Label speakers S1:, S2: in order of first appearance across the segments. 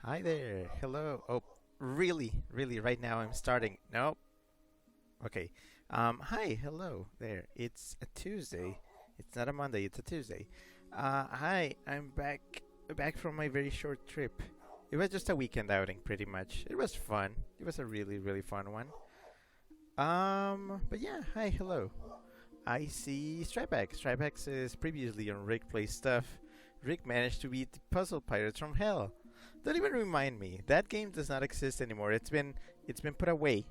S1: Hi there. Hello. Oh, really, right now I'm starting. Nope. Okay. Hi. Hello there. It's a Tuesday. It's not a Monday. It's a Tuesday. Hi. I'm back from my very short trip. It was just a weekend outing, pretty much. It was fun. It was a really fun one. But yeah. Hi. Hello. I see Stripex. Stripex is previously on Rick Plays Stuff. Rick managed to beat the Puzzle Pirates from Hell. Don't even remind me. That game does not exist anymore. It's been put away.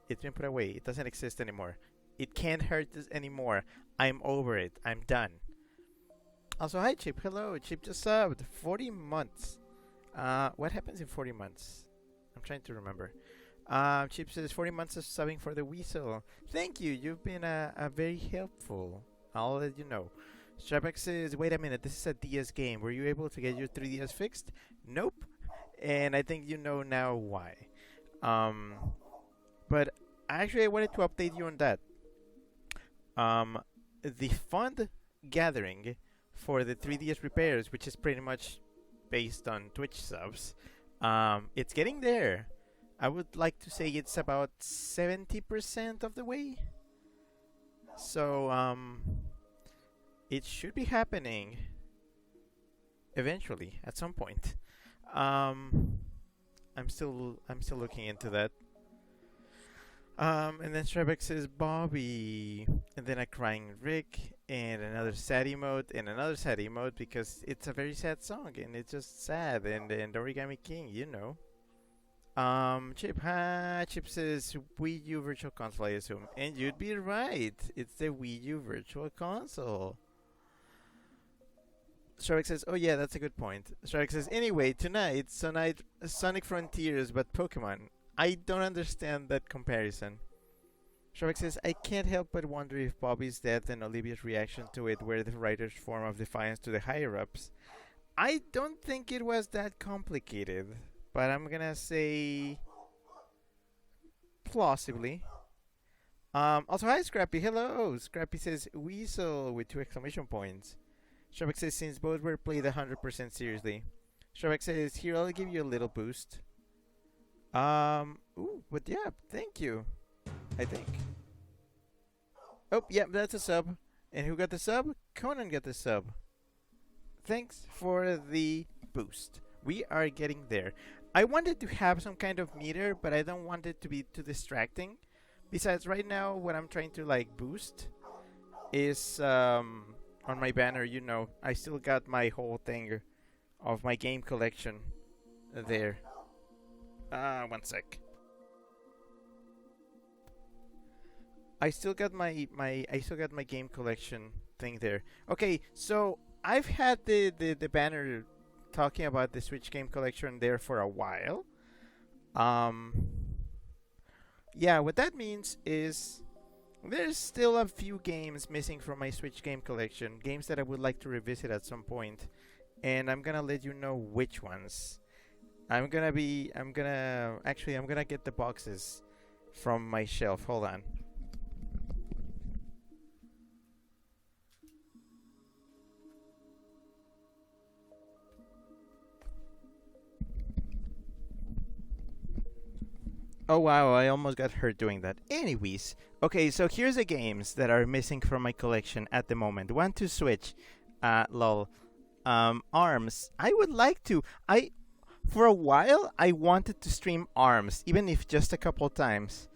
S1: It's been put away. It doesn't exist anymore. It can't hurt us anymore. I'm over it. I'm done. Also, hi Chip. Hello. Chip just subbed. 40 months. What happens in 40 months? I'm trying to remember. Chip says 40 months of subbing for the Weasel. Thank you. You've been a very helpful. I'll let you know. Strapex says, wait a minute, this is a DS game. Were you able to get your 3DS fixed? Nope. And I think you know now why. Um, but actually, I wanted to update you on that. The fund gathering for the 3DS repairs, which is pretty much based on Twitch subs, it's getting there. I would like to say it's about 70% of the way. So, it should be happening eventually at some point. Um, I'm still looking into that. And then Strebek says Bobby, and then a crying Rick, and another sad emote, and another sad emote because it's a very sad song and it's just sad. And Origami King, you know. Chip says Wii U Virtual Console, I assume, and you'd be right. It's the Wii U Virtual Console. Shark says, "Oh yeah, that's a good point." Shark says, "Anyway, tonight, Sonic Frontiers, but Pokemon. I don't understand that comparison." Shark says, "I can't help but wonder if Bobby's death and Olivia's reaction to it were the writer's form of defiance to the higher ups. I don't think it was that complicated, but I'm gonna say plausibly." Also, hi Scrappy. Hello, Scrappy says, "Weasel" with two exclamation points. Shrek says, since both were played 100% seriously. Shrek says, here, I'll give you a little boost. But yeah, thank you. I think. Oh, yeah, that's a sub. And who got the sub? Conan got the sub. Thanks for the boost. We are getting there. I wanted to have some kind of meter, but I don't want it to be too distracting. Besides, right now, what I'm trying to, like, boost is, on my banner, you know, I still got my whole thing of my game collection there. One sec. I still got my game collection thing there. Okay, so I've had the banner talking about the Switch game collection there for a while. Um, yeah, what that means is there's still a few games missing from my Switch game collection, games that I would like to revisit at some point, and I'm gonna let you know which ones. I'm gonna get the boxes from my shelf. Hold on. Oh wow, I almost got hurt doing that. Anyways, okay, so here's the games that are missing from my collection at the moment. One to Switch, lol. Arms. I would like to. For a while I wanted to stream Arms, even if just a couple times.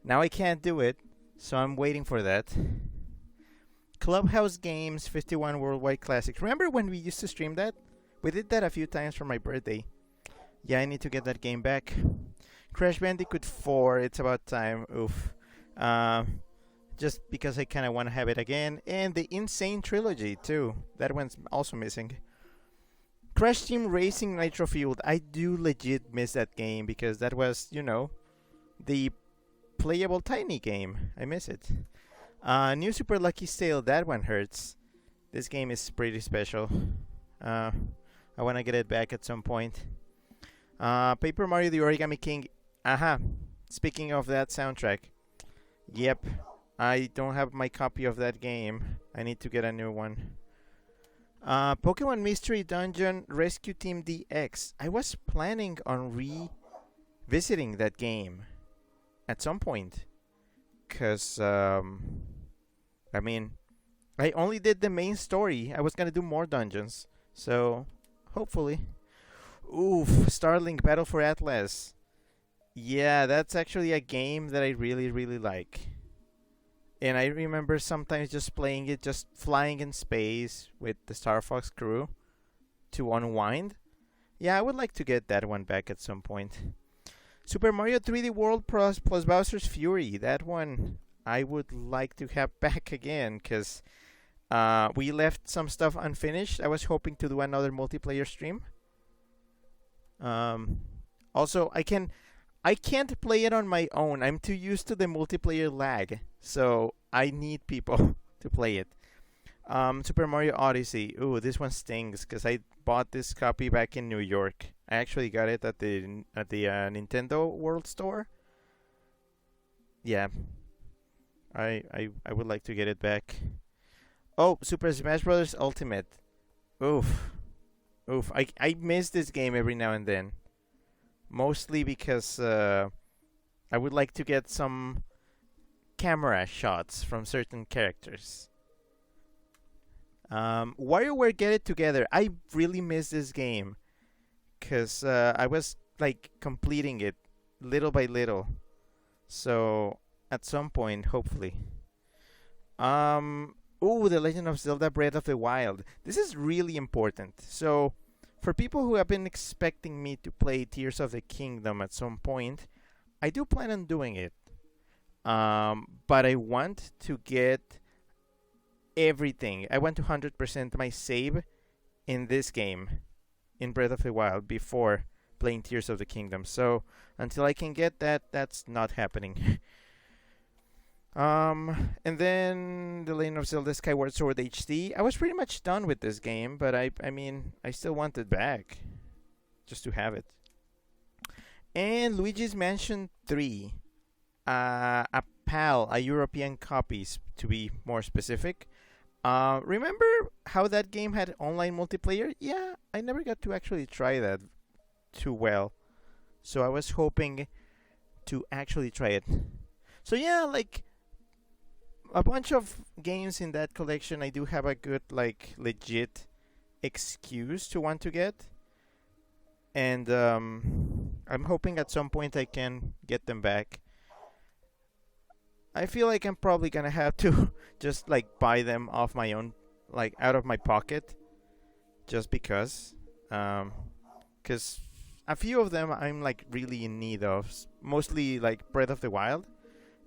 S1: Now I can't do it, so I'm waiting for that. Clubhouse Games 51 Worldwide Classics. Remember when we used to stream that? We did that a few times for my birthday. Yeah, I need to get that game back. Crash Bandicoot 4, it's about time. Oof. Just because I kind of want to have it again. And the Insane Trilogy, too. That one's also missing. Crash Team Racing Nitro Fueled. I do legit miss that game because that was, you know, the playable tiny game. I miss it. New Super Lucky Sale, that one hurts. This game is pretty special. I want to get it back at some point. Paper Mario The Origami King. Aha. Speaking of that soundtrack. Yep. I don't have my copy of that game. I need to get a new one. Pokemon Mystery Dungeon Rescue Team DX. I was planning on revisiting that game at some point. Because, I mean, I only did the main story. I was gonna do more dungeons. So, hopefully. Oof, Starlink Battle for Atlas. Yeah, that's actually a game that I really, really like. And I remember sometimes just playing it, just flying in space with the Star Fox crew to unwind. Yeah, I would like to get that one back at some point. Super Mario 3D World plus Bowser's Fury. That one I would like to have back again because we left some stuff unfinished. I was hoping to do another multiplayer stream. Also, I can't play it on my own. I'm too used to the multiplayer lag, so I need people to play it. Super Mario Odyssey. Ooh, this one stings because I bought this copy back in New York. I actually got it at the Nintendo World Store. Yeah, I would like to get it back. Oh, Super Smash Bros. Ultimate. Oof, oof. I miss this game every now and then. Mostly because I would like to get some camera shots from certain characters. WarioWare Get It Together. I really miss this game because I was like completing it little by little. So at some point, hopefully. Ooh, The Legend of Zelda: Breath of the Wild. This is really important. So for people who have been expecting me to play Tears of the Kingdom at some point, I do plan on doing it. But I want to get everything. I want to 100% my save in this game, in Breath of the Wild, before playing Tears of the Kingdom. So until I can get that, that's not happening. And then The Legend of Zelda: Skyward Sword HD. I was pretty much done with this game, but I mean, I still want it back, just to have it. And Luigi's Mansion 3, a PAL, a European copies to be more specific. Remember how that game had online multiplayer? Yeah, I never got to actually try that too well, so I was hoping to actually try it. So yeah, like a bunch of games in that collection I do have a good, like, legit excuse to want to get. And I'm hoping at some point I can get them back. I feel like I'm probably gonna have to just like buy them off my own, like out of my pocket, just because. Because a few of them I'm like really in need of, mostly like Breath of the Wild,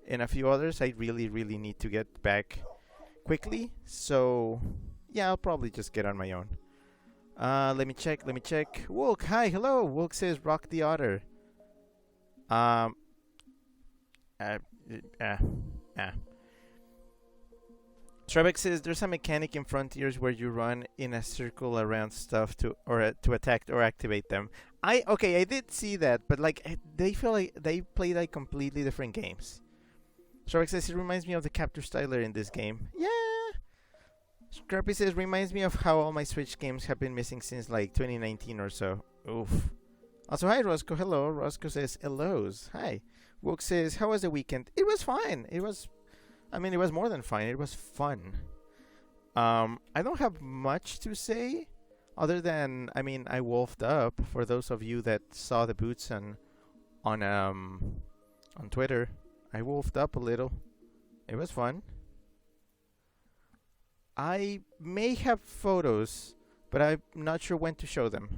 S1: and a few others I really, really need to get back quickly. So yeah, I'll probably just get on my own. Let me check. Wolk, hi, hello. Wolk says rock the otter. Um. Uh. Uh. Trebek says there's a mechanic in Frontiers where you run in a circle around stuff to attack or activate them. I did see that, but like they feel like they play like completely different games. Trebek says it reminds me of the capture styler in this game. Yeah. Scrappy says reminds me of how all my Switch games have been missing since like 2019 or so. Oof. Also, hi Roscoe. Hello. Roscoe says hellos. Hi. Wook says how was the weekend? It was fine. It was more than fine. It was fun. I don't have much to say other than I wolfed up. For those of you that saw the boots on Twitter, I wolfed up a little. It was fun. I may have photos, but I'm not sure when to show them.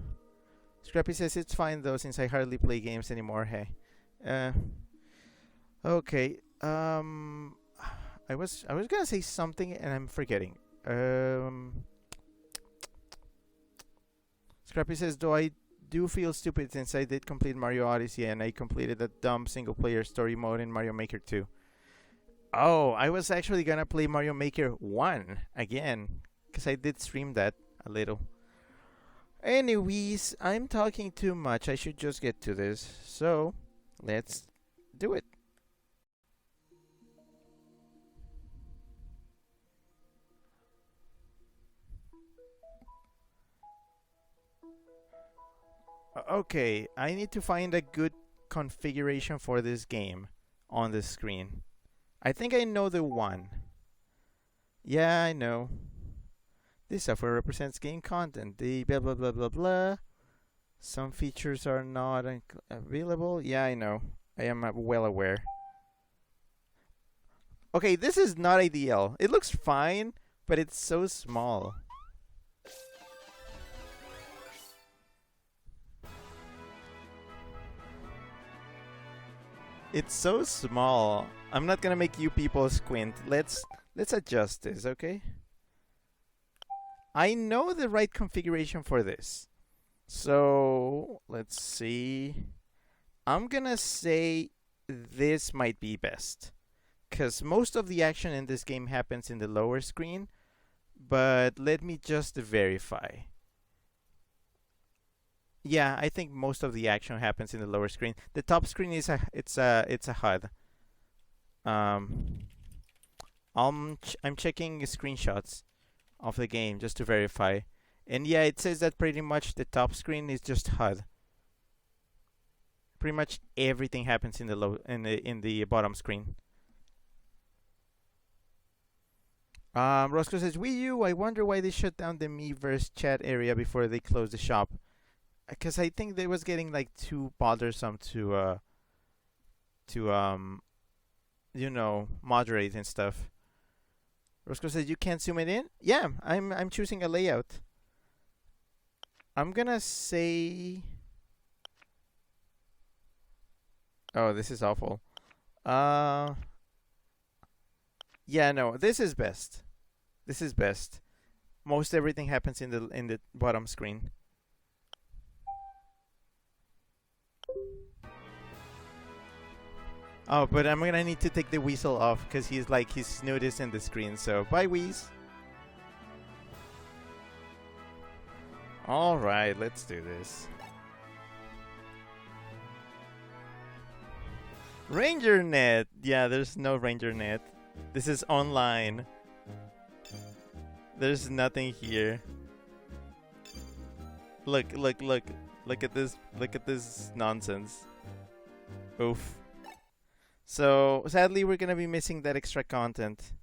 S1: Scrappy says it's fine though, since I hardly play games anymore. Hey, okay. I was gonna say something and I'm forgetting. Scrappy says, though I do feel stupid since I did complete Mario Odyssey and I completed that dumb single player story mode in Mario Maker 2. Oh, I was actually gonna play Mario Maker 1 again, because I did stream that a little. Anyways, I'm talking too much. I should just get to this. So, let's do it. Okay, I need to find a good configuration for this game on the screen. I think I know the one. Yeah, I know. This software represents game content. The blah blah blah blah blah. Some features are not available. Yeah, I know. I am well aware. Okay, this is not ideal. It looks fine, but it's so small. It's so small. I'm not gonna make you people squint. Let's adjust this, okay? I know the right configuration for this. So let's see. I'm gonna say this might be best. Because most of the action in this game happens in the lower screen. But let me just verify. Yeah, I think most of the action happens in the lower screen. The top screen is it's a HUD. Um, I'm checking screenshots of the game just to verify, and yeah, it says that pretty much the top screen is just HUD. Pretty much everything happens in the in the bottom screen. Roscoe says, Wii U, I wonder why they shut down the Miiverse chat area before they closed the shop. Because I think they was getting like too bothersome to moderate and stuff. Roscoe says you can't zoom it in. Yeah, I'm choosing a layout. I'm gonna say. Oh, this is awful. Yeah, no, this is best. This is best. Most everything happens in the bottom screen. Oh, but I'm gonna need to take the weasel off because he's snoot is in the screen. So bye, Wheeze. All right, let's do this. Ranger Net. Yeah, there's no Ranger Net. This is online. There's nothing here. Look at this. Look at this nonsense. Oof. So, sadly, we're gonna be missing that extra content.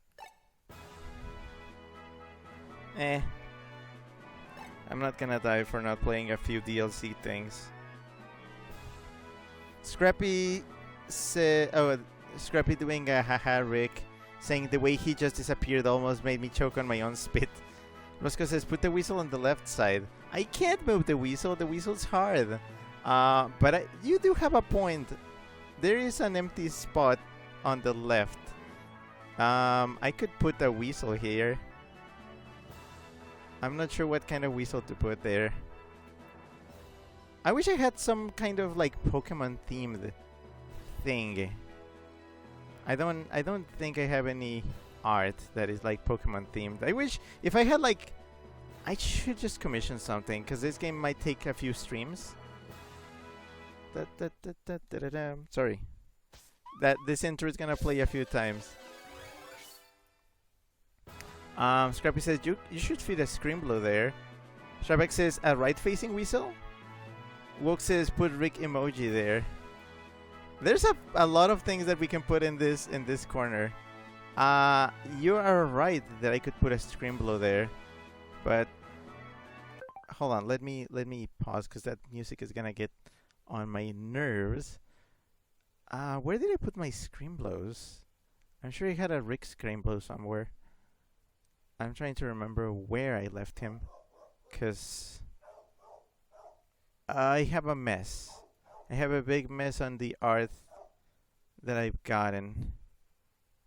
S1: I'm not gonna die for not playing a few DLC things. Scrappy Scrappy doing a haha Rick, saying the way he just disappeared almost made me choke on my own spit. Roscoe says, put the weasel on the left side. I can't move the weasel's hard. But you do have a point. There is an empty spot on the left. I could put a weasel here. I'm not sure what kind of weasel to put there. I wish I had some kind of like Pokemon themed thing. I don't think I have any art that is like Pokemon themed. I wish if I had like I should just commission something because this game might take a few streams. Sorry. That this intro is gonna play a few times. Scrappy says you should feed a Screamblue there. Shrabek says a right-facing weasel. Woke says put Rick emoji there. There's a lot of things that we can put in this corner. You are right that I could put a Screamblue there, but hold on. Let me pause because that music is gonna get on my nerves. Where did I put my Screamblues? I'm sure I had a Rick Screamblue somewhere. I'm trying to remember where I left him, cause I have a mess. I have a big mess on the art that I've gotten.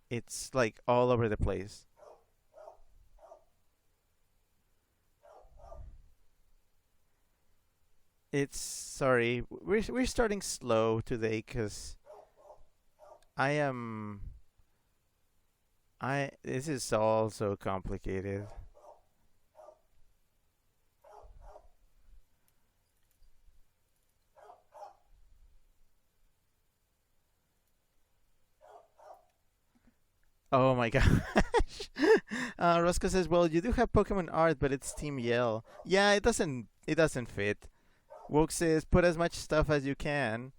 S1: It's like all over the place. It's sorry. We're starting slow today cuz this is all so complicated. Oh my gosh. Roscoe says, "Well, you do have Pokemon art, but it's Team Yell." Yeah, it doesn't fit. Woke says, put as much stuff as you can.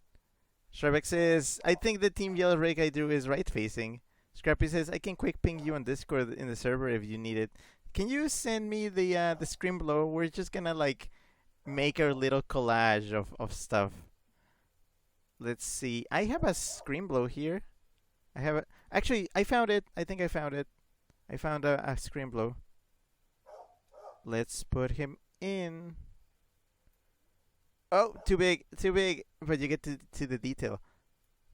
S1: Shrebek says, I think the Team Yellow rig I drew is right facing. Scrappy says, I can quick ping you on Discord in the server if you need it. Can you send me the screen below? We're just gonna like make our little collage of stuff. Let's see. I have a screen blow here. I have a actually I found it. I think I found it. I found a screen blow. Let's put him in. Oh, too big, too big. But you get to the detail.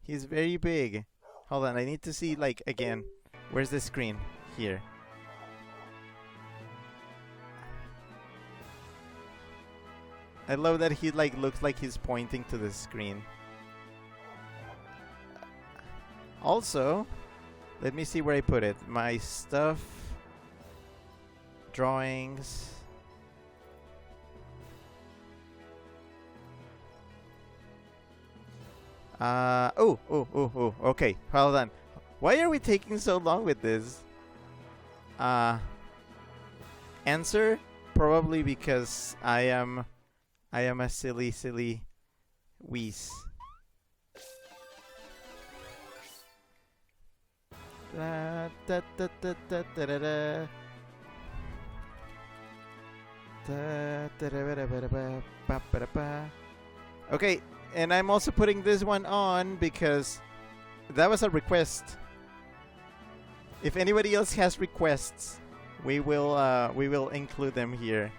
S1: He's very big. Hold on, I need to see like again. Where's the screen? Here. I love that he like looks like he's pointing to the screen. Also, let me see where I put it. My stuff, drawings. Oh. Okay, hold on. Why are we taking so long with this? Answer, probably because I am a silly Whis. Okay, and I'm also putting this one on because that was a request. If anybody else has requests, we will include them here.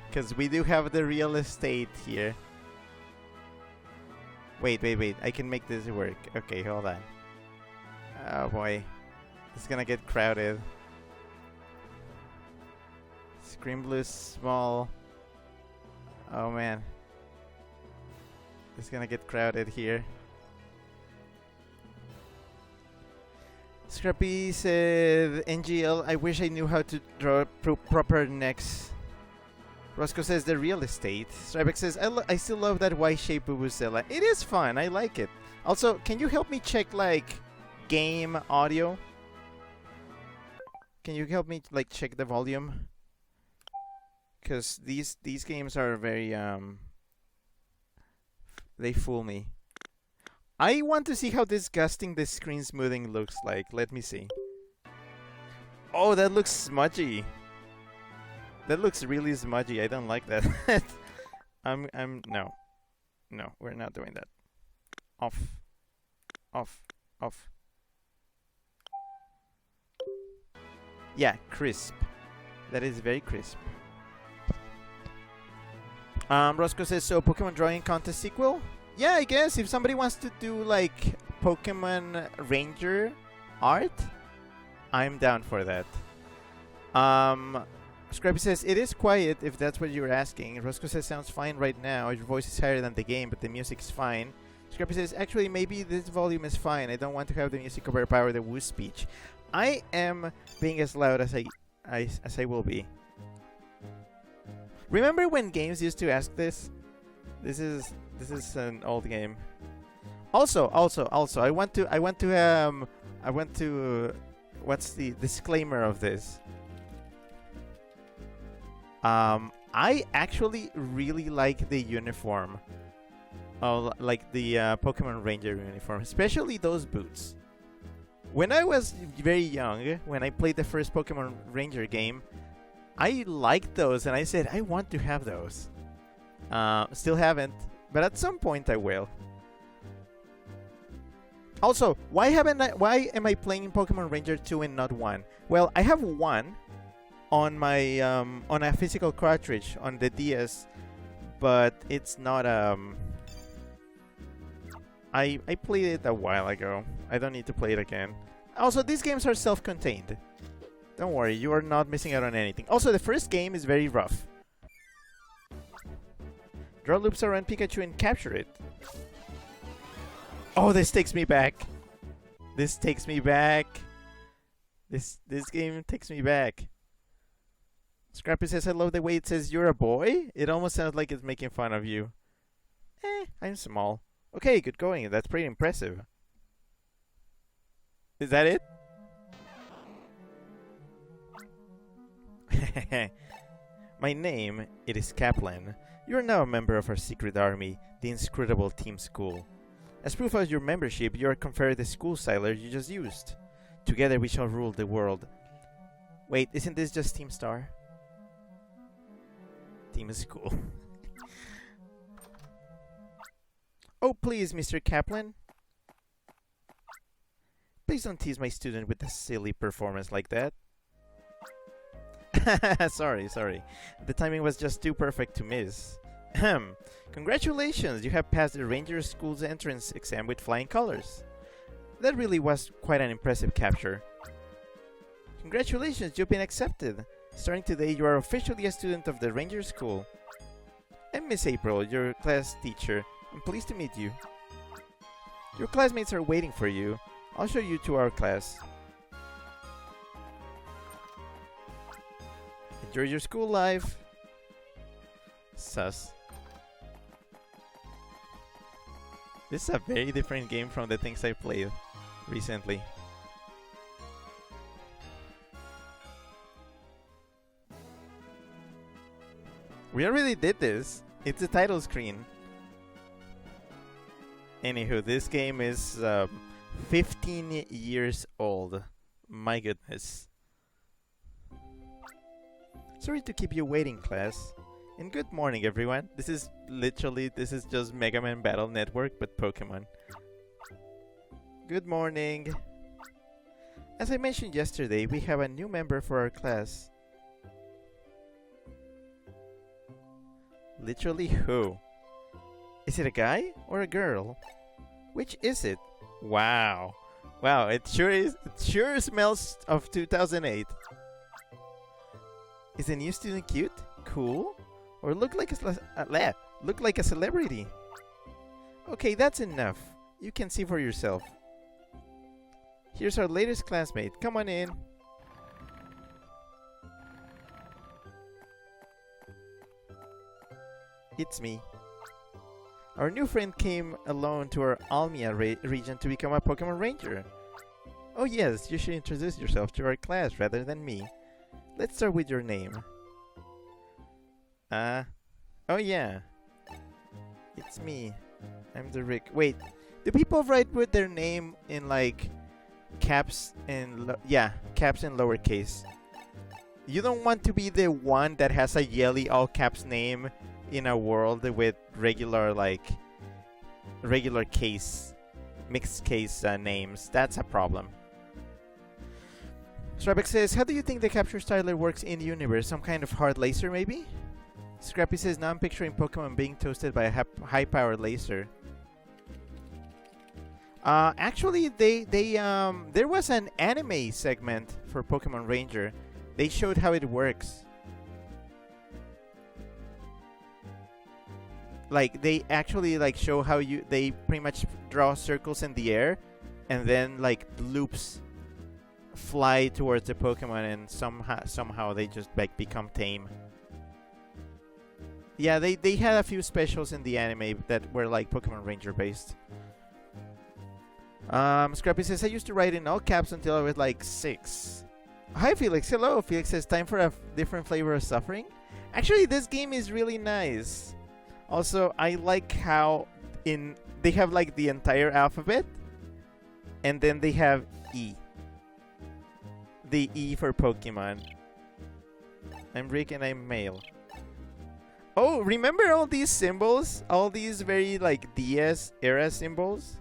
S1: Because we do have the real estate here. Wait. I can make this work. Okay, hold on. Oh boy. It's gonna get crowded. Screen blue small. Oh man. It's gonna get crowded here. Scrappy said, NGL, I wish I knew how to draw proper necks. Roscoe says, the real estate. Strybeck says, I still love that Y-shaped Vuvuzela. It is fun, I like it. Also, can you help me check, like, game audio? Can you help me, like, check the volume? Because these games are very, they fool me. I want to see how disgusting this screen smoothing looks like. Let me see. Oh, that looks smudgy. That looks really smudgy. I don't like that. No, we're not doing that. Off. Yeah, crisp. That is very crisp. Roscoe says, so Pokemon Drawing Contest sequel? Yeah, I guess if somebody wants to do like Pokemon Ranger art, I'm down for that. Scrappy says, it is quiet if that's what you're asking. Roscoe says, sounds fine right now. Your voice is higher than the game, but the music's fine. Scrappy says, actually, maybe this volume is fine. I don't want to have the music overpower the woo speech. I am being as loud as I will be. Remember when games used to ask this? This is an old game. Also, I want to what's the disclaimer of this? I actually really like the uniform. Oh, like the Pokemon Ranger uniform, especially those boots. When I was very young, when I played the first Pokemon Ranger game, I liked those and I said, I want to have those. Still haven't, but at some point I will. Also, why am I playing Pokemon Ranger 2 and not 1? Well, I have 1 on my on a physical cartridge on the DS, but it's not I played it a while ago. I don't need to play it again. Also, these games are self-contained. Don't worry, you are not missing out on anything. Also, the first game is very rough. Draw loops around Pikachu and capture it. Oh, this takes me back. This takes me back. This game takes me back. Scrappy says, I love the way it says you're a boy. It almost sounds like it's making fun of you. I'm small. Okay, good going. That's pretty impressive. Is that it? My name, it is Kaplan. You are now a member of our secret army, the Inscrutable Team School. As proof of your membership, you are conferred the school styler you just used. Together we shall rule the world. Wait, isn't this just Team Star? Team School. Oh, please, Mr. Kaplan. Please don't tease my student with a silly performance like that. sorry. The timing was just too perfect to miss. Ahem. Congratulations, you have passed the Ranger School's entrance exam with flying colors. That really was quite an impressive capture. Congratulations, you've been accepted. Starting today, you are officially a student of the Ranger School. I'm Miss April, your class teacher. I'm pleased to meet you. Your classmates are waiting for you. I'll show you to our class. Enjoy your school life. Sus. This is a very different game from the things I played recently. We already did this. It's the title screen. Anywho, this game is 15 years old. My goodness. Sorry to keep you waiting, class. And good morning, everyone. This is just Mega Man Battle Network, but Pokemon. Good morning. As I mentioned yesterday, we have a new member for our class. Literally who? Is it a guy or a girl? Which is it? Wow. Wow, it sure smells of 2008. Is the new student cute? Cool? Or look like a celebrity? Okay, that's enough. You can see for yourself. Here's our latest classmate. Come on in. It's me. Our new friend came alone to our Almia region to become a Pokémon Ranger. Oh yes, you should introduce yourself to our class rather than me. Let's start with your name. Oh yeah. It's me. I'm the Rick. Wait, do people write with their name in like caps and caps and lowercase? You don't want to be the one that has a yelly all caps name in a world with regular case, mixed case names. That's a problem. Strabeck says, how do you think the capture styler works in the universe? Some kind of hard laser, maybe? Scrappy says, now I'm picturing Pokemon being toasted by a high-powered laser. Actually, there was an anime segment for Pokemon Ranger. They showed how it works. Like, they actually show how they pretty much draw circles in the air, and then loops fly towards the Pokemon, and somehow they just become tame. Yeah, they had a few specials in the anime that were Pokemon Ranger based. Scrappy says, I used to write in all caps until I was 6. Hi Felix, hello. Felix says, time for a different flavor of suffering. Actually, this game is really nice. Also, I like how they have the entire alphabet, and then they have E. The E for Pokemon. I'm Rick and I'm male. Oh, remember all these symbols? All these very DS era symbols?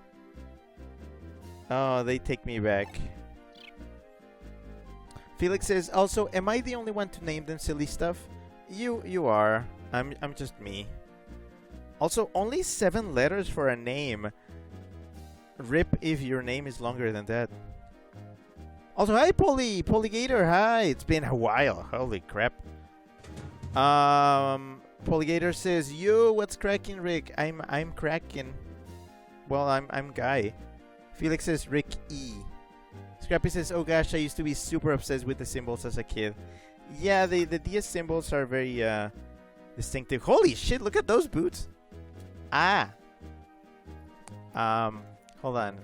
S1: Oh, they take me back. Felix says, also, am I the only one to name them silly stuff? You are. I'm just me. Also, only 7 letters for a name. Rip if your name is longer than that. Also, hi Polygator, hi. It's been a while. Holy crap. Polygator says, yo, what's cracking, Rick? I'm cracking. Well, I'm Guy. Felix says, Rick E. Scrappy says, oh gosh, I used to be super obsessed with the symbols as a kid. Yeah, the DS symbols are very distinctive. Holy shit, look at those boots. Hold on.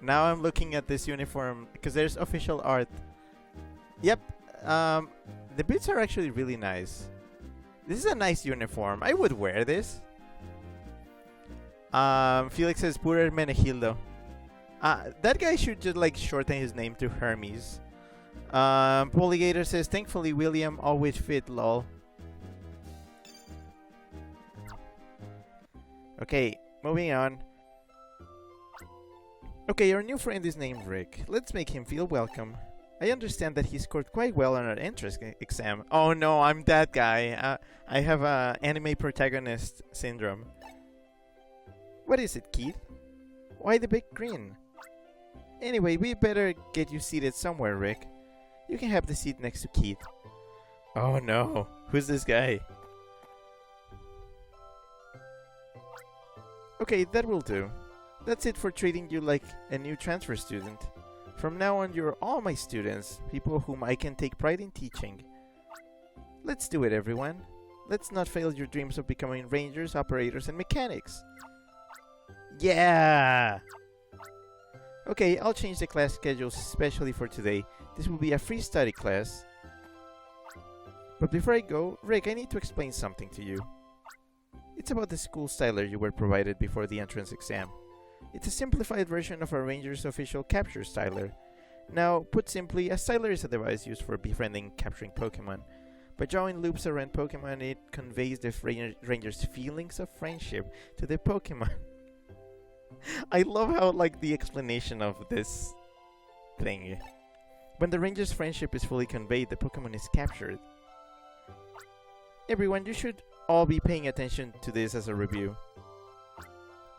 S1: Now I'm looking at this uniform because there's official art. Yep. The boots are actually really nice. This is a nice uniform. I would wear this. Felix says, "Pura Hermenegildo." That guy should just like shorten his name to Hermes. Polygator says, "Thankfully, William always fit, lol." Okay, moving on. Okay, our new friend is named Rick. Let's make him feel welcome. I understand that he scored quite well on our entrance exam. Oh no, I'm that guy. I have anime protagonist syndrome. What is it, Keith? Why the big grin? Anyway, we better get you seated somewhere, Rick. You can have the seat next to Keith. Oh no, who's this guy? Okay, that will do. That's it for treating you like a new transfer student. From now on, you're all my students, people whom I can take pride in teaching. Let's do it, everyone. Let's not fail your dreams of becoming rangers, operators, and mechanics. Yeah! Okay, I'll change the class schedules especially for today. This will be a free study class. But before I go, Rick, I need to explain something to you. It's about the school styler you were provided before the entrance exam. It's a simplified version of our Ranger's official capture styler. Now, put simply, a styler is a device used for befriending and capturing Pokémon. By drawing loops around Pokémon, it conveys the Ranger's feelings of friendship to the Pokémon. I love how, like, the explanation of this thing. When the Ranger's friendship is fully conveyed, the Pokémon is captured. Everyone, you should all be paying attention to this as a review.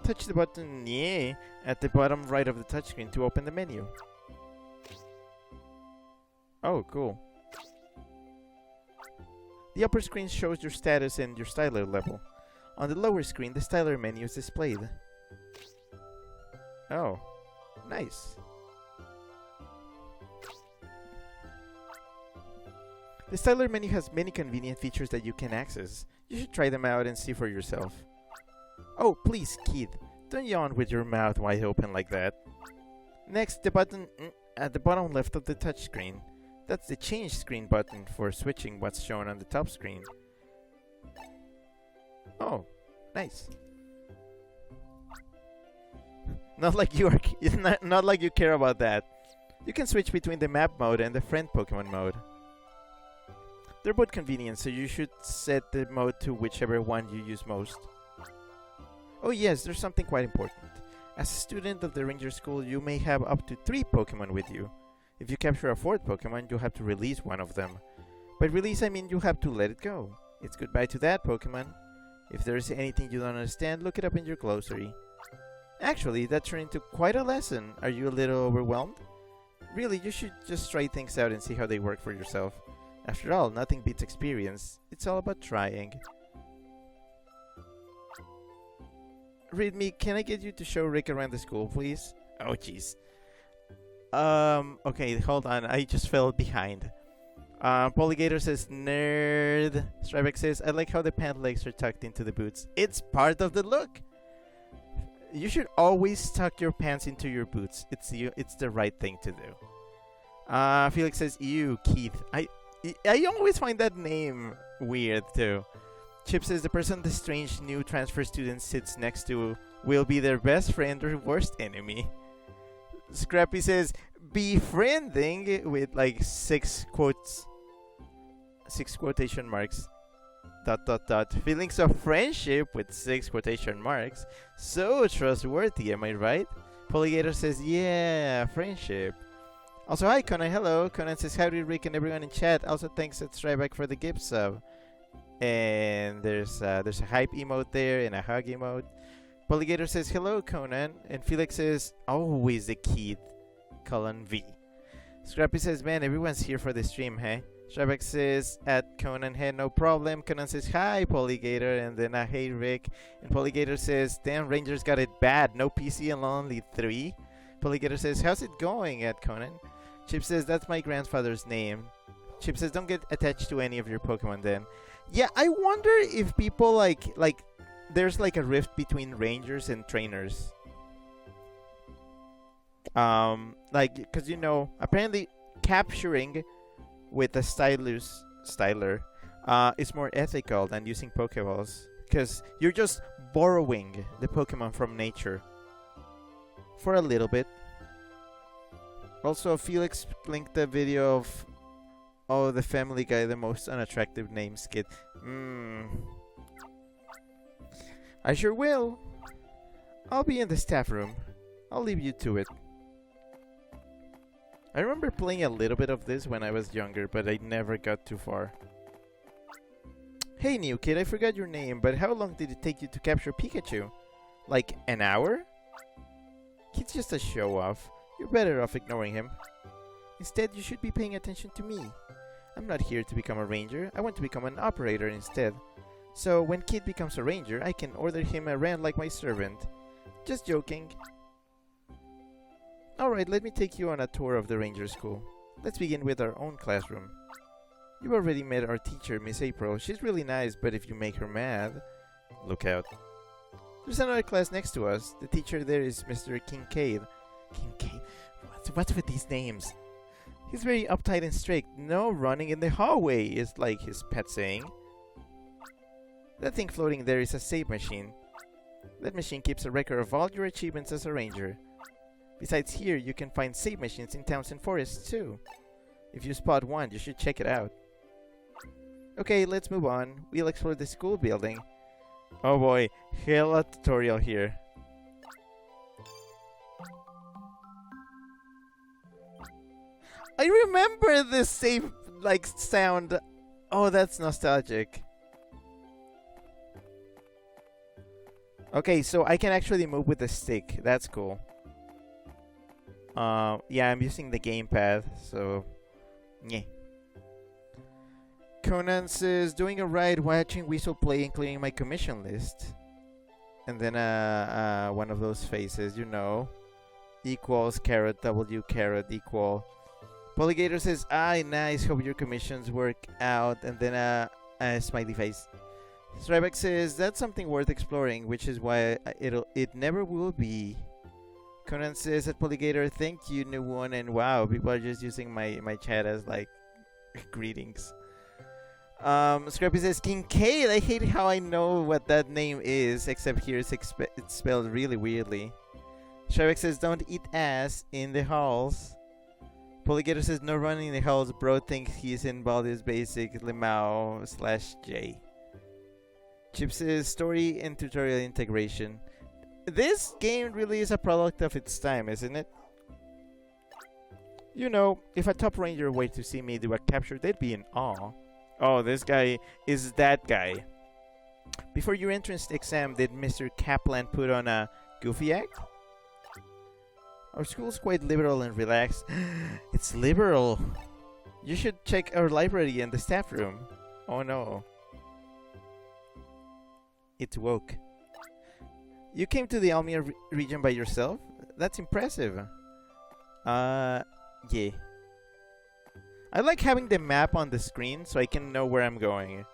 S1: Touch the button yeah at the bottom right of the touchscreen to open the menu. Oh, cool. The upper screen shows your status and your styler level. On the lower screen, the styler menu is displayed. Oh, nice. The styler menu has many convenient features that you can access. You should try them out and see for yourself. Oh, please, Keith, don't yawn with your mouth wide open like that. Next, the button at the bottom left of the touchscreen. That's the change screen button for switching what's shown on the top screen. Oh, nice. Not like you are, not like you care about that. You can switch between the map mode and the friend Pokemon mode. They're both convenient, so you should set the mode to whichever one you use most. Oh yes, there's something quite important. As a student of the Ranger School, you may have up to 3 Pokemon with you. If you capture a 4th Pokemon, you'll have to release one of them. By release, I mean you'll have to let it go. It's goodbye to that Pokemon. If there is anything you don't understand, look it up in your glossary. Actually, that turned into quite a lesson. Are you a little overwhelmed? Really, you should just try things out and see how they work for yourself. After all, nothing beats experience. It's all about trying. Readme, can I get you to show Rick around the school, please? Oh, jeez. Okay, hold on. I just fell behind. Polygator says, nerd. Strybeck says, I like how the pant legs are tucked into the boots. It's part of the look. You should always tuck your pants into your boots. It's the right thing to do. Felix says, ew, Keith. I always find that name weird, too. Chip says, the person the strange new transfer student sits next to will be their best friend or worst enemy. Scrappy says, befriending with like 6 quotation marks. ... Feelings of friendship with 6 quotation marks. So trustworthy, am I right? Polygator says, yeah, friendship. Also, hi Conan, hello. Conan says, howdy Rick and everyone in chat. Also, thanks at Stryback for the gift sub. And there's a hype emote there and a hug emote. Polygator says, hello Conan. And Felix says, always the Keith, :V. Scrappy says, man, everyone's here for the stream, hey? Stryback says, at Conan, hey, no problem. Conan says, hi Polygator. And then, hey Rick. And Polygator says, damn, Rangers got it bad. No PC and only 3. Polygator says, how's it going at Conan? Chip says, that's my grandfather's name. Chip says, don't get attached to any of your Pokemon then. Yeah, I wonder if people like there's like a rift between rangers and trainers. Like, because you know, apparently capturing with a stylus styler. It's more ethical than using Pokeballs, because you're just borrowing the Pokemon from nature for a little bit. Also, Felix linked the video of the Family Guy, the most unattractive name skit. I sure will. I'll be in the staff room. I'll leave you to it. I remember playing a little bit of this when I was younger, but I never got too far. Hey new kid, I forgot your name, but how long did it take you to capture Pikachu? Like an hour? Kid's just a show-off. You're better off ignoring him. Instead, you should be paying attention to me. I'm not here to become a ranger. I want to become an operator instead. So when Kid becomes a ranger, I can order him around like my servant. Just joking. Alright, let me take you on a tour of the ranger school. Let's begin with our own classroom. You already met our teacher, Miss April. She's really nice, but if you make her mad, look out. There's another class next to us. The teacher there is Mr. Kincaid. Kincaid? What's with these names? He's very uptight and strict. No running in the hallway is like his pet saying. That thing floating there is a save machine. That machine keeps a record of all your achievements as a ranger. Besides here, you can find save machines in towns and forests too. If you spot one, you should check it out. Okay, let's move on. We'll explore the school building. Oh boy, hella tutorial here. I remember this save like sound. Oh, that's nostalgic. Okay, so I can actually move with the stick. That's cool. Yeah, I'm using the gamepad, so yeah. Conan says, doing a ride, watching Weasel play, including my commission list. And then one of those faces, you know. Equals carrot W carrot equal. Polygator says, nice, hope your commissions work out. And then a smiley face. Strybeck says, that's something worth exploring, which is why it never will be. Conan says at Polygator, thank you, new one, and wow, people are just using my chat as like greetings. Scrappy says, Kincaid, I hate how I know what that name is, except here it's spelled really weirdly. Strybeck says, don't eat ass in the halls. Polygator says, no running in the halls, bro thinks he's in Baldur's Basic Limao/J. Chip says, story and tutorial integration. This game really is a product of its time, isn't it? You know, if a top ranger were to see me do a capture, they'd be in awe. Oh, this guy is that guy. Before your entrance exam, did Mr. Kaplan put on a goofy act? Our school's quite liberal and relaxed. It's liberal. You should check our library and the staff room. Oh no. It's woke. You came to the Almia region by yourself? That's impressive. Yeah. I like having the map on the screen so I can know where I'm going.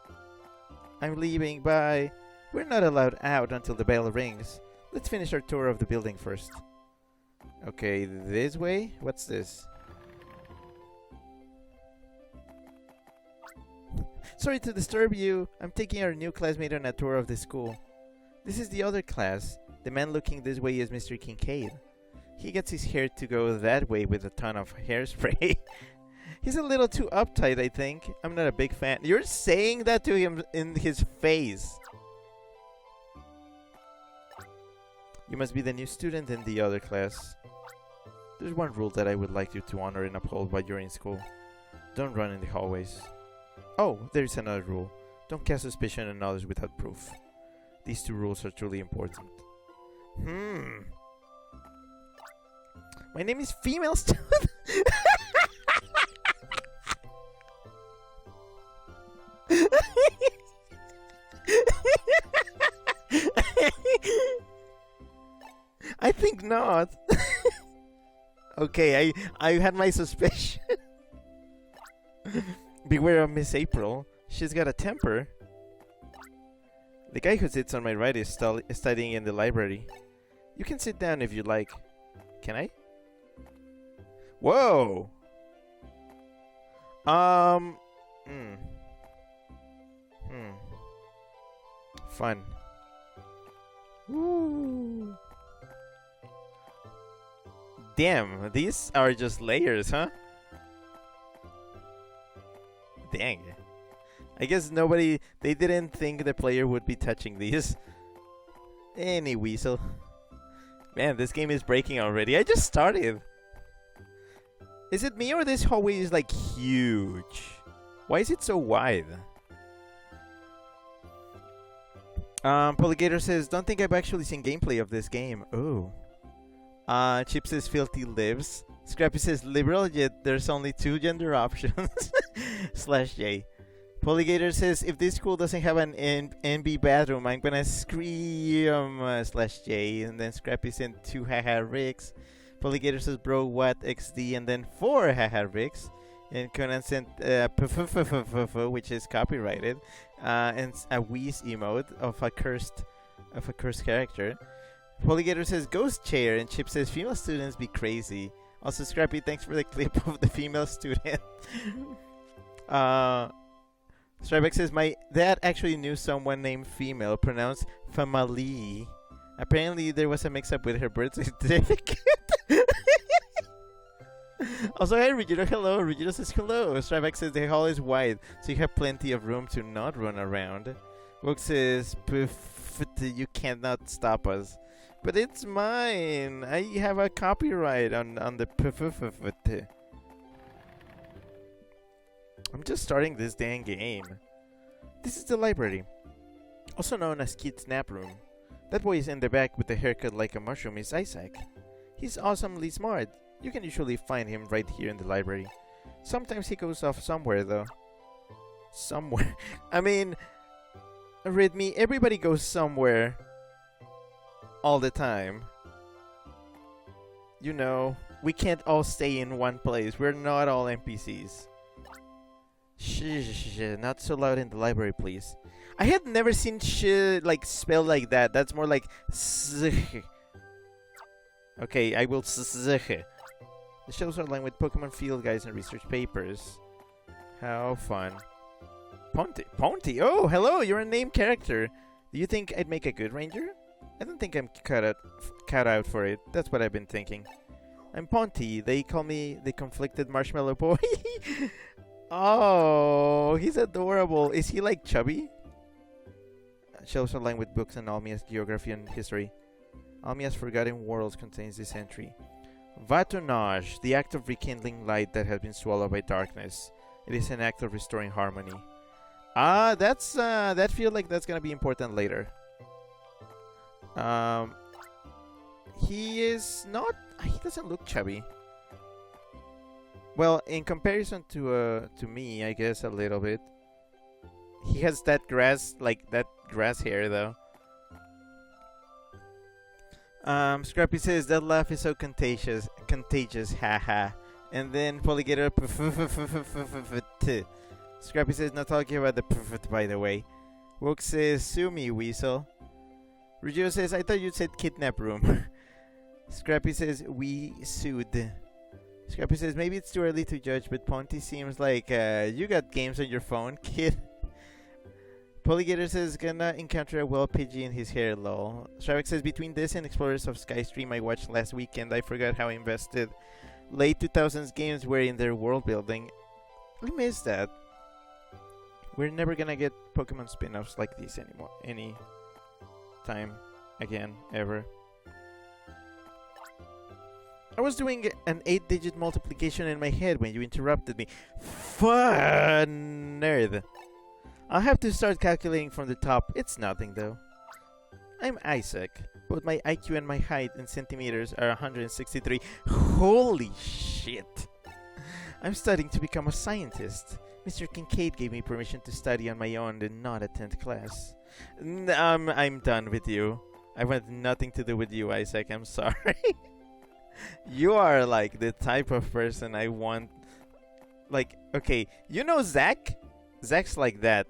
S1: I'm leaving, bye. We're not allowed out until the bell rings. Let's finish our tour of the building first. Okay, this way? What's this? Sorry to disturb you. I'm taking our new classmate on a tour of the school. This is the other class. The man looking this way is Mr. Kincaid. He gets his hair to go that way with a ton of hairspray. He's a little too uptight, I think. I'm not a big fan. You're saying that to him in his face. You must be the new student in the other class. There's one rule that I would like you to honor and uphold while you're in school. Don't run in the hallways. Oh, there's another rule. Don't cast suspicion on others without proof. These two rules are truly important. My name is Female Student. I think not. Okay, I had my suspicion. Beware of Miss April. She's got a temper. The guy who sits on my right is studying in the library. You can sit down if you like. Can I? Whoa! fun. Woo. Damn, these are just layers, huh? Dang. I guess they didn't think the player would be touching these. Any weasel. Man, this game is breaking already. I just started. Is it me or this hallway is like huge? Why is it so wide? Polygator says, don't think I've actually seen gameplay of this game. Oh. Chip says, filthy lives. Scrappy says, liberal, yet there's only 2 gender options. /J. Polygator says, if this school doesn't have an NB bathroom, I'm gonna scream /J. And then Scrappy sent 2 haha Ricks. Polygator says, bro, what XD? And then 4 haha Ricks. And Conan sent which is copyrighted, and a wheeze emote of a cursed character. Polygator says ghost chair, and Chip says female students be crazy. Also, Scrappy, thanks for the clip of the female student. Strybeck says my dad actually knew someone named female, pronounced family. Apparently, there was a mix-up with her birth certificate. Also, hey, Regina, hello. Regina says hello. Strybeck says the hall is wide, so you have plenty of room to not run around. Wook says, you cannot stop us. But it's mine. I have a copyright on the I'm just starting this dang game. This is the library, also known as Kid's Nap Room. That boy is in the back with a haircut like a mushroom is Isaac. He's awesomely smart. You can usually find him right here in the library. Sometimes he goes off somewhere, though. Somewhere? I mean, read me, everybody goes somewhere all the time. You know, we can't all stay in one place. We're not all NPCs. Shh, not so loud in the library, please. I had never seen sh like spelled like that. That's more like zh. Okay, I will zh. The shows are aligned with Pokemon field guides and research papers. How fun. Ponty? Oh, hello, you're a named character. Do you think I'd make a good ranger? I don't think I'm cut out for it. That's what I've been thinking. I'm Ponty. They call me the conflicted marshmallow boy. Oh, he's adorable. Is he like chubby? Shelves are lined with books on Almia's geography and history. Almia's Forgotten Worlds contains this entry. Vatonage, the act of rekindling light that has been swallowed by darkness. It is an act of restoring harmony. Ah, that feels like that's gonna be important later. He is not. He doesn't look chubby. Well, in comparison to me, I guess a little bit. He has that grass hair though. Scrappy says that laugh is so contagious, haha. And then Polygator Scrappy says not talking about the by the way. Wook says sue me, weasel. Ruggiero says I thought you said kidnap room. Scrappy says we sued. Scrappy says maybe it's too early to judge, but Ponty seems like you got games on your phone, kid. Polygator says gonna encounter a well Pidgey in his hair, lol. Stravik says between this and Explorers of Skystream I watched last weekend, I forgot how invested late 2000s games were in their world building. I miss that. We're never gonna get Pokemon spin-offs like these anymore. Any time again, ever. I was doing an 8-digit multiplication in my head when you interrupted me. Fun nerd. I'll have to start calculating from the top. It's nothing though. I'm Isaac. Both my IQ and my height in centimeters are 163. Holy shit. I'm studying to become a scientist. Mr. Kincaid gave me permission to study on my own and not attend class. I'm done with you. I want nothing to do with you, Isaac. I'm sorry. You are like the type of person I want. Like, okay, you know Zach? Zach's like that.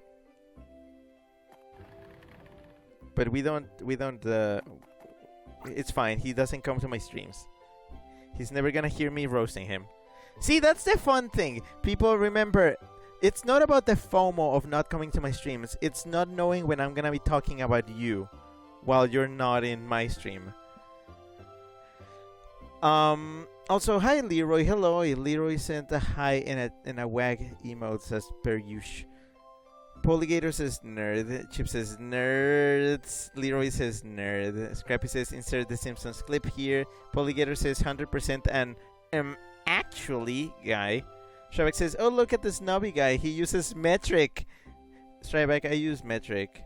S1: But we don't, it's fine. He doesn't come to my streams. He's never gonna hear me roasting him. See, that's the fun thing. People remember It's not about the FOMO of not coming to my streams. It's not knowing when I'm gonna be talking about you while you're not in my stream. Also, hi Leroy. Hello. Leroy sent a hi in a wag emote as per usual. Polygator says nerd. Chip says nerds. Leroy says nerd. Scrappy says insert the Simpsons clip here. Polygator says 100% and actually guy. Stryback says, oh, look at the snobby guy. He uses metric. Stryback, I use metric.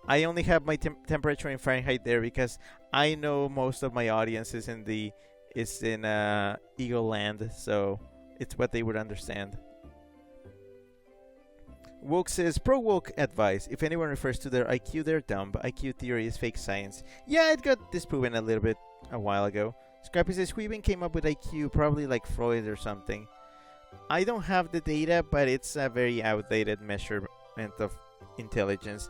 S1: I only have my temperature in Fahrenheit there because I know most of my audience is in Eagle Land, so it's what they would understand. Woke says, pro woke advice. If anyone refers to their IQ, they're dumb. IQ theory is fake science. Yeah, it got disproven a little bit a while ago. Scrappy says, who even came up with IQ? Probably like Freud or something. I don't have the data, but it's a very outdated measurement of intelligence.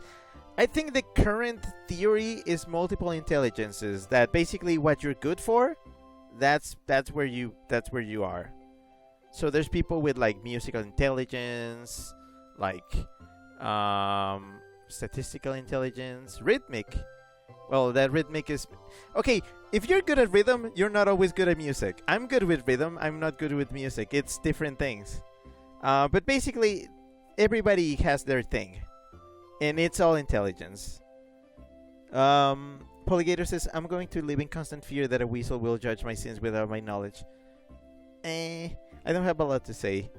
S1: I think the current theory is multiple intelligences. That basically what you're good for, that's where you are. So there's people with like musical intelligence, like statistical intelligence, rhythmic. Well, that rhythmic is okay. If you're good at rhythm, you're not always good at music. I'm good with rhythm. I'm not good with music. It's different things. But basically, everybody has their thing, and it's all intelligence. Polygator says, I'm going to live in constant fear that a weasel will judge my sins without my knowledge. I don't have a lot to say.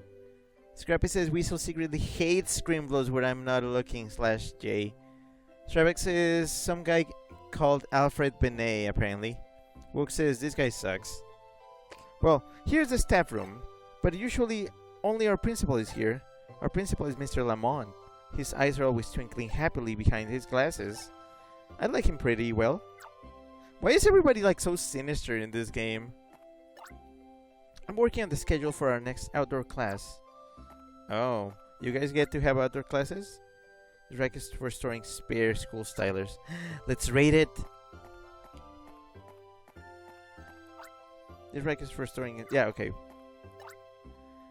S1: Scrappy says, weasel secretly hates Scrimblow's where I'm not looking /J. Strybeck says, some guy called Alfred Benet, apparently. Wook says, this guy sucks. Well, here's the staff room, but usually only our principal is here. Our principal is Mr. Lamont. His eyes are always twinkling happily behind his glasses. I like him pretty well. Why is everybody like so sinister in this game? I'm working on the schedule for our next outdoor class. Oh, you guys get to have outdoor classes? The rack is for storing spare school stylers. Let's rate it. This rack is for storing it. Yeah, okay.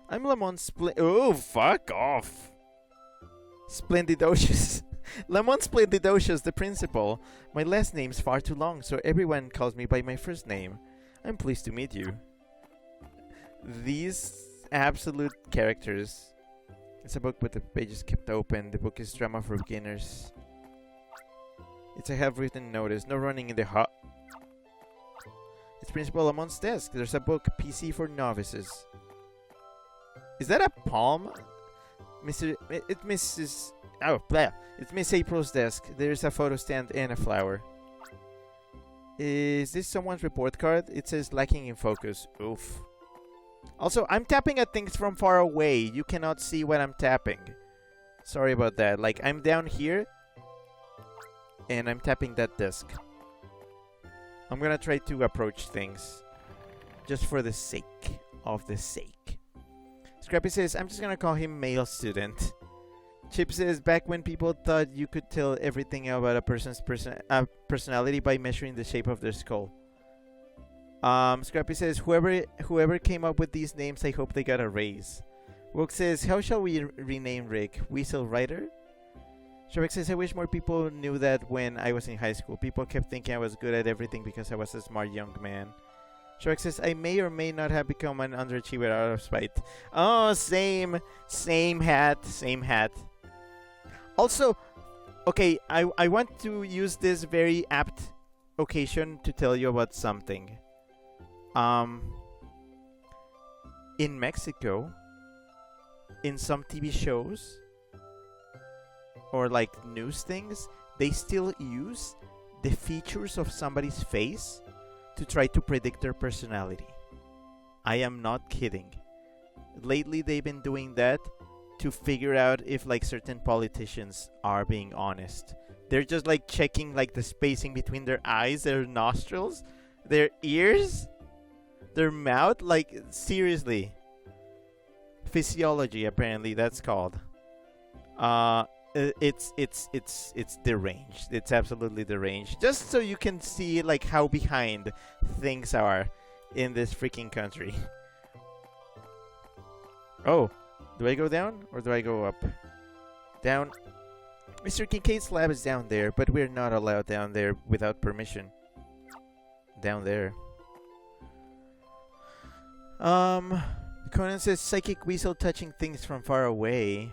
S1: I'm Lamont Oh, fuck off. Splendidocious. Lamont Splendidocious, the principal. My last name's far too long, so everyone calls me by my first name. I'm pleased to meet you. These absolute characters. It's a book with the pages kept open. The book is drama for beginners. It's a half-written notice. No running in the hut. It's Principal Lamont's desk. There's a book, PC for novices. Is that a palm? It's Mrs. Oh, blah. It's Miss April's desk. There's a photo stand and a flower. Is this someone's report card? It says lacking in focus. Oof. Also, I'm tapping at things from far away. You cannot see what I'm tapping. Sorry about that. Like, I'm down here, and I'm tapping that desk. I'm gonna try to approach things, just for the sake of the sake. Scrappy says, I'm just gonna call him male student. Chip says, back when people thought you could tell everything about a person's personality by measuring the shape of their skull. Scrappy says, whoever came up with these names, I hope they got a raise. Wook says, how shall we rename Rick? Weasel Rider? Shrek says, I wish more people knew that when I was in high school. People kept thinking I was good at everything because I was a smart young man. Shrek says, I may or may not have become an underachiever out of spite. Oh, same hat. Also, okay, I want to use this very apt occasion to tell you about something. In Mexico, in some TV shows or like news things, they still use the features of somebody's face to try to predict their personality. I am not kidding. Lately, they've been doing that to figure out if like certain politicians are being honest. They're just like checking like the spacing between their eyes, their nostrils, their ears, their mouth, like seriously. Physiology, apparently that's called. It's deranged. It's absolutely deranged. Just so you can see like how behind things are in this freaking country. Oh, Do I go down or do I go up? Down. Mr. Kincaid's lab is down there, but we're not allowed down there without permission. Down there. Conan says psychic weasel touching things from far away.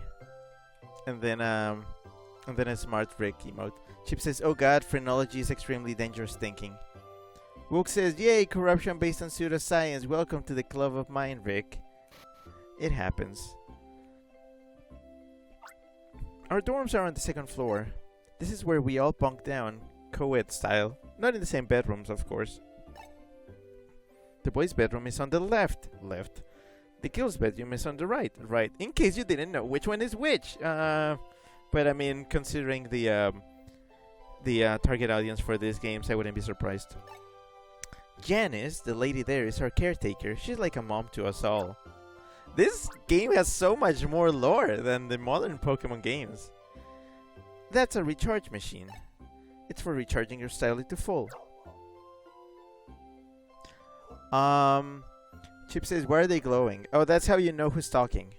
S1: And then a smart brick emote. Chip says, oh god, phrenology is extremely dangerous thinking. Wook says, yay, corruption based on pseudoscience. Welcome to the club of mine, Rick. It happens. Our dorms are on the 2nd floor. This is where we all bunk down, co-ed style. Not in the same bedrooms, of course. The boys' bedroom is on the left. The girls' bedroom is on the right. In case you didn't know which one is which. But I mean, considering the target audience for these games, I wouldn't be surprised. Janice, the lady there, is our caretaker. She's like a mom to us all. This game has so much more lore than the modern Pokemon games. That's a recharge machine. It's for recharging your Styly to full. Chip says, why are they glowing? Oh, that's how you know who's talking.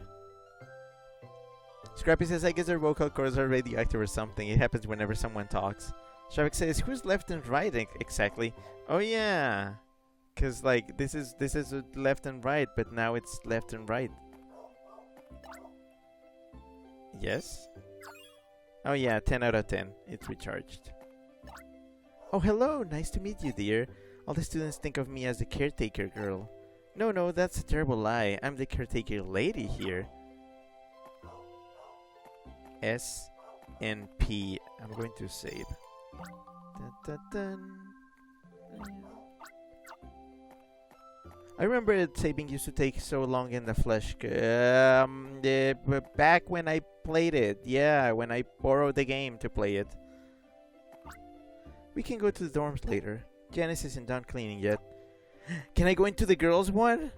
S1: Scrappy says, I guess their vocal cords are radioactive or something. It happens whenever someone talks. Shavik says, who's left and right exactly? Oh yeah. Cause like this is left and right, but now it's left and right. Yes? Oh yeah, 10 out of 10. It's recharged. Oh hello, nice to meet you, dear. All the students think of me as the caretaker girl. No, that's a terrible lie. I'm the caretaker lady here. S N P. I'm going to save. Dun, dun, dun. I remember saving used to take so long in the flesh. Back when I played it. Yeah, when I borrowed the game to play it. We can go to the dorms later. Janice isn't done cleaning yet. Can I go into the girls' one?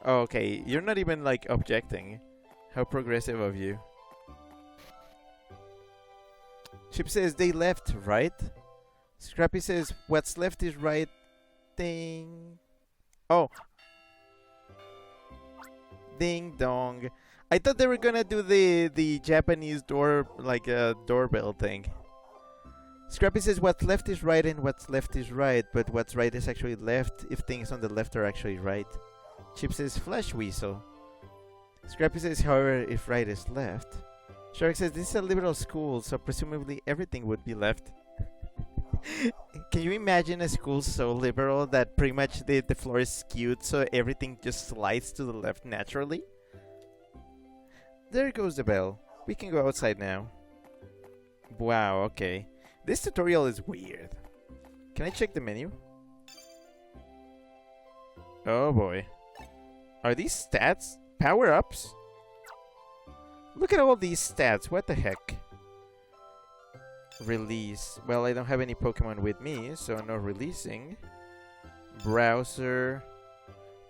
S1: Oh, okay, you're not even like objecting. How progressive of you. Chip says they left, right? Scrappy says what's left is right. Ding. Oh. Ding dong. I thought they were gonna do the Japanese door, like a doorbell thing. Scrappy says what's left is right and what's left is right, but what's right is actually left if things on the left are actually right. Chip says flesh weasel. Scrappy says, however, if right is left. Shark says this is a liberal school, so presumably everything would be left. Can you imagine a school so liberal that pretty much the floor is skewed so everything just slides to the left naturally? There goes the bell. We can go outside now. Wow, okay. This tutorial is weird. Can I check the menu? Oh boy. Are these stats power-ups? Look at all these stats. What the heck? Release. Well, I don't have any Pokemon with me, so no releasing. Browser.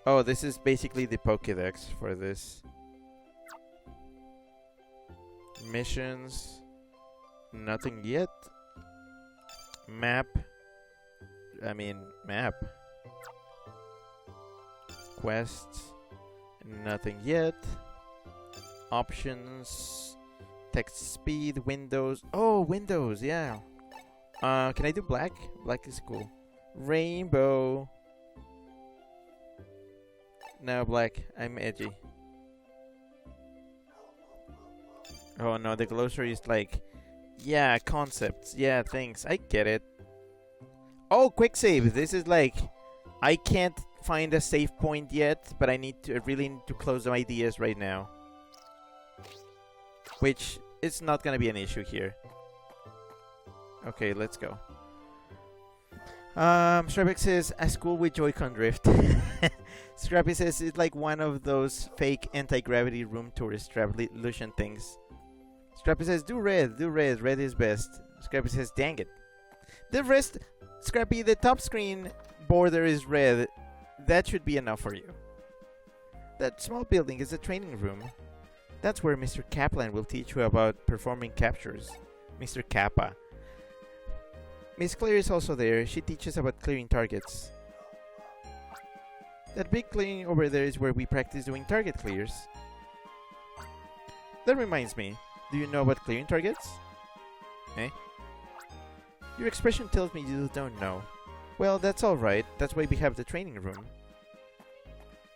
S1: Oh, this is basically the Pokédex for this. Missions. Nothing yet. Map. Map. Quests. Nothing yet. Options. Text speed. Windows. Oh, Windows, yeah. Can I do black? Black is cool. Rainbow. No, black. I'm edgy. Oh no, the glossary is like, yeah, concepts. Yeah, thanks. I get it. Oh, quick save. This is like, I can't find a save point yet, but I really need to close some ideas right now. Which is not gonna be an issue here. Okay, let's go. Strebek says, a school with Joy-Con drift. Scrappy says, it's like one of those fake anti-gravity room tourist revolution things. Scrappy says, do red, red is best. Scrappy says, dang it. The rest, Scrappy, the top screen border is red. That should be enough for you. That small building is a training room. That's where Mr. Kaplan will teach you about performing captures. Mr. Kappa. Miss Claire is also there. She teaches about clearing targets. That big clearing over there is where we practice doing target clears. That reminds me, do you know about clearing targets? Eh? Your expression tells me you don't know. Well, that's alright, that's why we have the training room.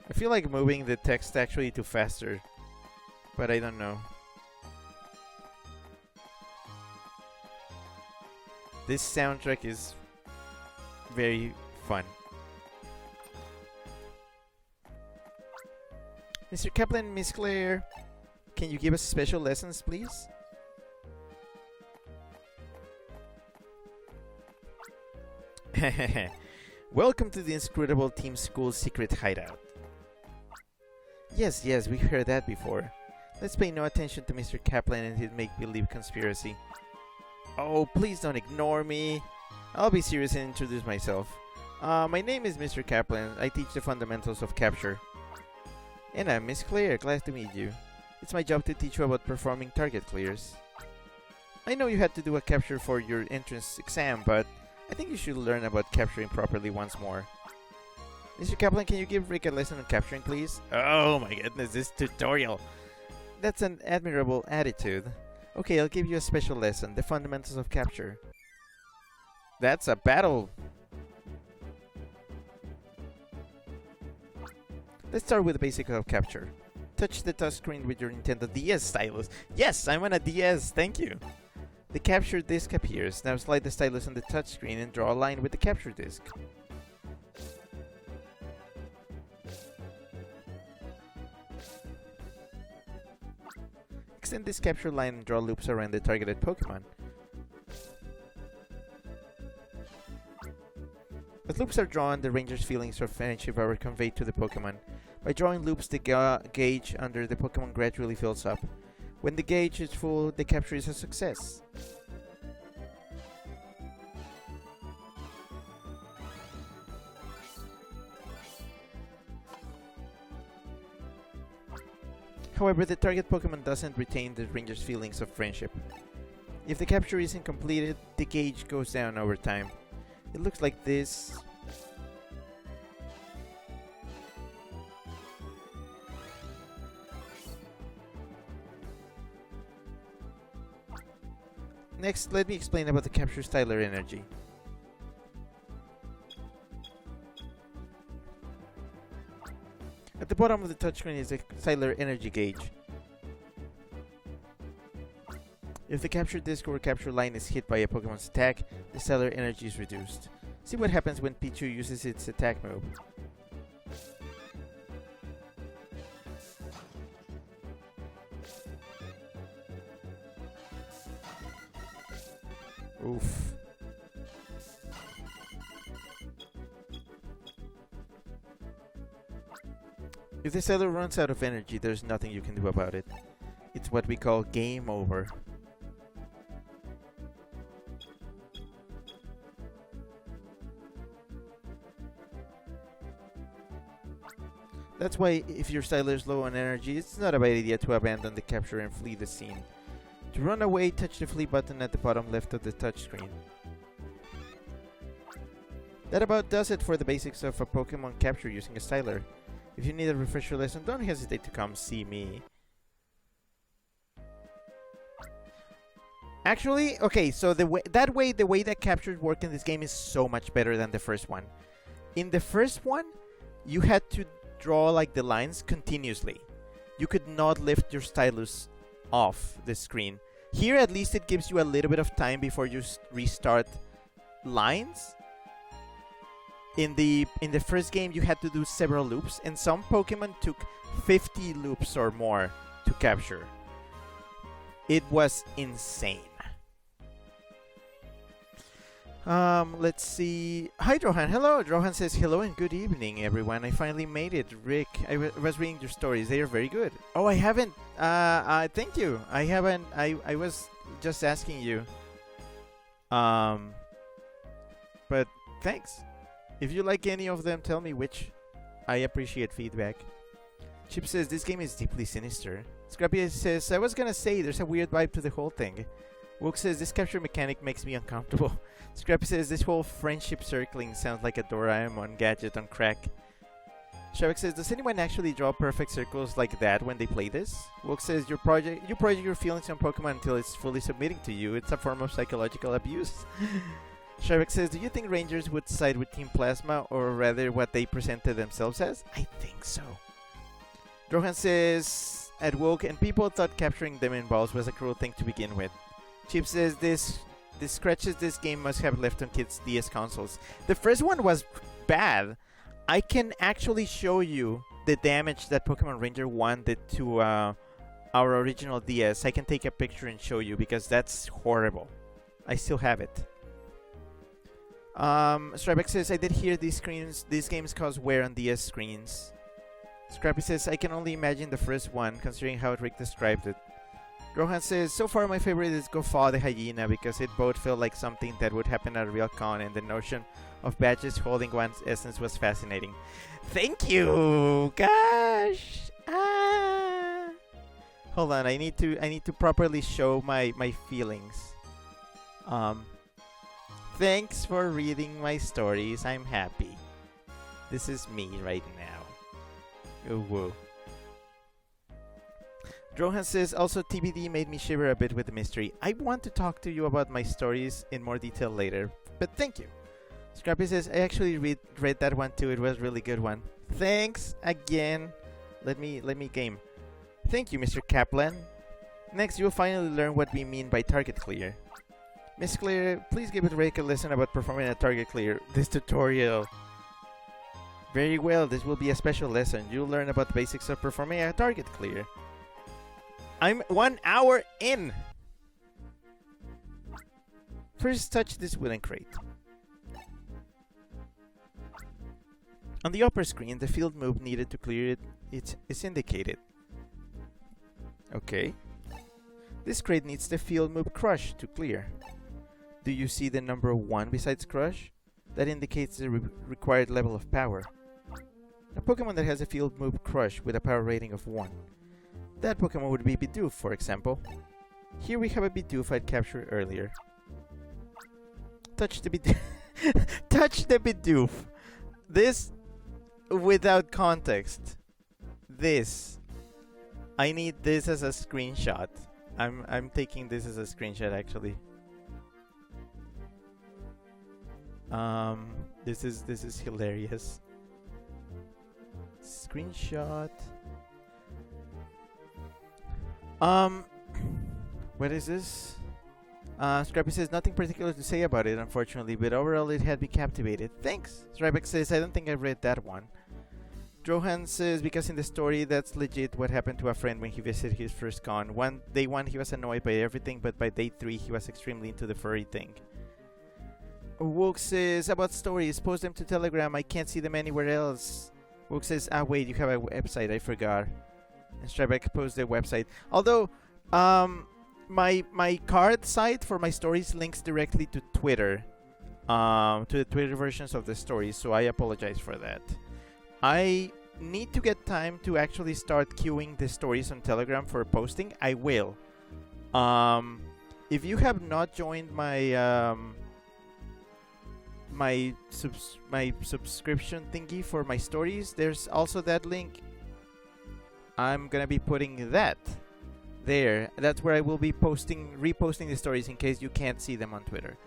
S1: I feel like moving the text actually to faster, but I don't know. This soundtrack is very fun. Mr. Kaplan, Miss Claire, can you give us special lessons, please? Welcome to the inscrutable Team School's secret hideout. Yes, we've heard that before. Let's pay no attention to Mr. Kaplan and his make-believe conspiracy. Oh, please don't ignore me. I'll be serious and introduce myself. My name is Mr. Kaplan. I teach the fundamentals of capture. And I'm Miss Claire. Glad to meet you. It's my job to teach you about performing target clears. I know you had to do a capture for your entrance exam, but I think you should learn about capturing properly once more. Mr. Kaplan, can you give Rick a lesson on capturing, please? Oh my goodness, this tutorial! That's an admirable attitude. Okay, I'll give you a special lesson, the fundamentals of capture. That's a battle! Let's start with the basics of capture. Touch the touchscreen with your Nintendo DS stylus. Yes, I'm on a DS, thank you! The capture disc appears. Now slide the stylus on the touchscreen and draw a line with the capture disc. Extend this capture line and draw loops around the targeted Pokémon. As loops are drawn, the ranger's feelings of friendship are conveyed to the Pokémon. By drawing loops, the gauge under the Pokémon gradually fills up. When the gauge is full, the capture is a success. However, the target Pokémon doesn't retain the ranger's feelings of friendship. If the capture isn't completed, the gauge goes down over time. It looks like this. Next, let me explain about the capture styler energy. At the bottom of the touchscreen is a styler energy gauge. If the capture disc or capture line is hit by a Pokemon's attack, the styler energy is reduced. See what happens when Pichu uses its attack move. Oof. If the seller runs out of energy, there's nothing you can do about it. It's what we call game over. That's why if your styler is low on energy, it's not a bad idea to abandon the capture and flee the scene. To run away, touch the flee button at the bottom left of the touchscreen. That about does it for the basics of a Pokemon capture using a styler. If you need a refresher lesson, don't hesitate to come see me. Actually, okay, so the way that captures work in this game is so much better than the first one. In the first one, you had to draw like the lines continuously. You could not lift your stylus off the screen. Here, at least, it gives you a little bit of time before you restart lines. In the first game, you had to do several loops, and some Pokemon took 50 loops or more to capture. It was insane. Let's see. Hi, Drohan. Hello. Drohan says, hello and good evening, everyone. I finally made it. Rick, I was reading your stories. They are very good. Oh, I haven't. Thank you. I haven't. I was just asking you. But thanks. If you like any of them, tell me which. I appreciate feedback. Chip says, this game is deeply sinister. Scrappy says, I was gonna say, there's a weird vibe to the whole thing. Wook says, this capture mechanic makes me uncomfortable. Scrappy says, this whole friendship circling sounds like a Doraemon gadget on crack. Shavik says, does anyone actually draw perfect circles like that when they play this? Wook says, you project your feelings on Pokemon until it's fully submitting to you. It's a form of psychological abuse. Shavik says, do you think Rangers would side with Team Plasma, or rather what they presented themselves as? I think so. Drohan says, at Woke, and people thought capturing them in balls was a cruel thing to begin with. Chip says, this scratches this game must have left on kids' DS consoles. The first one was bad. I can actually show you the damage that Pokemon Ranger 1 did to our original DS. I can take a picture and show you because that's horrible. I still have it. Strybeck says, I did hear these games cause wear on DS screens. Scrappy says, I can only imagine the first one, considering how Rick described it. Rohan says, so far my favorite is Goffa the Hyena because it both felt like something that would happen at a real con, and the notion of badges holding one's essence was fascinating. Thank you! Gosh! Hold on, I need to properly show my feelings. Thanks for reading my stories. I'm happy. This is me right now. Oh, whoa. Drohan says, also TBD made me shiver a bit with the mystery. I want to talk to you about my stories in more detail later, but thank you. Scrappy says, I actually read that one too. It was a really good one. Thanks again. Let me game. Thank you, Mr. Kaplan. Next, you'll finally learn what we mean by target clear. Miss Clear, please give Rick a lesson about performing a target clear. This tutorial. Very well, this will be a special lesson. You'll learn about the basics of performing a target clear. I'm 1 hour in. First, touch this wooden crate. On the upper screen, the field move needed to clear it is indicated. Okay. This crate needs the field move Crush to clear. Do you see the number 1 besides Crush? That indicates the required level of power. A Pokemon that has a field move Crush with a power rating of 1. That Pokemon would be Bidoof, for example. Here we have a Bidoof I'd captured earlier. Touch the Bidoof. Touch the Bidoof. This, without context. This. I need this as a screenshot. I'm taking this as a screenshot actually. This is hilarious. Screenshot. What is this? Scrappy says, nothing particular to say about it, unfortunately, but overall it had me captivated. Thanks! Strybeck says, I don't think I read that one. Drohan says, because in the story, that's legit what happened to a friend when he visited his first con. Day one, he was annoyed by everything, but by day 3, he was extremely into the furry thing. Wook says, about stories, post them to Telegram, I can't see them anywhere else. Wook says, wait, you have a website, I forgot. And Strybeck posts the website. Although, my card site for my stories links directly to Twitter. To the Twitter versions of the stories, so I apologize for that. I need to get time to actually start queuing the stories on Telegram for posting. I will. If you have not joined my my subscription thingy for my stories, there's also that link. I'm gonna be putting that there. That's where I will be reposting the stories in case you can't see them on Twitter.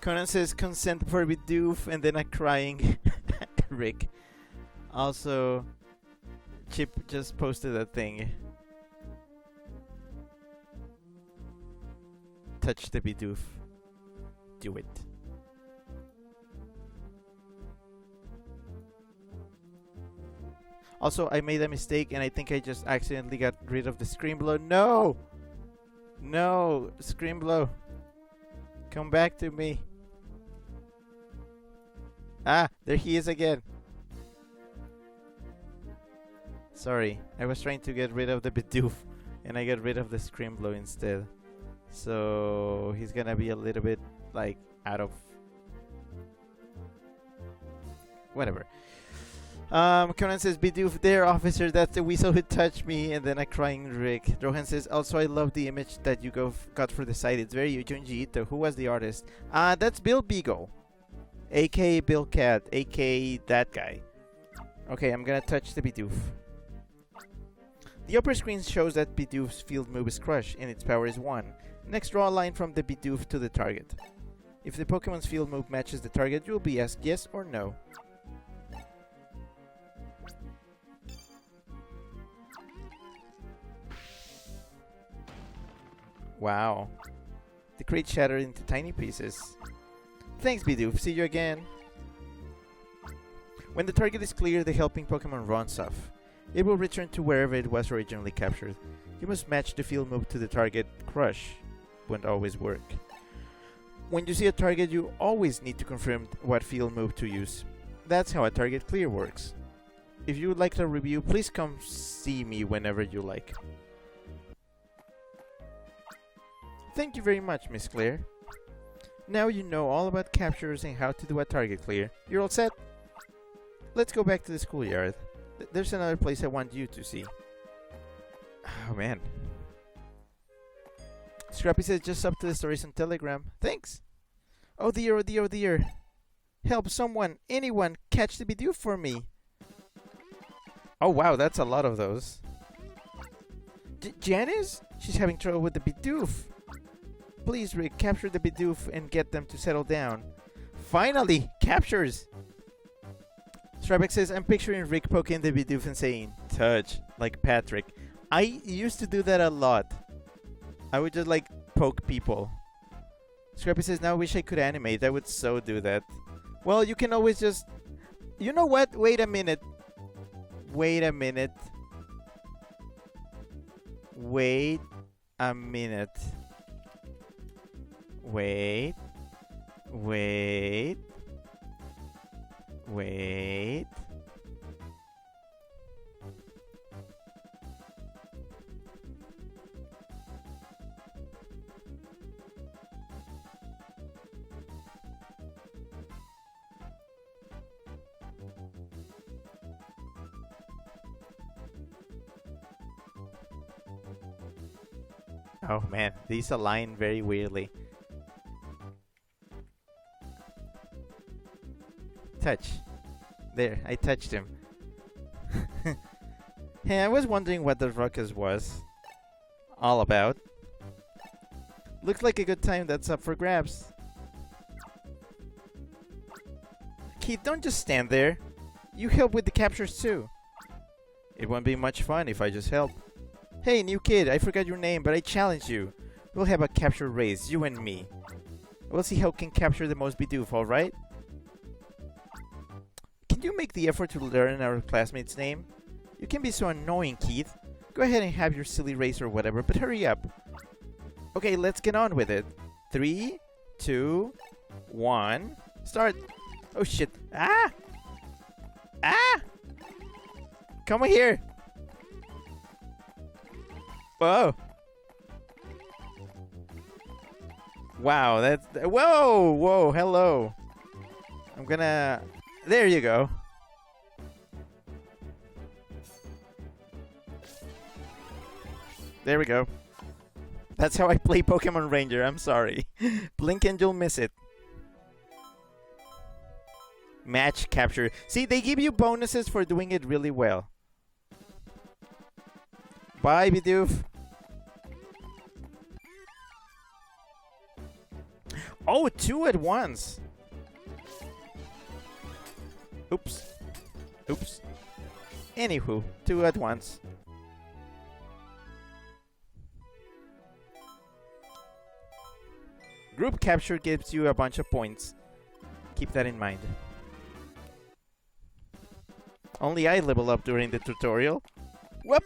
S1: Conan says consent for Bidoof, and then a crying Rick. Also, Chip just posted a thing. Touch the Bidoof. Do it. Also, I made a mistake and I think I just accidentally got rid of the Scream Blow. No! No! Scream Blow. Come back to me. There he is again. Sorry, I was trying to get rid of the Bidoof and I got rid of the Scream Blow instead. So he's gonna be a little bit like out of whatever. Conan says, Bidoof there, officer, that's the weasel who touched me, and then a crying Rick. Drohan says, also I love the image that you got for the site. It's very Junji Ito. Who was the artist? That's Bill Beagle, aka Bill Cat, aka that guy. Okay, I'm gonna touch the Bidoof. The upper screen shows that Bidoof's field move is Crush and its power is 1. Next, draw a line from the Bidoof to the target. If the Pokemon's field move matches the target, you'll be asked yes or no. Wow. The crate shattered into tiny pieces. Thanks, Bidoof. See you again. When the target is clear, the helping Pokemon runs off. It will return to wherever it was originally captured. You must match the field move to the target. Crush won't always work. When you see a target, you always need to confirm what field move to use. That's how a target clear works. If you would like a review, please come see me whenever you like. Thank you very much, Miss Claire. Now you know all about captures and how to do a target clear. You're all set? Let's go back to the schoolyard. There's another place I want you to see. Oh man. Scrappy says just up to the stories on Telegram. Thanks. Oh dear, oh dear, oh dear. Help someone, anyone, catch the Bidoof for me. Oh wow, that's a lot of those. Janice? She's having trouble with the Bidoof. Please, Rick, capture the Bidoof and get them to settle down. Finally! Captures! Strabeck says, I'm picturing Rick poking the Bidoof and saying, touch, like Patrick. I used to do that a lot. I would just, like, poke people. Scrappy says, now I wish I could animate. I would so do that. Well, you can always just... You know what? Wait a minute. Wait a minute. Wait a minute. Wait. Wait. Wait. Oh man, these align very weirdly. Touch. There, I touched him. Hey, I was wondering what the ruckus was all about. Looks like a good time that's up for grabs. Keith, don't just stand there. You help with the captures too. It won't be much fun if I just help. Hey, new kid, I forgot your name, but I challenge you. We'll have a capture race, you and me. We'll see who can capture the most Bidoof, alright? Can you make the effort to learn our classmate's name? You can be so annoying, Keith. Go ahead and have your silly race or whatever, but hurry up. Okay, let's get on with it. 3, 2, 1, start. Oh shit. Ah! Ah! Come here! Whoa! Wow, that's... Whoa! Whoa, hello. I'm gonna... There you go. There we go. That's how I play Pokemon Ranger, I'm sorry. Blink and you'll miss it. Match capture. See, they give you bonuses for doing it really well. Bye, Bidoof. Oh, 2 at once. Oops. Oops. Anywho, 2 at once. Group capture gives you a bunch of points. Keep that in mind. Only I level up during the tutorial. Whoop!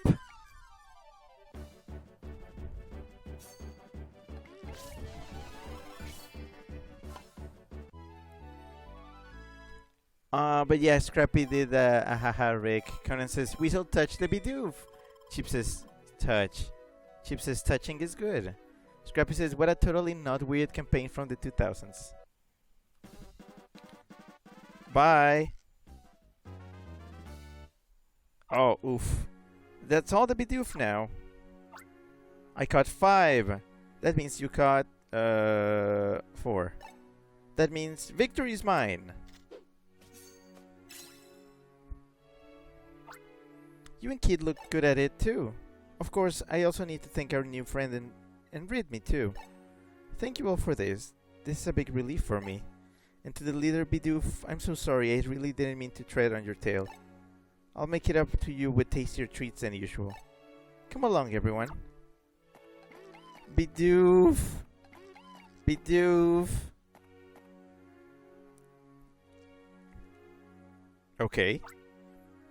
S1: But yeah, Scrappy did ahaha Rick. Conan says, Weasel touch the Bidoof. Chip says, touch. Chip says, touching is good. Scrappy says, what a totally not weird campaign from the 2000s. Bye. Oh, oof. That's all the Bidoof now. I caught 5. That means you caught 4. That means victory is mine. You and Kid look good at it too. Of course, I also need to thank our new friend and read me too. Thank you all for this. This is a big relief for me. And to the leader Bidoof, I'm so sorry, I really didn't mean to tread on your tail. I'll make it up to you with tastier treats than usual. Come along, everyone. Bidoof! Bidoof! Okay.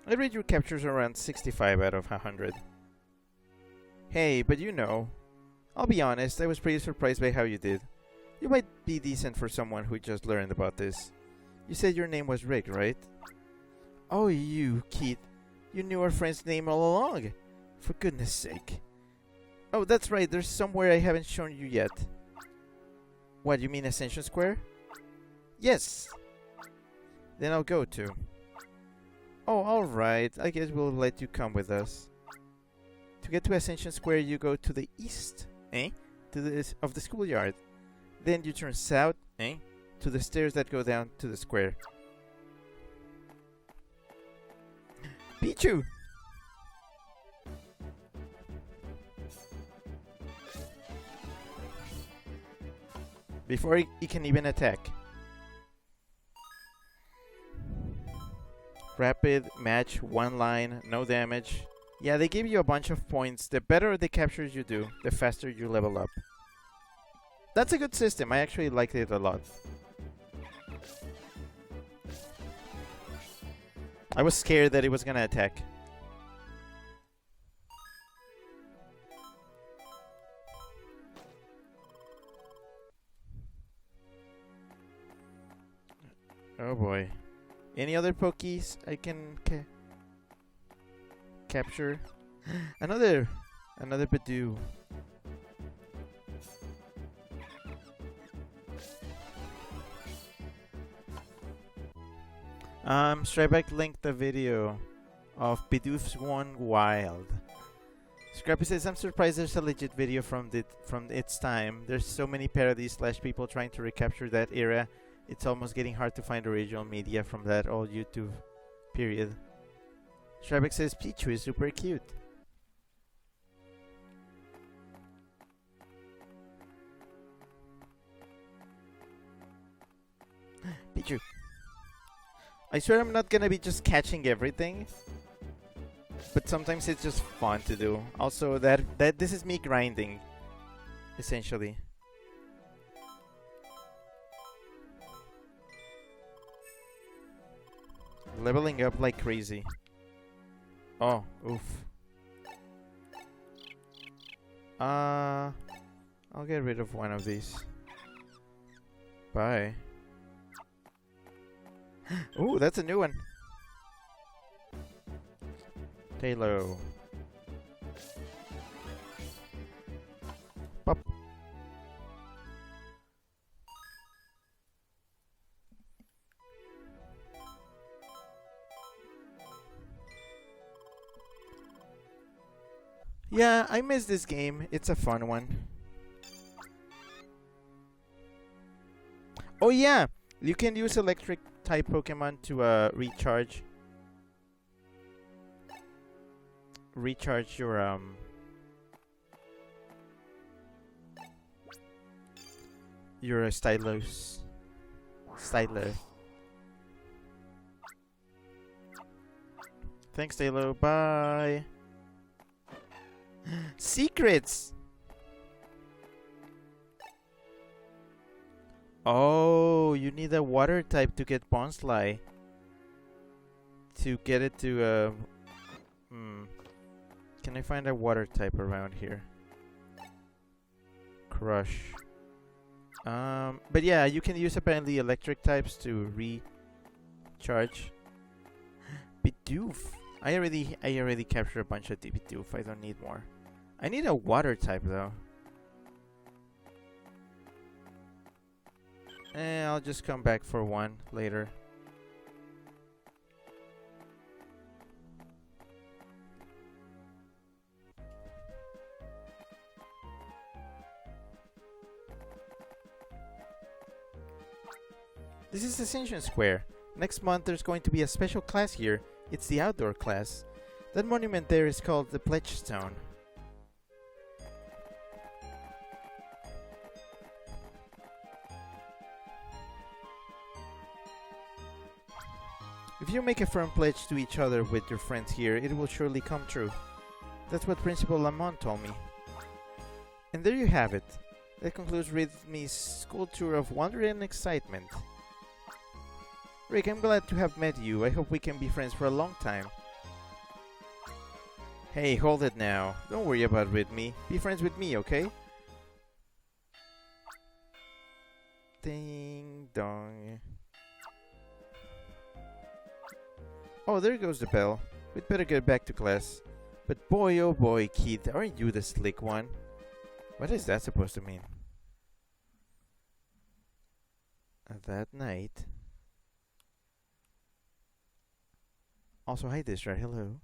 S1: I rate your captures around 65 out of 100. Hey, but you know, I'll be honest, I was pretty surprised by how you did. You might be decent for someone who just learned about this. You said your name was Rick, right? Oh, you, Keith. You knew our friend's name all along. For goodness sake. Oh, that's right, there's somewhere I haven't shown you yet. What, you mean Ascension Square? Yes! Then I'll go too. Oh, alright, I guess we'll let you come with us. To get to Ascension Square, you go to the east, of the schoolyard. Then you turn south, to the stairs that go down to the square. Pichu! Before he can even attack. Rapid, match, one line, no damage. Yeah, they give you a bunch of points. The better the captures you do, the faster you level up. That's a good system. I actually liked it a lot. I was scared that it was gonna attack. Oh boy. Any other Pokies I can capture? Another Badoo. Stryback linked the video of Bidoof's Gone Wild. Scrappy says, I'm surprised there's a legit video from its time. There's so many parodies / people trying to recapture that era. It's almost getting hard to find original media from that old YouTube period. Stryback says, Pichu is super cute. Pichu. I swear I'm not gonna be just catching everything, but sometimes it's just fun to do. Also, that this is me grinding, essentially. Leveling up like crazy. Oh, oof. I'll get rid of one of these. Bye. Ooh, that's a new one. Talo. Pop. Yeah, I miss this game. It's a fun one. Oh yeah, you can use electric type Pokemon to recharge your Styler. Thanks, Talo. Bye. Secrets. Oh, you need a water type to get Bonsly. To get it to Can I find a water type around here? Crush. But yeah, you can use apparently electric types to recharge. Bidoof. I already captured a bunch of Bidoof. I don't need more. I need a water type though. I'll just come back for one later. This is Ascension Square. Next month there's going to be a special class here. It's the outdoor class. That monument there is called the Pledge Stone. If you make a firm pledge to each other with your friends here, it will surely come true. That's what Principal Lamont told me. And there you have it. That concludes Rhythmy's school tour of wonder and excitement. Rick, I'm glad to have met you. I hope we can be friends for a long time. Hey, hold it now. Don't worry about Rhythmy. Be friends with me, okay? Ding dong. Oh, there goes the bell. We'd better get back to class. But boy, oh boy, kid, aren't you the slick one? What is that supposed to mean? That night... Also, hi Disra, hello.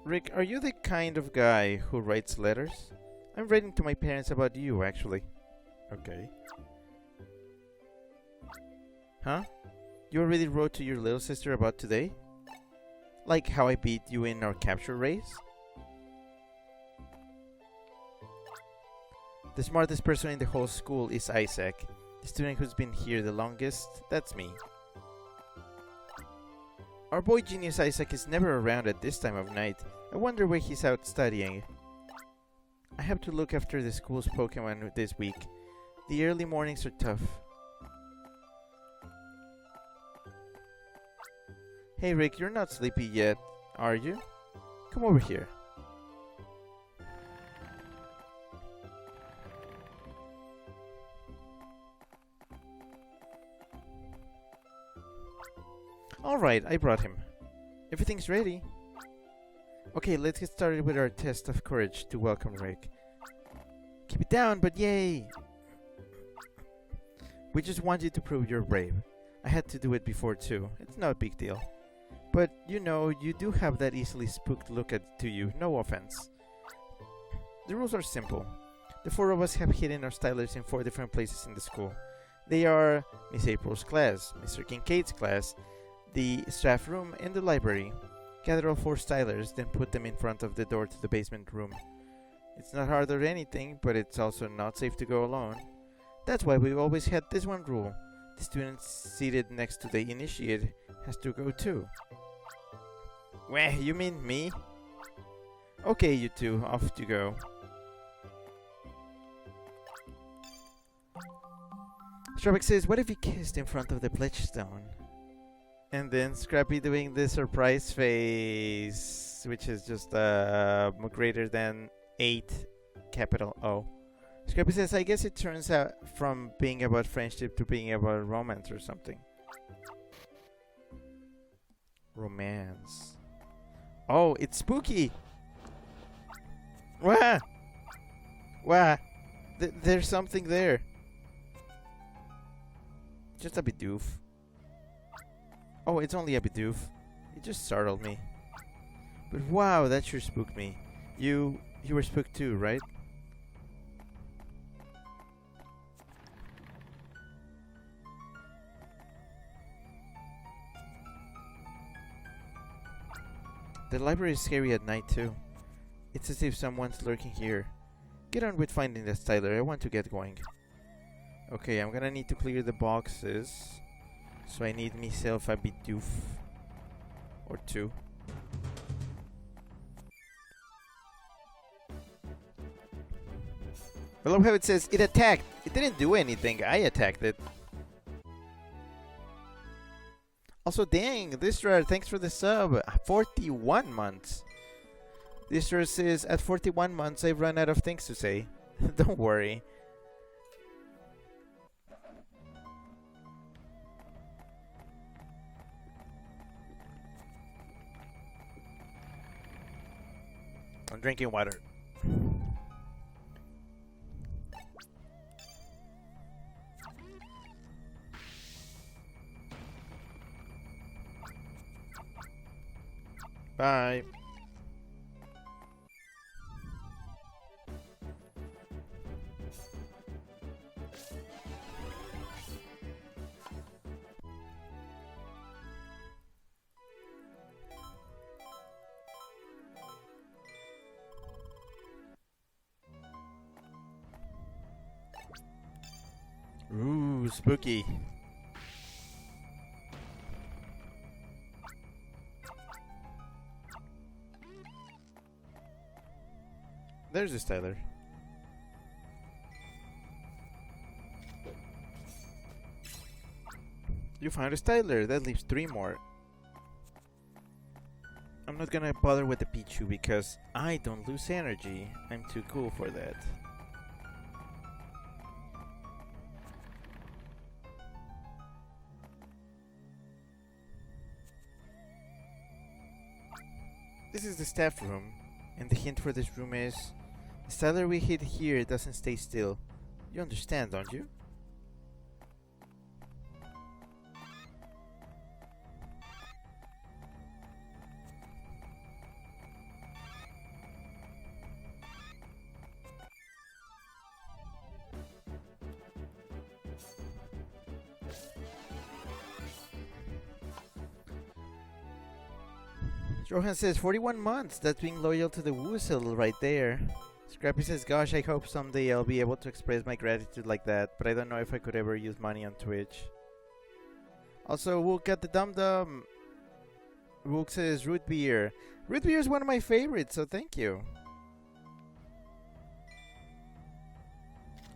S1: Rick, are you the kind of guy who writes letters? I'm writing to my parents about you, actually. Okay. Huh? You already wrote to your little sister about today? Like how I beat you in our capture race? The smartest person in the whole school is Isaac. The student who's been here the longest, that's me. Our boy genius Isaac is never around at this time of night. I wonder where he's out studying. I have to look after the school's Pokémon this week. The early mornings are tough. Hey Rick, you're not sleepy yet, are you? Come over here. Alright, I brought him. Everything's ready. Okay, let's get started with our test of courage to welcome Rick. Keep it down, but yay! We just want you to prove you're brave. I had to do it before too. It's no big deal. But, you know, you do have that easily spooked look to you, no offense. The rules are simple. The four of us have hidden our stylers in 4 different places in the school. They are Miss April's class, Mr. Kincaid's class, the staff room, and the library. Gather all 4 stylers, then put them in front of the door to the basement room. It's not hard or anything, but it's also not safe to go alone. That's why we've always had this one rule. The student seated next to the initiate has to go too. Weh, you mean me? Okay, you two, off you go. Strawbeck says, what if you kissed in front of the pledge stone? And then Scrappy doing the surprise face, which is just greater than 8 capital O. Scrappy says, I guess it turns out from being about friendship to being about romance or something. Romance. Oh, it's spooky! Wah! Wah! There's something there. Just a Bidoof. Oh, it's only a Bidoof. It just startled me. But wow, that sure spooked me. You were spooked too, right? The library is scary at night too. It's as if someone's lurking here. Get on with finding the styler. I want to get going. Okay, I'm gonna need to clear the boxes. So I need myself a Bidoof. Or 2. I love how it says, it attacked. It didn't do anything. I attacked it. Also, dang, Distra, thanks for the sub. 41 months. Distra says, at 41 months, I've run out of things to say. Don't worry. I'm drinking water. Bye. spooky. There's a styler. You found a styler. That leaves 3 more. I'm not gonna bother with the Pichu because I don't lose energy. I'm too cool for that. This is the staff room, and the hint for this room is the styler we hid here doesn't stay still. You understand, don't you? Rohan says 41 months. That's being loyal to the Woozle right there. Scrappy says, gosh, I hope someday I'll be able to express my gratitude like that, but I don't know if I could ever use money on Twitch. Also, Wook got the Dum Dum. Wook says root beer. Root beer is one of my favorites, so thank you.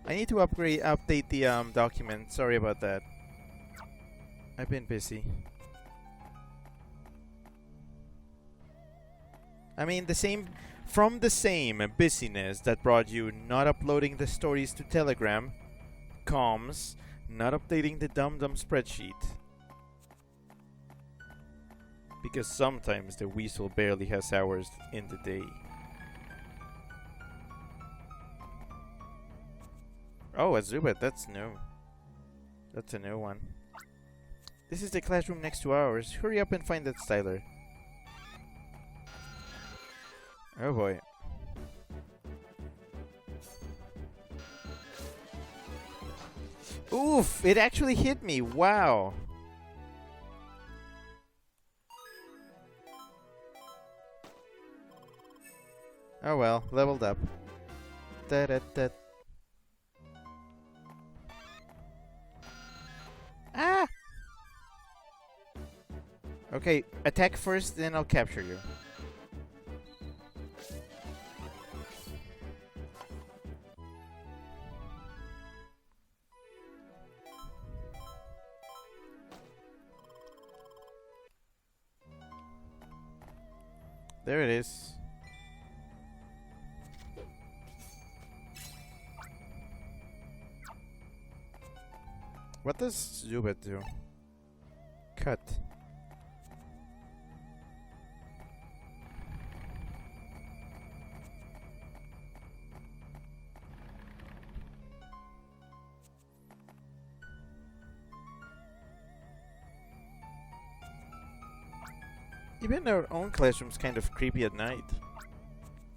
S1: I need to update the document. Sorry about that. I've been busy. I mean, from the same busyness that brought you not uploading the stories to Telegram comes not updating the Dum Dum spreadsheet. Because sometimes the weasel barely has hours in the day. Oh, a Zubat, that's new. That's a new one. This is the classroom next to ours. Hurry up and find that styler. Oh boy. Oof! It actually hit me! Wow! Oh well, leveled up. Da da da. Ah! Okay, attack first, then I'll capture you. There it is. What does Zubat do? Cut. Even our own classroom's kind of creepy at night.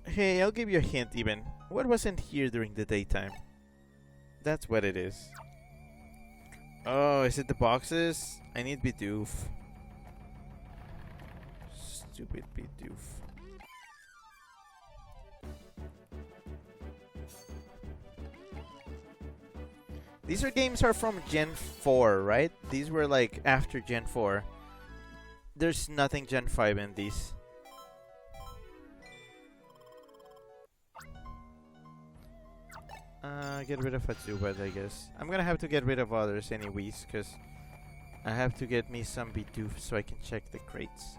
S1: Hey, I'll give you a hint even. What wasn't here during the daytime? That's what it is. Oh, is it the boxes? I need Bidoof. Stupid Bidoof. These games are from Gen 4, right? These were like after Gen 4. There's nothing Gen 5 in these. Get rid of Zubat, I guess. I'm gonna have to get rid of others anyways, because I have to get me some Bidoof so I can check the crates.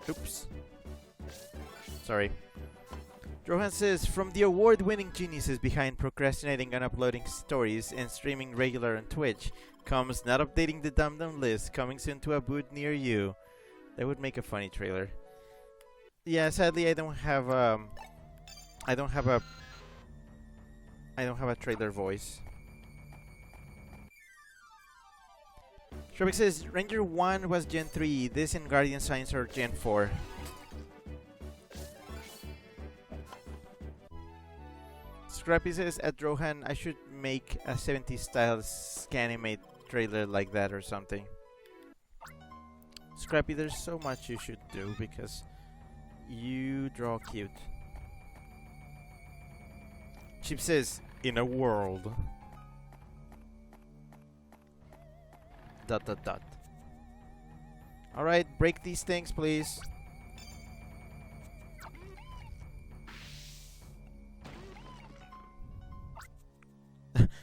S1: Oops. Sorry. Rohan says, from the award-winning geniuses behind procrastinating on uploading stories and streaming regular on Twitch comes not updating the Dum Dum list, coming soon to a booth near you. That would make a funny trailer. Yeah, sadly I don't have a trailer voice. Shrubik says, Ranger 1 was Gen 3, this and Guardian Signs are Gen 4. Scrappy says, at Rohan, I should make a 70s style Scanimate trailer like that or something. Scrappy, there's so much you should do because you draw cute. Chip says, in a world. Dot dot dot. Alright, break these things, please.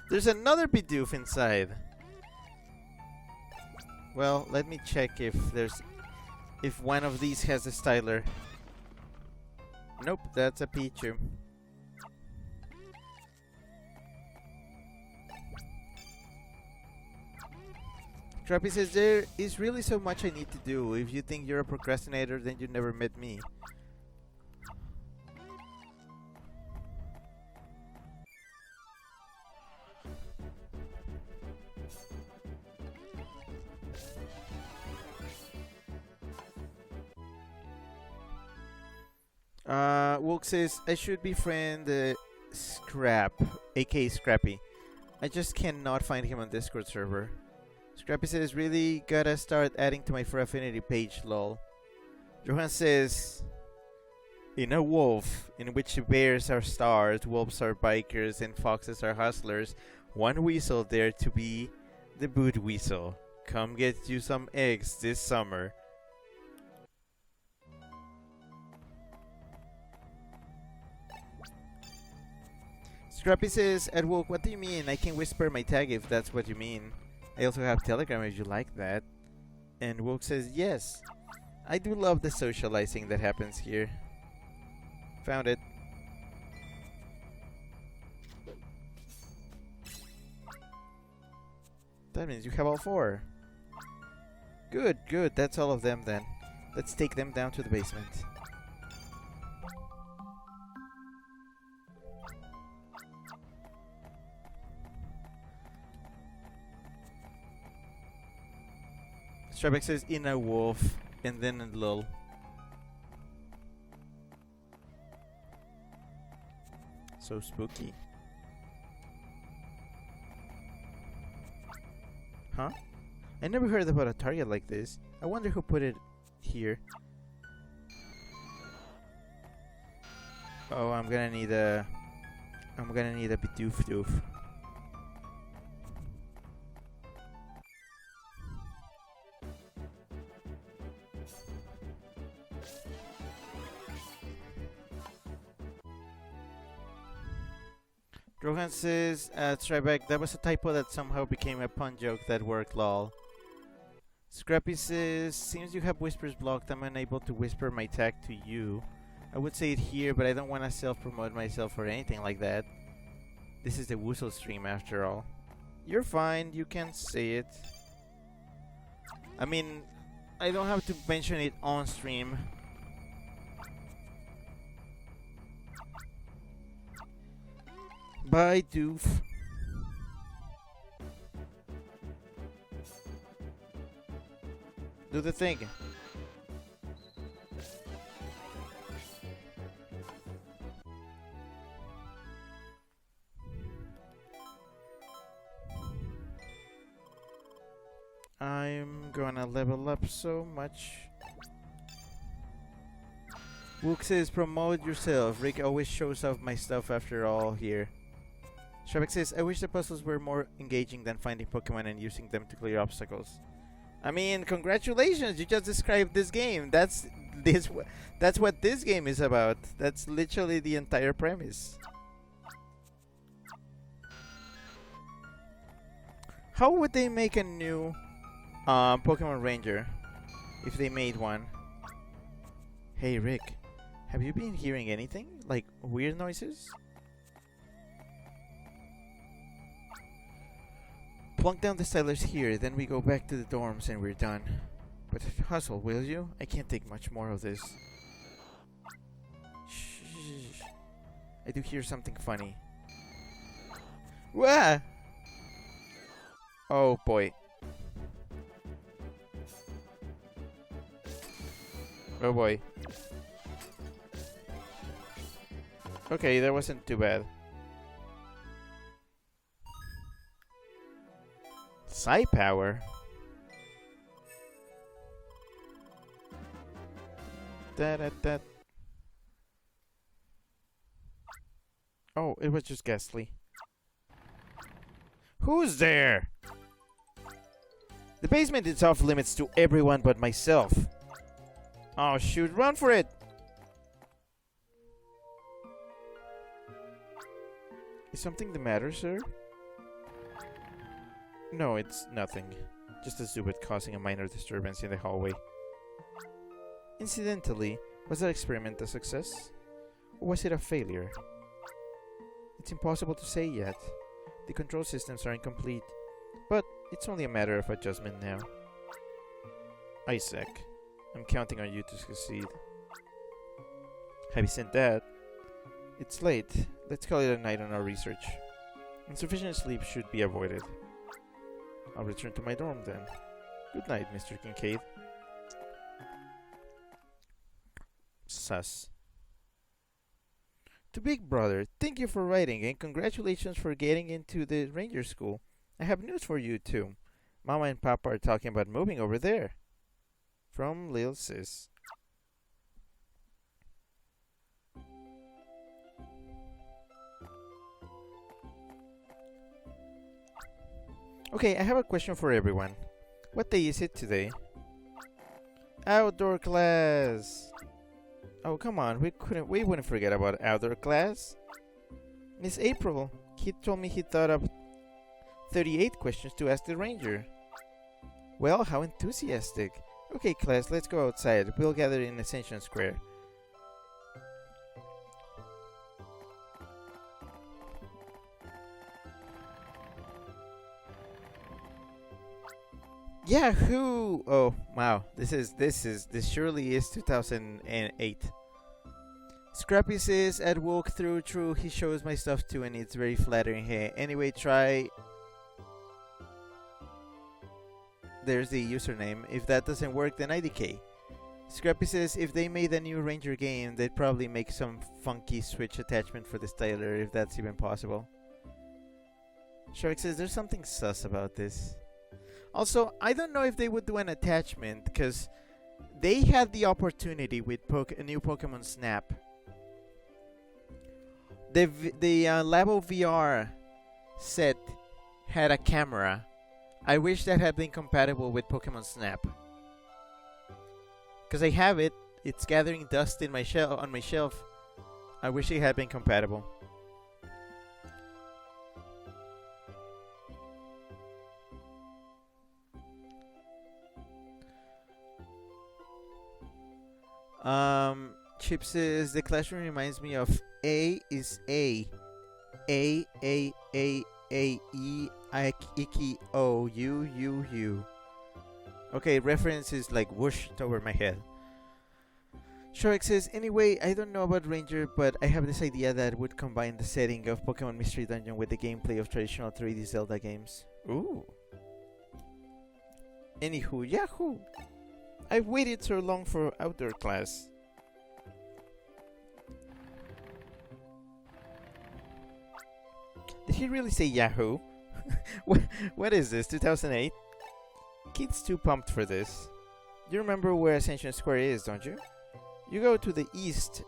S1: There's another Bidoof inside. Well, let me check if one of these has a styler. Nope, that's a Pichu. Trappy says, there is really so much I need to do. If you think you're a procrastinator, then you never met me. Wook says, I should befriend Scrap, aka Scrappy. I just cannot find him on Discord server. Scrappy says, really gotta start adding to my For Affinity page, lol. Johan says, in a wolf, in which bears are stars, wolves are bikers, and foxes are hustlers, one weasel dare to be the boot weasel. Come get you some eggs this summer. Scrappy says, Edwok, what do you mean? I can whisper my tag if that's what you mean. I also have Telegram if you like that. And Woke says, yes. I do love the socializing that happens here. Found it. That means you have all 4. Good, good. That's all of them then. Let's take them down to the basement. Strabeck says, in a wolf, and then a lol. So spooky. Huh? I never heard about a target like this. I wonder who put it here. Oh, I'm gonna need a Bidoof doof. Rohan says, Tribeck, that was a typo that somehow became a pun joke that worked, lol. Scrappy says, seems you have whispers blocked. I'm unable to whisper my tag to you. I would say it here, but I don't want to self-promote myself or anything like that. This is the Woozle stream after all. You're fine, you can say it. I mean, I don't have to mention it on stream. Bye, doof. Do the thing. I'm gonna level up so much. Wook says, promote yourself. Rick always shows off my stuff after all here. Shabak says, I wish the puzzles were more engaging than finding Pokemon and using them to clear obstacles. I mean, congratulations, you just described this game. That's what this game is about. That's literally the entire premise. How would they make a new Pokemon Ranger if they made one? Hey Rick, have you been hearing anything? Like weird noises? Plunk down the stylers here, then we go back to the dorms and we're done. But hustle, will you? I can't take much more of this. Shh. I do hear something funny. Wah! Oh boy. Oh boy. Okay, that wasn't too bad. Psi power? Da. Oh, it was just Ghastly. Who's there? The basement is off limits to everyone but myself. Oh shoot, run for it! Is something the matter, sir? No, it's nothing. Just a Zubit causing a minor disturbance in the hallway. Incidentally, was that experiment a success? Or was it a failure? It's impossible to say yet. The control systems are incomplete, but it's only a matter of adjustment now. Isaac, I'm counting on you to succeed. Have you sent that? It's late. Let's call it a night on our research. Insufficient sleep should be avoided. I'll return to my dorm then. Good night, Mr. Kincaid. Sus. To Big Brother, thank you for writing and congratulations for getting into the ranger school. I have news for you too. Mama and Papa are talking about moving over there. From Lil Sis. Okay, I have a question for everyone. What day is it today? Outdoor class. Oh, come on, we wouldn't forget about outdoor class. Miss April, he told me he thought of 38 questions to ask the ranger. Well, how enthusiastic. Okay, class, let's go outside. We'll gather in Ascension Square. Yahoo! Oh, wow. This surely is 2008. Scrappy says, at walkthrough, true, he shows my stuff too and it's very flattering. Hey, anyway, try... There's the username. If that doesn't work, then IDK. Scrappy says, if they made a new Ranger game, they'd probably make some funky Switch attachment for the styler, if that's even possible. Shark says, there's something sus about this. Also, I don't know if they would do an attachment, because they had the opportunity with a new Pokemon Snap. The Labo VR set had a camera. I wish that had been compatible with Pokemon Snap. Because I have it. It's gathering dust in my on my shelf. I wish it had been compatible. Chip says the classroom reminds me of A is A. A E I Iki O U. Okay, reference is like whooshed over my head. Shark says, anyway, I don't know about Ranger, but I have this idea that would combine the setting of Pokemon Mystery Dungeon with the gameplay of traditional 3D Zelda games. Ooh. Anywho, yahoo! I've waited so long for outdoor class. Did he really say Yahoo? What is this, 2008? Kid's too pumped for this. You remember where Ascension Square is, don't you? You go to the east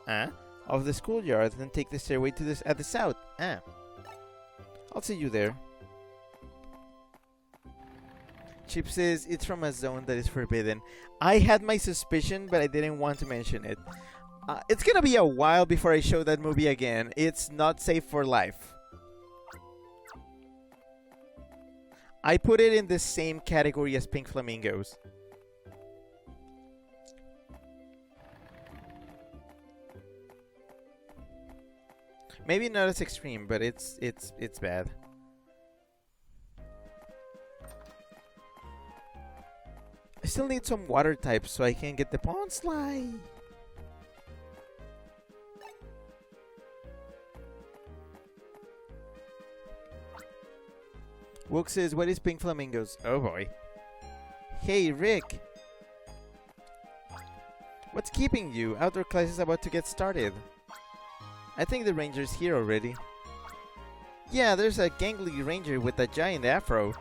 S1: of the schoolyard, then take the stairway to at the south. I'll see you there. Chip says it's from a zone that is forbidden. I had my suspicion, but I didn't want to mention it. It's gonna be a while before I show that movie again. It's not safe for life. I put it in the same category as Pink Flamingos. Maybe not as extreme, but it's bad. I still need some water types so I can get the Pond Slide. Wook says, what is Pink Flamingos? Oh boy. Hey, Rick. What's keeping you? Outdoor class is about to get started. I think the ranger's here already. Yeah, there's a gangly ranger with a giant afro.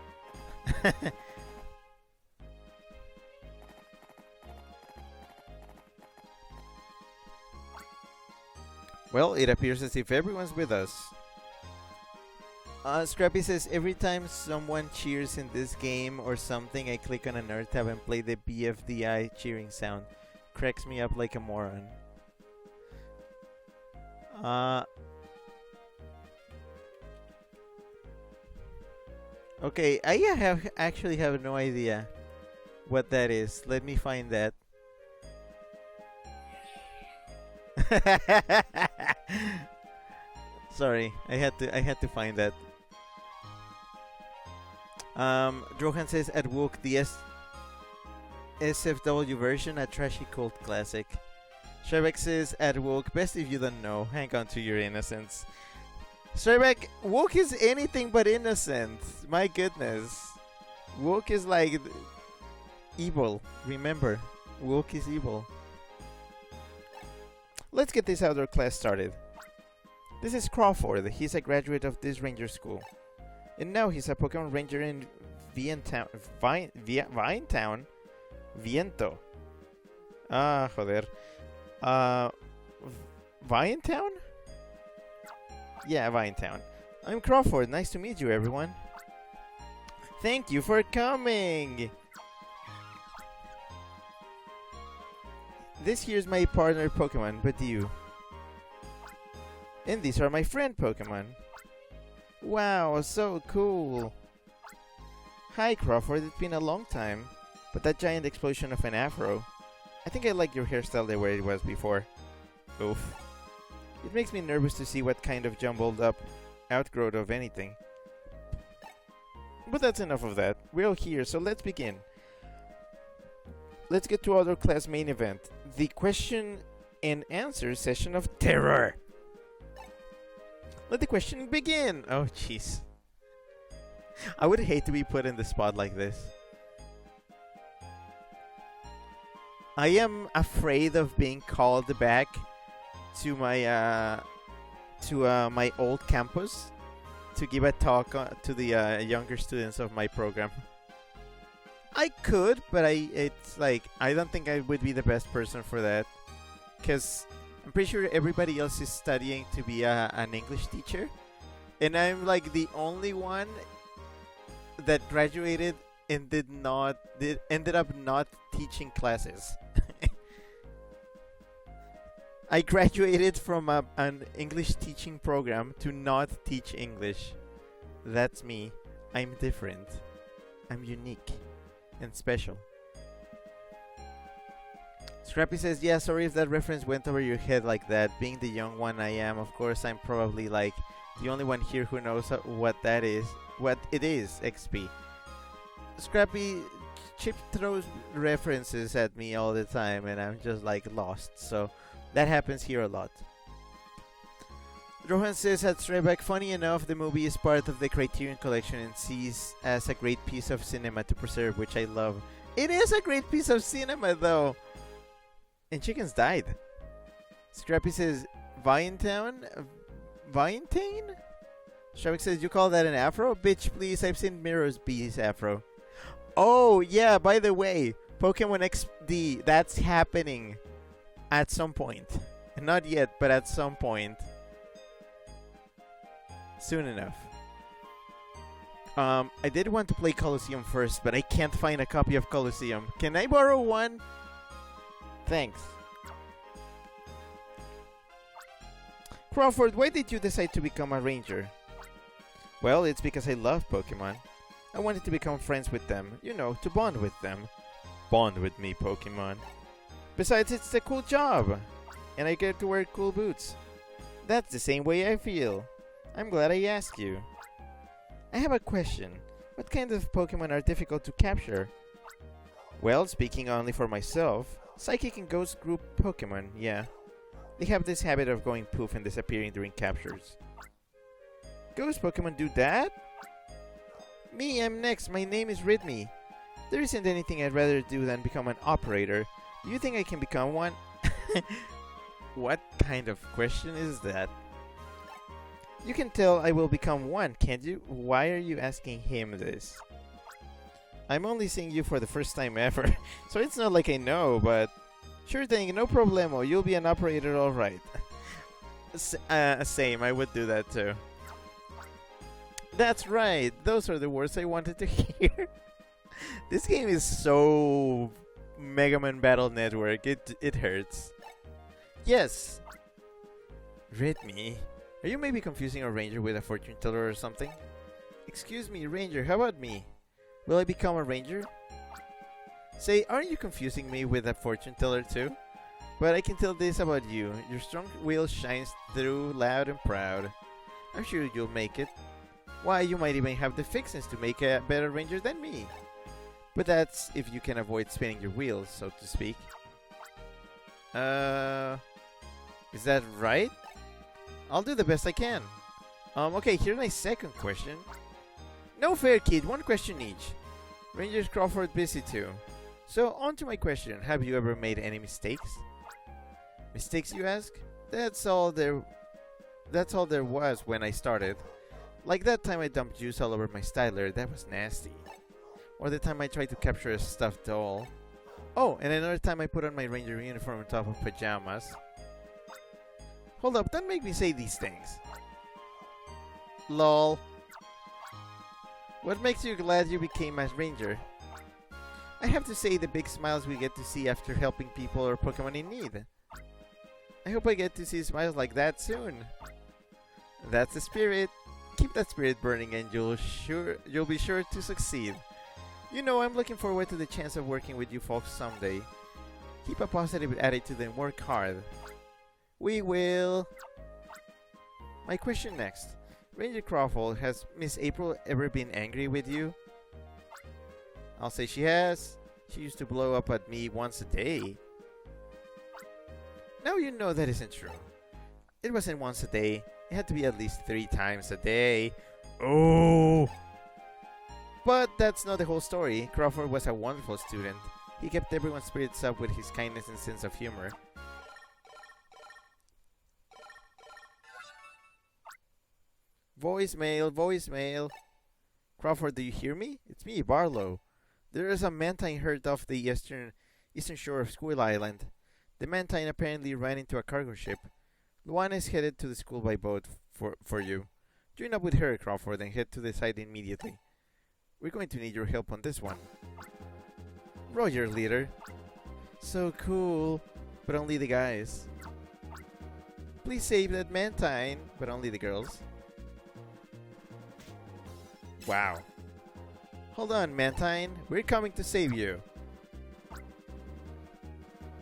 S1: Well, it appears as if everyone's with us. Scrappy says, every time someone cheers in this game or something, I click on a nerd tab and play the BFDI cheering sound. Cracks me up like a moron. Okay, I actually have no idea what that is. Let me find that. Sorry, I had to find that. Drohan says at Wook the SFW version, a trashy cult classic. Shrebek says at Wook, best if you don't know. Hang on to your innocence. Shrebek, Wook is anything but innocent. My goodness. Wook is like evil. Remember, Wook is evil. Let's get this outdoor class started. This is Crawford. He's a graduate of this ranger school. And now he's a Pokemon Ranger in Vientown. Viento. Ah, joder. Vientown? Yeah, Vientown. I'm Crawford. Nice to meet you, everyone. Thank you for coming. This here's my partner Pokemon, but you. And these are my friend Pokemon. Wow, so cool. Hi Crawford, it's been a long time. But that giant explosion of an afro. I think I like your hairstyle the way it was before. Oof. It makes me nervous to see what kind of jumbled up outgrowth of anything. But that's enough of that. We're all here, so let's begin. Let's get to our class main event. The question and answer session of terror. Let the question begin. Oh, jeez. I would hate to be put in the spot like this. I am afraid of being called back to my my old campus to give a talk to the younger students of my program. I could, but it's like I don't think I would be the best person for that, because I'm pretty sure everybody else is studying to be an English teacher, and I'm like the only one that graduated and ended up not teaching classes. I graduated from an English teaching program to not teach English. That's me. I'm different. I'm unique and special. Scrappy says, yeah, sorry if that reference went over your head like that. Being the young one I am, of course, I'm probably like the only one here who knows what that is. What it is, XP. Scrappy Chip throws references at me all the time and I'm just like lost. So that happens here a lot. Rohan says at Strebek, funny enough, the movie is part of the Criterion Collection and sees as a great piece of cinema to preserve, which I love. It is a great piece of cinema, though. And chickens died. Scrappy says, Vientown? Vientane? Strebek says, you call that an afro? Bitch, please, I've seen Mirror's Bee's afro. Oh, yeah, by the way, Pokemon XD, that's happening at some point. Not yet, but at some point. Soon enough. I did want to play Colosseum first, but I can't find a copy of Colosseum. Can I borrow one? Thanks. Crawford, why did you decide to become a ranger? Well, it's because I love Pokemon. I wanted to become friends with them. You know, to bond with them. Bond with me, Pokemon. Besides, it's a cool job. And I get to wear cool boots. That's the same way I feel. I'm glad I asked you. I have a question. What kind of Pokemon are difficult to capture? Well, speaking only for myself, Psychic and Ghost group Pokemon, yeah. They have this habit of going poof and disappearing during captures. Ghost Pokemon do that? Me, I'm next. My name is Ridme. There isn't anything I'd rather do than become an operator. Do you think I can become one? What kind of question is that? You can tell I will become one, can't you? Why are you asking him this? I'm only seeing you for the first time ever, so it's not like I know, but... Sure thing, no problemo, you'll be an operator alright. Same, I would do that too. That's right. Those are the words I wanted to hear. This game is so Mega Man Battle Network. It hurts. Yes. Read me. Are you maybe confusing a ranger with a fortune teller or something? Excuse me, ranger, how about me? Will I become a ranger? Say, aren't you confusing me with a fortune teller too? But I can tell this about you. Your strong will shines through loud and proud. I'm sure you'll make it. Why, you might even have the fixings to make a better ranger than me. But that's if you can avoid spinning your wheels, so to speak. Is that right? I'll do the best I can. Okay, here's my second question. No fair, kid. One question each. Rangers Crawford busy too. So, on to my question. Have you ever made any mistakes? Mistakes, you ask? That's all there was when I started. Like that time I dumped juice all over my styler. That was nasty. Or the time I tried to capture a stuffed doll. Oh, and another time I put on my ranger uniform on top of pajamas. Hold up, don't make me say these things. Lol. What makes you glad you became a ranger? I have to say the big smiles we get to see after helping people or Pokemon in need. I hope I get to see smiles like that soon. That's the spirit. Keep that spirit burning and you'll be sure to succeed. You know, I'm looking forward to the chance of working with you folks someday. Keep a positive attitude and work hard. We will. My question next. Ranger Crawford, has Miss April ever been angry with you? I'll say she has. She used to blow up at me once a day. Now you know that isn't true. It wasn't once a day. It had to be at least 3 times a day. Oh! But that's not the whole story. Crawford was a wonderful student. He kept everyone's spirits up with his kindness and sense of humor. Voicemail, voicemail. Crawford, do you hear me? It's me, Barlow. There is a mantine herd off the eastern shore of Squid Island. The mantine apparently ran into a cargo ship. Luana is headed to the school by boat for you. Join up with her, Crawford, and head to the site immediately. We're going to need your help on this one. Roger, leader. So cool, but only the guys. Please save that mantine, but only the girls. Wow. Hold on, Mantine. We're coming to save you.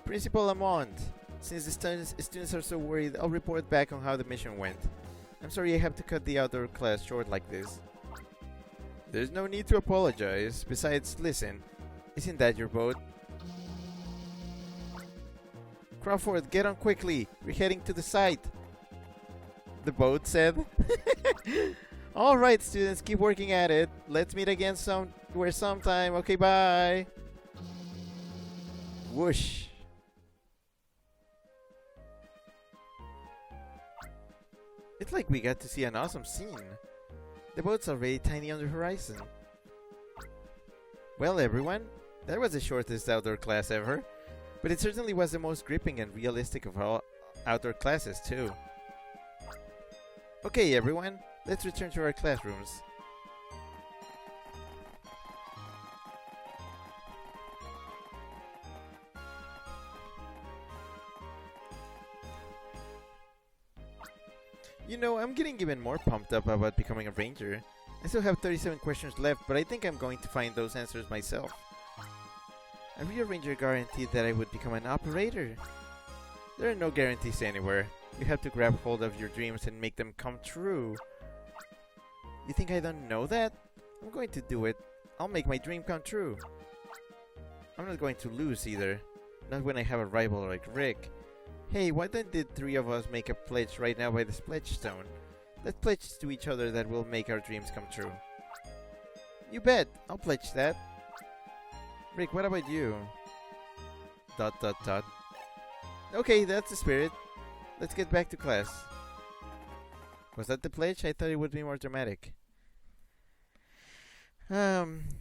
S1: Principal Lamont, since the students are so worried, I'll report back on how the mission went. I'm sorry I have to cut the outdoor class short like this. There's no need to apologize. Besides, listen, isn't that your boat? Crawford, get on quickly. We're heading to the site. The boat said. Alright, students, keep working at it. Let's meet again somewhere sometime. Okay, bye. Whoosh. It's like we got to see an awesome scene. The boat's already tiny on the horizon. Well, everyone, that was the shortest outdoor class ever. But it certainly was the most gripping and realistic of all outdoor classes, too. Okay, everyone. Let's return to our classrooms. You know, I'm getting even more pumped up about becoming a ranger. I still have 37 questions left, but I think I'm going to find those answers myself. A real ranger guaranteed that I would become an operator. There are no guarantees anywhere. You have to grab hold of your dreams and make them come true. You think I don't know that? I'm going to do it. I'll make my dream come true. I'm not going to lose either. Not when I have a rival like Rick. Hey, why don't the 3 of us make a pledge right now by this pledge stone? Let's pledge to each other that we'll make our dreams come true. You bet. I'll pledge that. Rick, what about you? ... Okay, that's the spirit. Let's get back to class. Was that the pledge? I thought it would be more dramatic.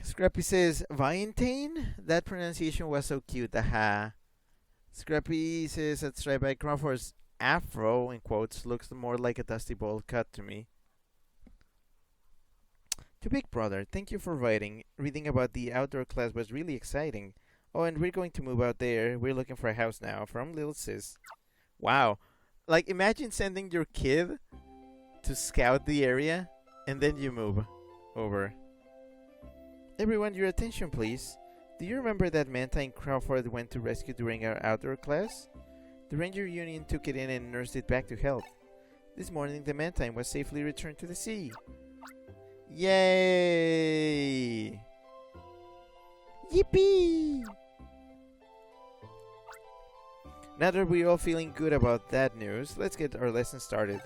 S1: Scrappy says, Viantane? That pronunciation was so cute, aha. Scrappy says that Striped Crawford's afro, in quotes, looks more like a dusty bowl cut to me. To Big Brother, thank you for writing. Reading about the outdoor class was really exciting. Oh, and we're going to move out there. We're looking for a house now. From Little Sis. Wow. Like, imagine sending your kid to scout the area, and then you move over. Everyone, your attention, please. Do you remember that Manta Crawford went to rescue during our outdoor class? The Ranger Union took it in and nursed it back to health. This morning, the Mantine was safely returned to the sea. Yay! Yippee! Now that we're all feeling good about that news, let's get our lesson started.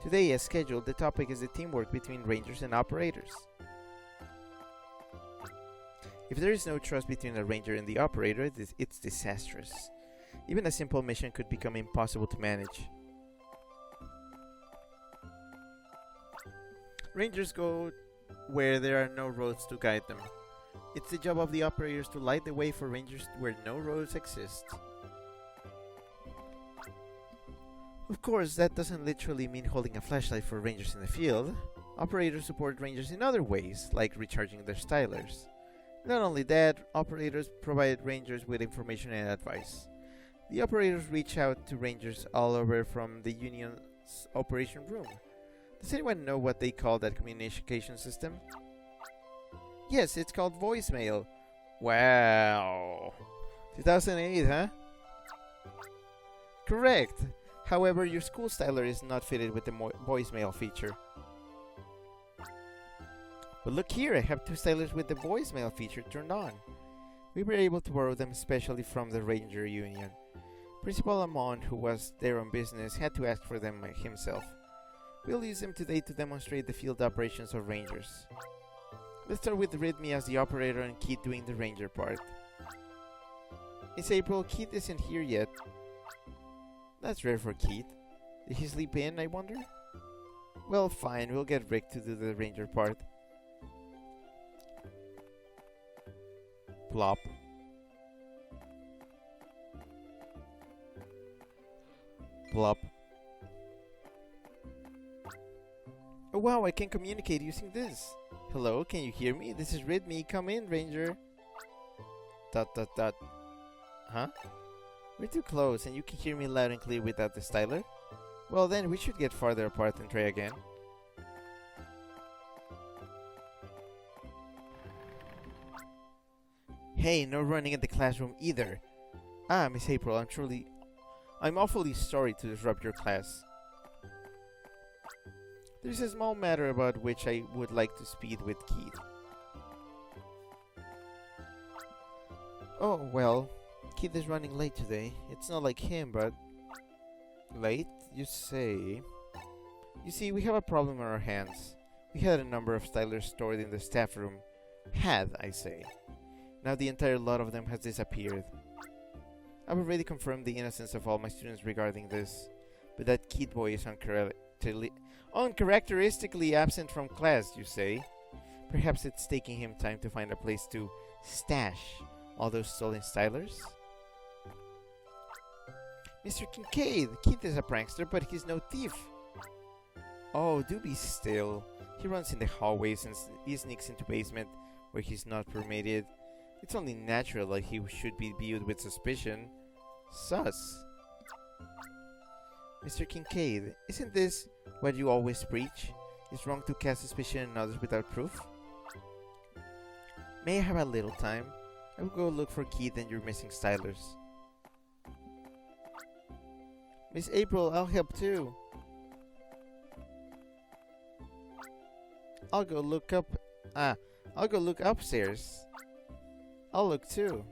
S1: Today, as scheduled, the topic is the teamwork between rangers and operators. If there is no trust between the ranger and the operator, it's disastrous. Even a simple mission could become impossible to manage. Rangers go where there are no roads to guide them. It's the job of the operators to light the way for rangers where no roads exist. Of course, that doesn't literally mean holding a flashlight for rangers in the field. Operators support rangers in other ways, like recharging their stylers. Not only that, operators provide rangers with information and advice. The operators reach out to rangers all over from the Union's operation room. Does anyone know what they call that communication system? Yes, it's called voicemail. Wow. 2008, huh? Correct. However, your school styler is not fitted with the voicemail feature. But look here, I have two stylers with the voicemail feature turned on. We were able to borrow them especially from the Ranger Union. Principal Amon, who was there on business, had to ask for them himself. We'll use them today to demonstrate the field operations of Rangers. Let's start with Rhythmy as the operator and Keith doing the Ranger part. It's April, Keith isn't here yet. That's rare for Keith. Did he sleep in, I wonder? Well, fine, we'll get Rick to do the Ranger part. Plop. Plop. Oh wow, I can communicate using this. Hello, can you hear me? This is Rhythmy. Come in, Ranger. ... Huh? We're too close and you can hear me loud and clear without the styler? Well then, we should get farther apart and try again. Hey, no running in the classroom either. Ah, Miss April, I'm awfully sorry to disrupt your class. There's a small matter about which I would like to speak with Keith. Oh, well, Keith is running late today. It's not like him, but... Late, you say? You see, we have a problem on our hands. We had a number of stylers stored in the staff room. Had, I say. Now the entire lot of them has disappeared. I've already confirmed the innocence of all my students regarding this, but that Keith boy is uncharacteristically absent from class, you say? Perhaps it's taking him time to find a place to stash all those stolen stylers? Mr. Kincaid, Keith is a prankster, but he's no thief. Oh, do be still. He runs in the hallways and he sneaks into basement where he's not permitted. It's only natural that he should be viewed with suspicion. Sus. Mr. Kincaid, isn't this what you always preach? It's wrong to cast suspicion on others without proof? May I have a little time? I will go look for Keith and your missing stylers. Miss April, I'll help too. I'll go look upstairs. I'll look too.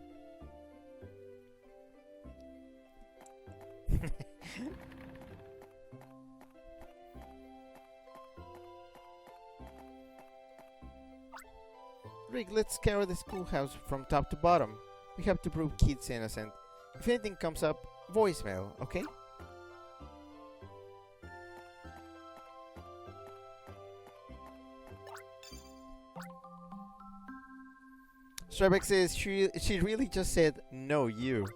S1: Rick, let's scour the schoolhouse from top to bottom. We have to prove Keith's innocent. If anything comes up, voicemail, okay? Strabeck says she really just said, no, you.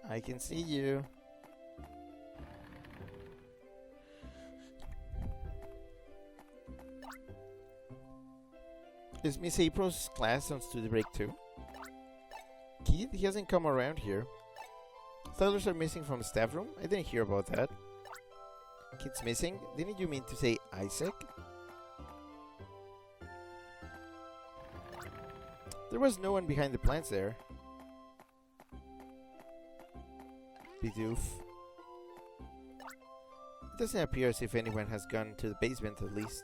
S1: I can see you. Is Miss April's class on study break too? Keith, he hasn't come around here. Stylers are missing from the staff room? I didn't hear about that. Kid's missing? Didn't you mean to say Isaac? There was no one behind the plants there. Bidoof. It doesn't appear as if anyone has gone to the basement at least.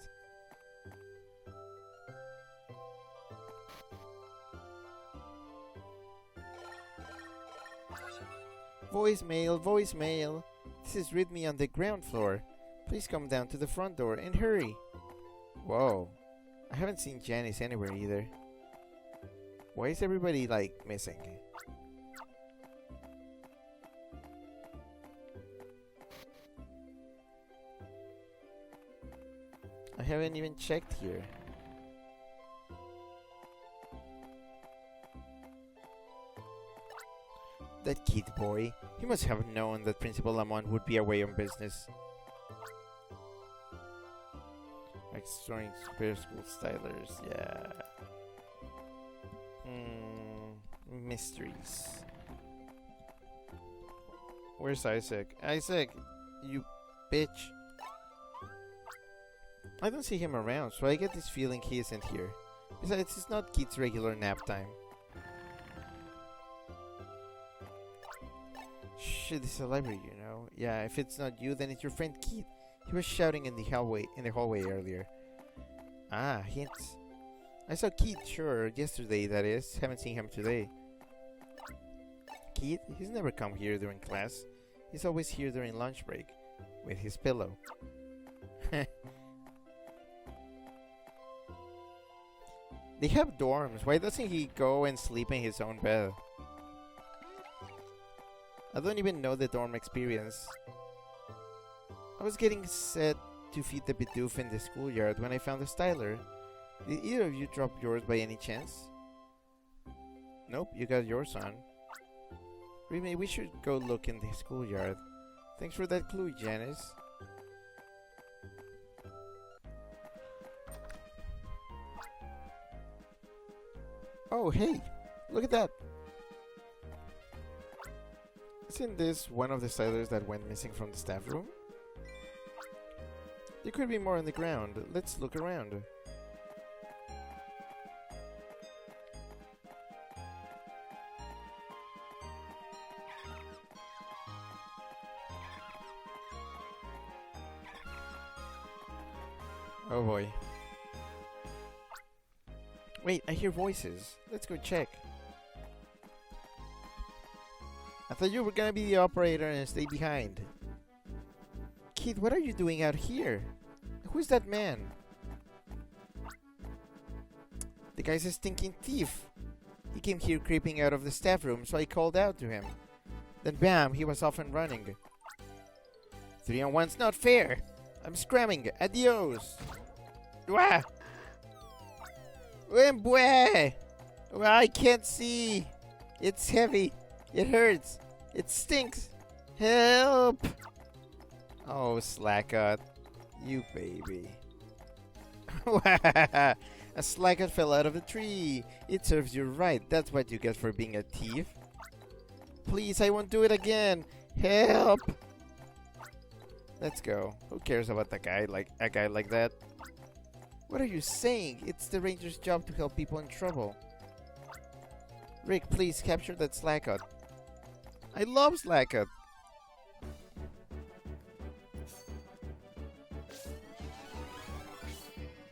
S1: Voicemail, voicemail. This is Read Me on the ground floor. Please come down to the front door and hurry. Whoa. I haven't seen Janice anywhere either. Why is everybody, like, missing? I haven't even checked here. That kid boy. He must have known that Principal Lamont would be away on business. Like storing spare school stylers, yeah. Mysteries. Where's Isaac? Isaac, you bitch. I don't see him around, so I get this feeling he isn't here. Besides, it's not Keith's regular nap time. Shit, this is a library, you know. Yeah, if it's not you, then it's your friend Keith. He was shouting in the hallway earlier. Ah, hints. I saw Keith, sure, yesterday, that is. Haven't seen him today. Keith? He's never come here during class. He's always here during lunch break. With his pillow. They have dorms. Why doesn't he go and sleep in his own bed? I don't even know the dorm experience. I was getting set to feed the Bidoof in the schoolyard when I found the styler. Did either of you drop yours by any chance? Nope, you got yours on. Remy, we should go look in the schoolyard. Thanks for that clue, Janice. Oh, hey! Look at that! Isn't this one of the stylers that went missing from the staff room? There could be more on the ground. Let's look around. Oh boy. Wait, I hear voices. Let's go check. I thought you were gonna be the operator and stay behind. Kid, what are you doing out here? Who's that man? The guy's a stinking thief. He came here creeping out of the staff room, so I called out to him. Then bam, he was off and running. 3-on-1's not fair. I'm scramming. Adios. Wah! I can't see. It's heavy. It hurts. It stinks. Help! Oh, Slackot. You baby. A Slackot fell out of the tree. It serves you right. That's what you get for being a thief. Please, I won't do it again. Help! Let's go. Who cares about a guy like that? What are you saying? It's the ranger's job to help people in trouble. Rick, please capture that Slackot. I love Slackot.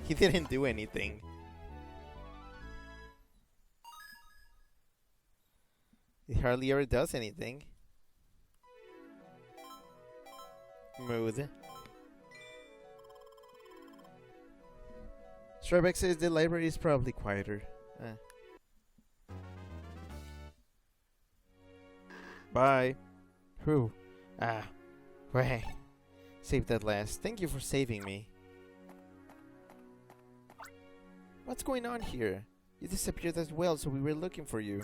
S1: He didn't do anything. He hardly ever does anything. Mood. Strawbeck says the library is probably quieter. Bye. Whew. Way. Saved that last. Thank you for saving me. What's going on here? You disappeared as well, so we were looking for you.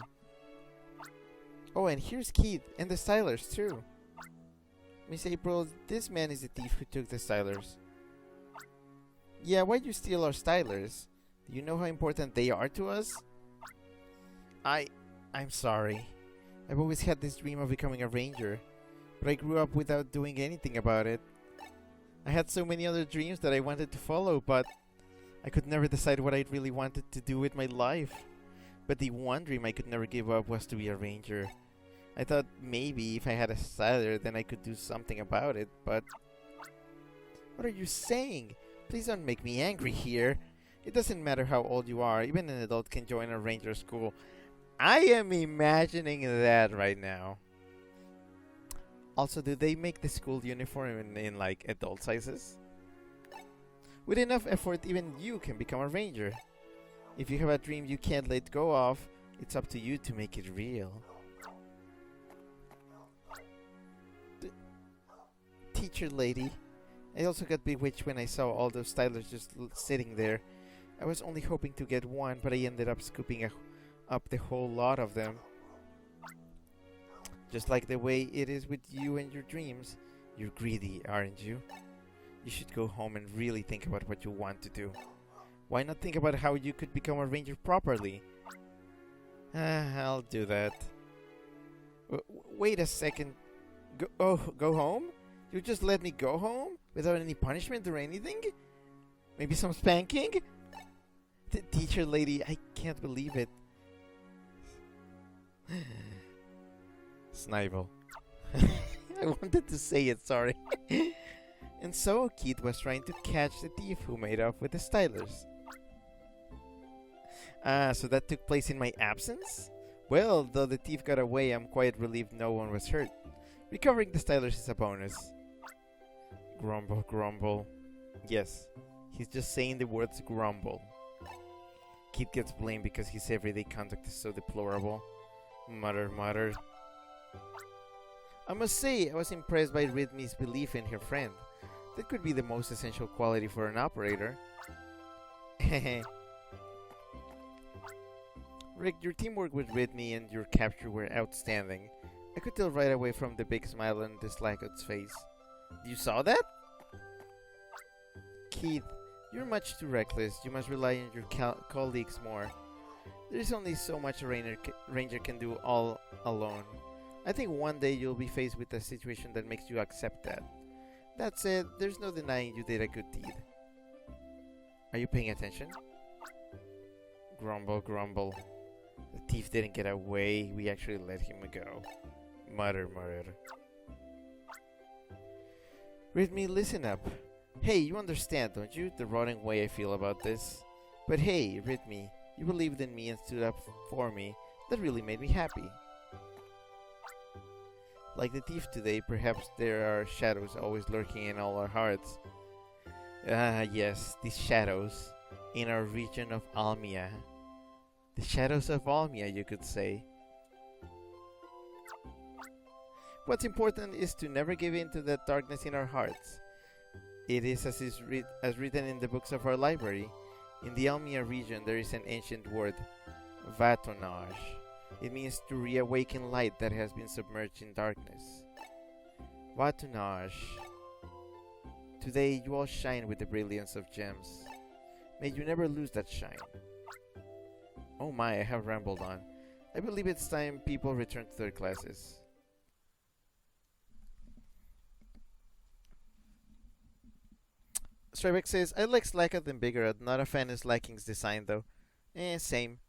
S1: Oh, and here's Keith, and the stylers too. Miss April, this man is the thief who took the stylers. Yeah, why'd you steal our stylers? Do you know how important they are to us? I... I'm sorry. I've always had this dream of becoming a ranger, but I grew up without doing anything about it. I had so many other dreams that I wanted to follow, but I could never decide what I really wanted to do with my life. But the one dream I could never give up was to be a ranger. I thought maybe if I had a styler, then I could do something about it, but... What are you saying? Please don't make me angry here. It doesn't matter how old you are, even an adult can join a ranger school. I am imagining that right now. Also, do they make the school uniform in like adult sizes? With enough effort, even you can become a ranger. If you have a dream you can't let go of, it's up to you to make it real. Teacher lady, I also got bewitched when I saw all those stylers just sitting there. I was only hoping to get one, but I ended up scooping up the whole lot of them. Just like the way it is with you and your dreams. You're greedy, aren't you? You should go home and really think about what you want to do. Why not think about how you could become a ranger properly? I'll do that. Wait a second. Go home? You just let me go home? Without any punishment or anything? Maybe some spanking? Teacher lady, I can't believe it. Snivel. I wanted to say it, sorry. And so Keith was trying to catch the thief who made off with the stylers. So that took place in my absence? Well, though the thief got away, I'm quite relieved no one was hurt. Recovering the stylers is a bonus. Grumble, grumble. Yes, he's just saying the words grumble. Keith gets blamed because his everyday conduct is so deplorable. Mutter, mutter. I must say, I was impressed by Rhythmy's belief in her friend. That could be the most essential quality for an operator. Rick, your teamwork with Rhythmy and your capture were outstanding. I could tell right away from the big smile on the Slackot's face. You saw that? Keith, you're much too reckless. You must rely on your colleagues more. There's only so much a ranger can do all alone. I think one day you'll be faced with a situation that makes you accept that. That said, there's no denying you did a good deed. Are you paying attention? Grumble, grumble. The thief didn't get away. We actually let him go. Mutter, mutter. Rhythmy, listen up. Hey, you understand, don't you? The rotten way I feel about this. But hey, Rhythmy, you believed in me and stood up for me. That really made me happy. Like the thief today, perhaps there are shadows always lurking in all our hearts. Yes, these shadows in our region of Almia. The shadows of Almia, you could say. What's important is to never give in to that darkness in our hearts. It is as written in the books of our library. In the Almia region, there is an ancient word, vatonage. It means to reawaken light that has been submerged in darkness. Vatonage. Today, you all shine with the brilliance of gems. May you never lose that shine. Oh my, I have rambled on. I believe it's time people return to their classes. Strybeck says, I like Slackot and Biggerad, not a fan of Slacking's design though. Same.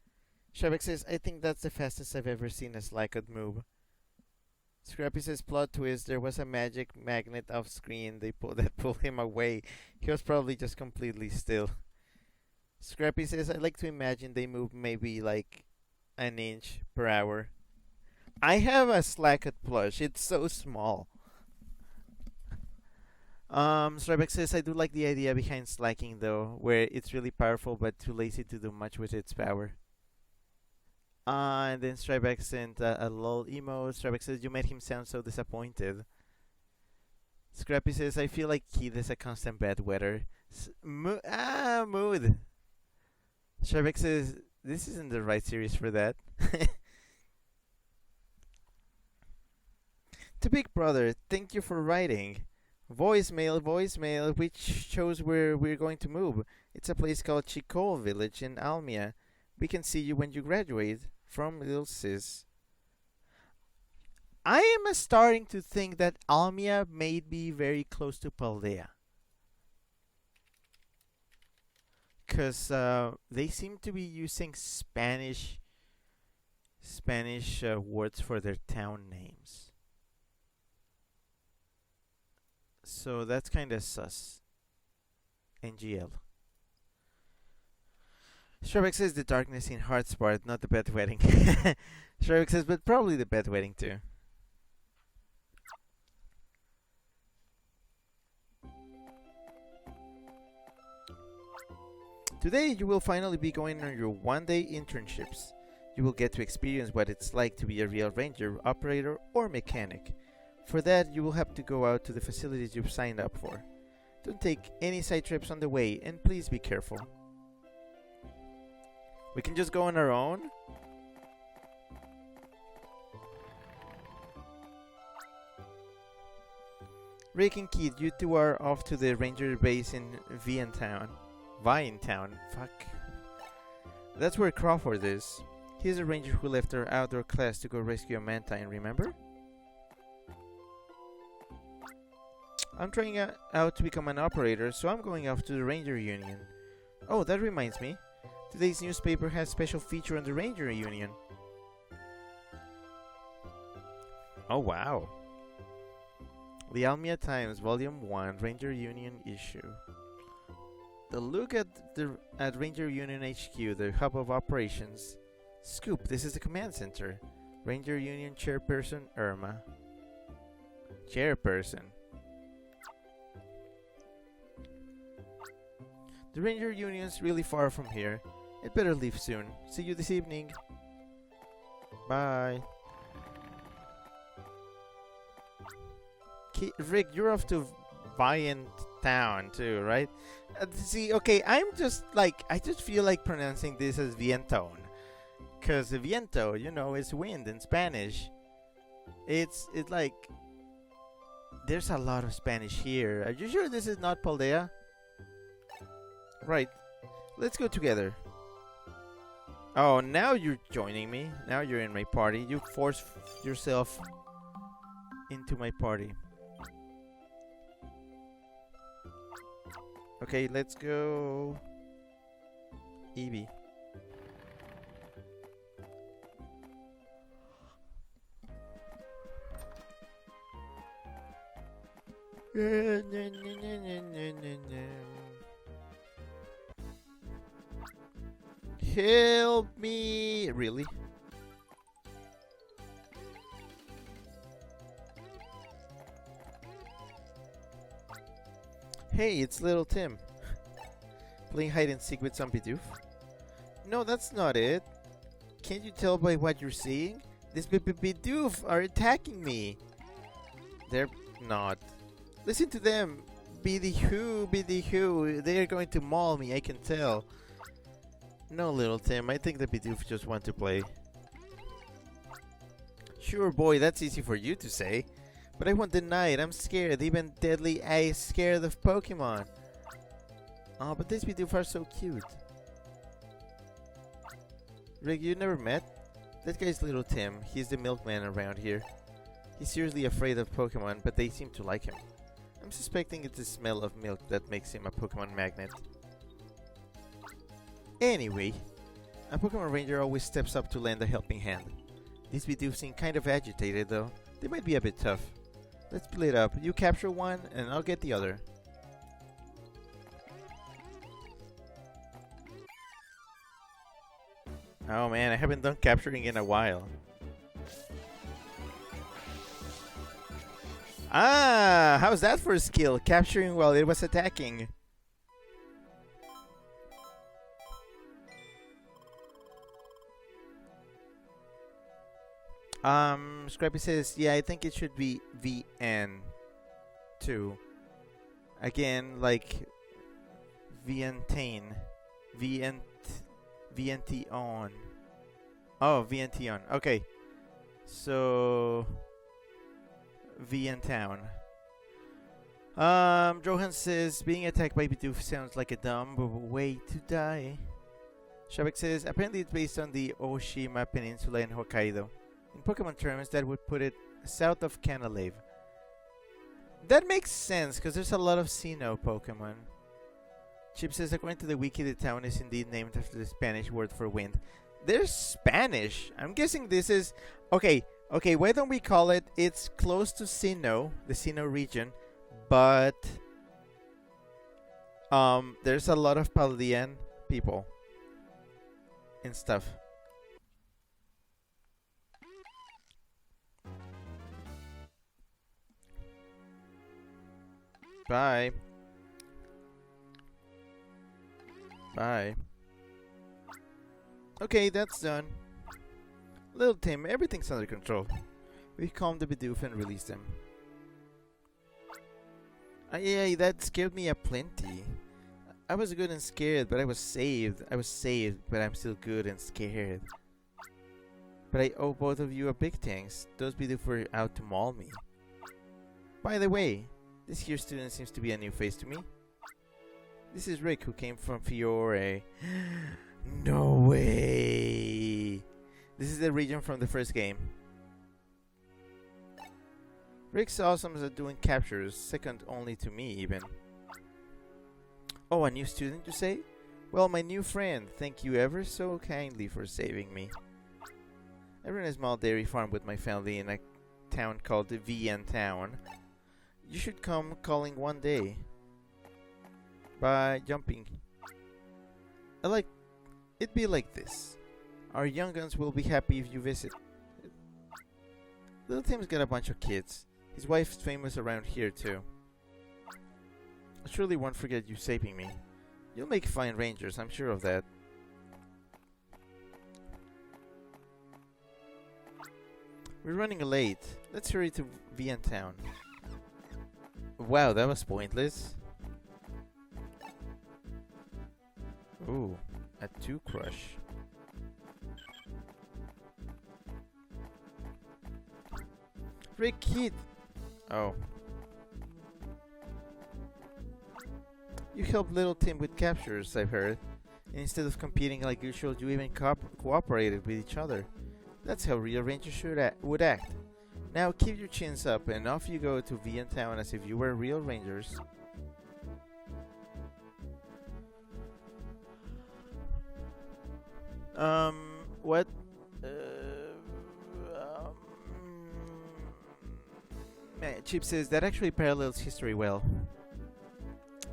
S1: Strybeck says, I think that's the fastest I've ever seen a Slackot move. Scrappy says, plot twist, there was a magic magnet off screen that pulled him away. He was probably just completely still. Scrappy says, I like to imagine they move maybe like an inch per hour. I have a Slackot plush, it's so small. Strybeck says, I do like the idea behind slacking though, where it's really powerful but too lazy to do much with its power. And then Strybeck sent a lol emo. Strybeck says, you made him sound so disappointed. Scrappy says, I feel like Keith is a constant bad weather. Mood. Strybeck says, this isn't the right series for that. To Big Brother, thank you for writing. Voicemail, voicemail, which shows where we're going to move. It's a place called Chico Village in Almia. We can see you when you graduate. From Little Sis. I am starting to think that Almia may be very close to Paldea. Because they seem to be using Spanish words for their town names. So that's kind of sus. NGL. Shrek says the darkness in Heart's part, not the bedwetting. Shrek says, but probably the bedwetting too. Today you will finally be going on your one-day internships. You will get to experience what it's like to be a real ranger, operator, or mechanic. For that, you will have to go out to the facilities you've signed up for. Don't take any side trips on the way, and please be careful. We can just go on our own? Rick and Keith, you two are off to the ranger base in Vinetown. Fuck. That's where Crawford is. He's a ranger who left our outdoor class to go rescue a Mantine, remember? I'm trying out to become an operator, so I'm going off to the Ranger Union. Oh, that reminds me. Today's newspaper has a special feature on the Ranger Union. Oh, wow. The Almia Times, Volume 1, Ranger Union issue. The look at Ranger Union HQ, the hub of operations. Scoop, this is the command center. Ranger Union Chairperson Irma. Chairperson. The Ranger Union's really far from here. I'd better leave soon. See you this evening. Bye. Rick, you're off to Town too, right? See, okay, I just feel like pronouncing this as Vientone. Because viento, you know, is wind in Spanish. It's like, there's a lot of Spanish here. Are you sure this is not Paldea? Right. Let's go together. Oh, now you're joining me. Now you're in my party. You force yourself into my party. Okay, let's go. Evie. Help me! Really? Hey, it's little Tim. Playing hide and seek with some Bidoof? No, that's not it. Can't you tell by what you're seeing? These Bidoof are attacking me. They're not. Listen to them. Biddy-hoo. They are going to maul me, I can tell. No, little Tim, I think the Bidoof just want to play. Sure, boy, that's easy for you to say. But I won't deny it, I'm scared. Even Deadly Eye is scared of Pokemon. Oh, but these Bidoof are so cute. Rick, you never met? That guy's little Tim. He's the milkman around here. He's seriously afraid of Pokemon, but they seem to like him. I'm suspecting it's the smell of milk that makes him a Pokemon magnet. Anyway, a Pokemon Ranger always steps up to lend a helping hand. These Bidoof seem kind of agitated though. They might be a bit tough. Let's split up. You capture one and I'll get the other. Oh man, I haven't done capturing in a while. Ah, how's that for a skill? Capturing while it was attacking. Scrappy says, yeah, I think it should be VN too. Again, like Vientane. VNT on. Oh, VNT on. Okay. So VN Town. Johan says, being attacked by Bidoof sounds like a dumb way to die. Shabak says, apparently it's based on the Oshima Peninsula in Hokkaido. In Pokemon terms, that would put it south of Canalave. That makes sense, because there's a lot of Sinnoh Pokemon. Chip says, according to the wiki, the town is indeed named after the Spanish word for wind. There's Spanish. I'm guessing this is... Okay, why don't we call it... It's close to Sinnoh, the Sinnoh region, but... there's a lot of Paldean people and stuff. Bye. Bye. Okay, that's done. Little Tim, everything's under control. We calmed the Bidoof and released them. Yeah, that scared me aplenty. I was good and scared, but I was saved. I was saved, but I'm still good and scared. But I owe both of you a big thanks. Those Bidoof were out to maul me. By the way, this here student seems to be a new face to me. This is Rick, who came from Fiore. No way! This is the region from the first game. Rick's awesome at doing captures, second only to me even. Oh, a new student, you say? Well, my new friend, thank you ever so kindly for saving me. I run a small dairy farm with my family in a town called VN Town. You should come calling one day. By jumping. It'd be like this. Our young guns will be happy if you visit. Little Tim's got a bunch of kids. His wife's famous around here too. I surely won't forget you saving me. You'll make fine rangers, I'm sure of that. We're running late. Let's hurry to VN Town. Wow, that was pointless. Ooh, a 2 crush. Rick Heath! Oh. You helped little Tim with captures, I've heard. And instead of competing like usual, you even cooperated with each other. That's how real rangers would act. Now keep your chins up and off you go to VN Town as if you were real rangers. What? Chip says that actually parallels history well.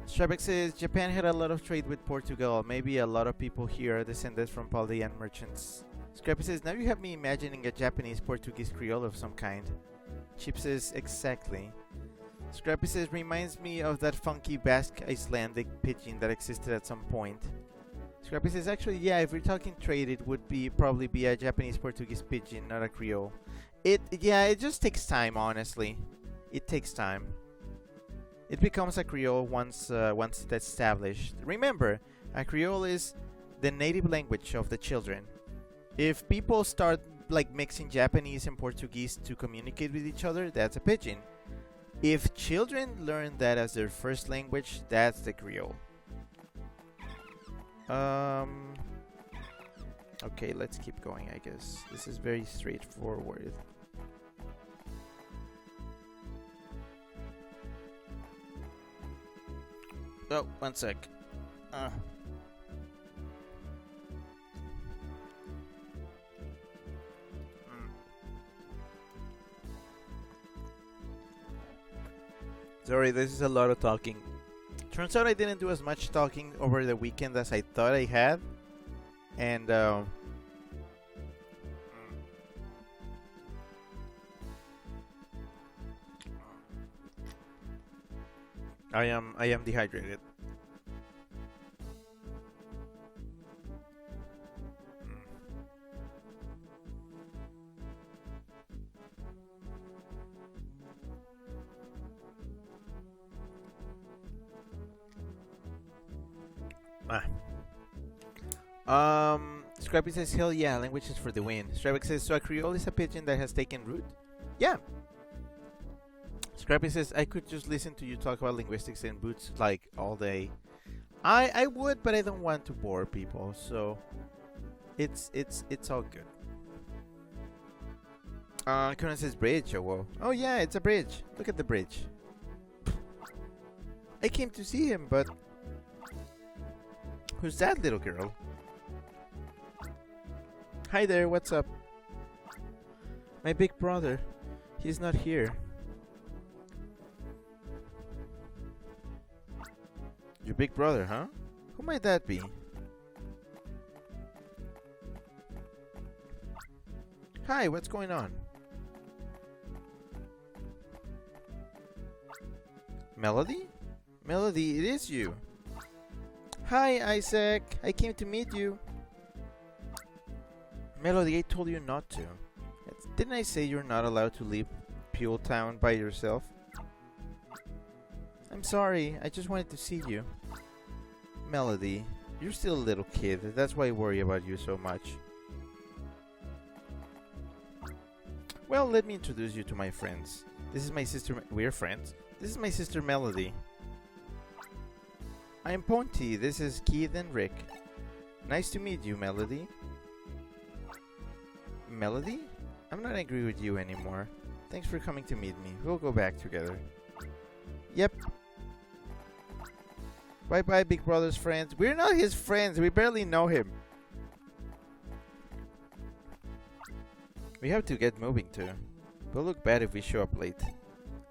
S1: Strebek says Japan had a lot of trade with Portugal. Maybe a lot of people here are descended from Paldean merchants. Scrappy says, now you have me imagining a Japanese Portuguese Creole of some kind. Chip says, exactly. Scrappy says, reminds me of that funky Basque Icelandic pidgin that existed at some point. Scrappy says, actually, yeah, if we're talking trade, it would probably be a Japanese Portuguese pidgin, not a Creole. It just takes time, honestly. It takes time. It becomes a Creole once it's established. Remember, a Creole is the native language of the children. If people start like mixing Japanese and Portuguese to communicate with each other, that's a pidgin. If children learn that as their first language, that's the Creole. Okay, let's keep going, I guess. This is very straightforward. Oh, one sec. Sorry, this is a lot of talking. Turns out I didn't do as much talking over the weekend as I thought I had. And I am dehydrated. Scrappy says, hell yeah, languages for the win. Strebek says, so a Creole is a pidgin that has taken root? Yeah. Scrappy says, I could just listen to you talk about linguistics and boots like all day. I would, but I don't want to bore people, so it's all good. Conan says bridge. Oh, whoa. Oh yeah, it's a bridge. Look at the bridge. I came to see him, but who's that little girl? Hi there, what's up? My big brother. He's not here. Your big brother, huh? Who might that be? Hi, what's going on? Melody? Melody, it is you. Hi, Isaac. I came to meet you. Melody, I told you not to. Didn't I say you're not allowed to leave Pule Town by yourself? I'm sorry, I just wanted to see you. Melody, you're still a little kid. That's why I worry about you so much. Well, let me introduce you to my friends. This is my sister. We're friends. This is my sister Melody. I'm Ponty. This is Keith and Rick. Nice to meet you, Melody. Melody? I'm not angry with you anymore. Thanks for coming to meet me. We'll go back together. Yep. Bye-bye, Big Brother's friends. We're not his friends. We barely know him. We have to get moving too. We'll look bad if we show up late.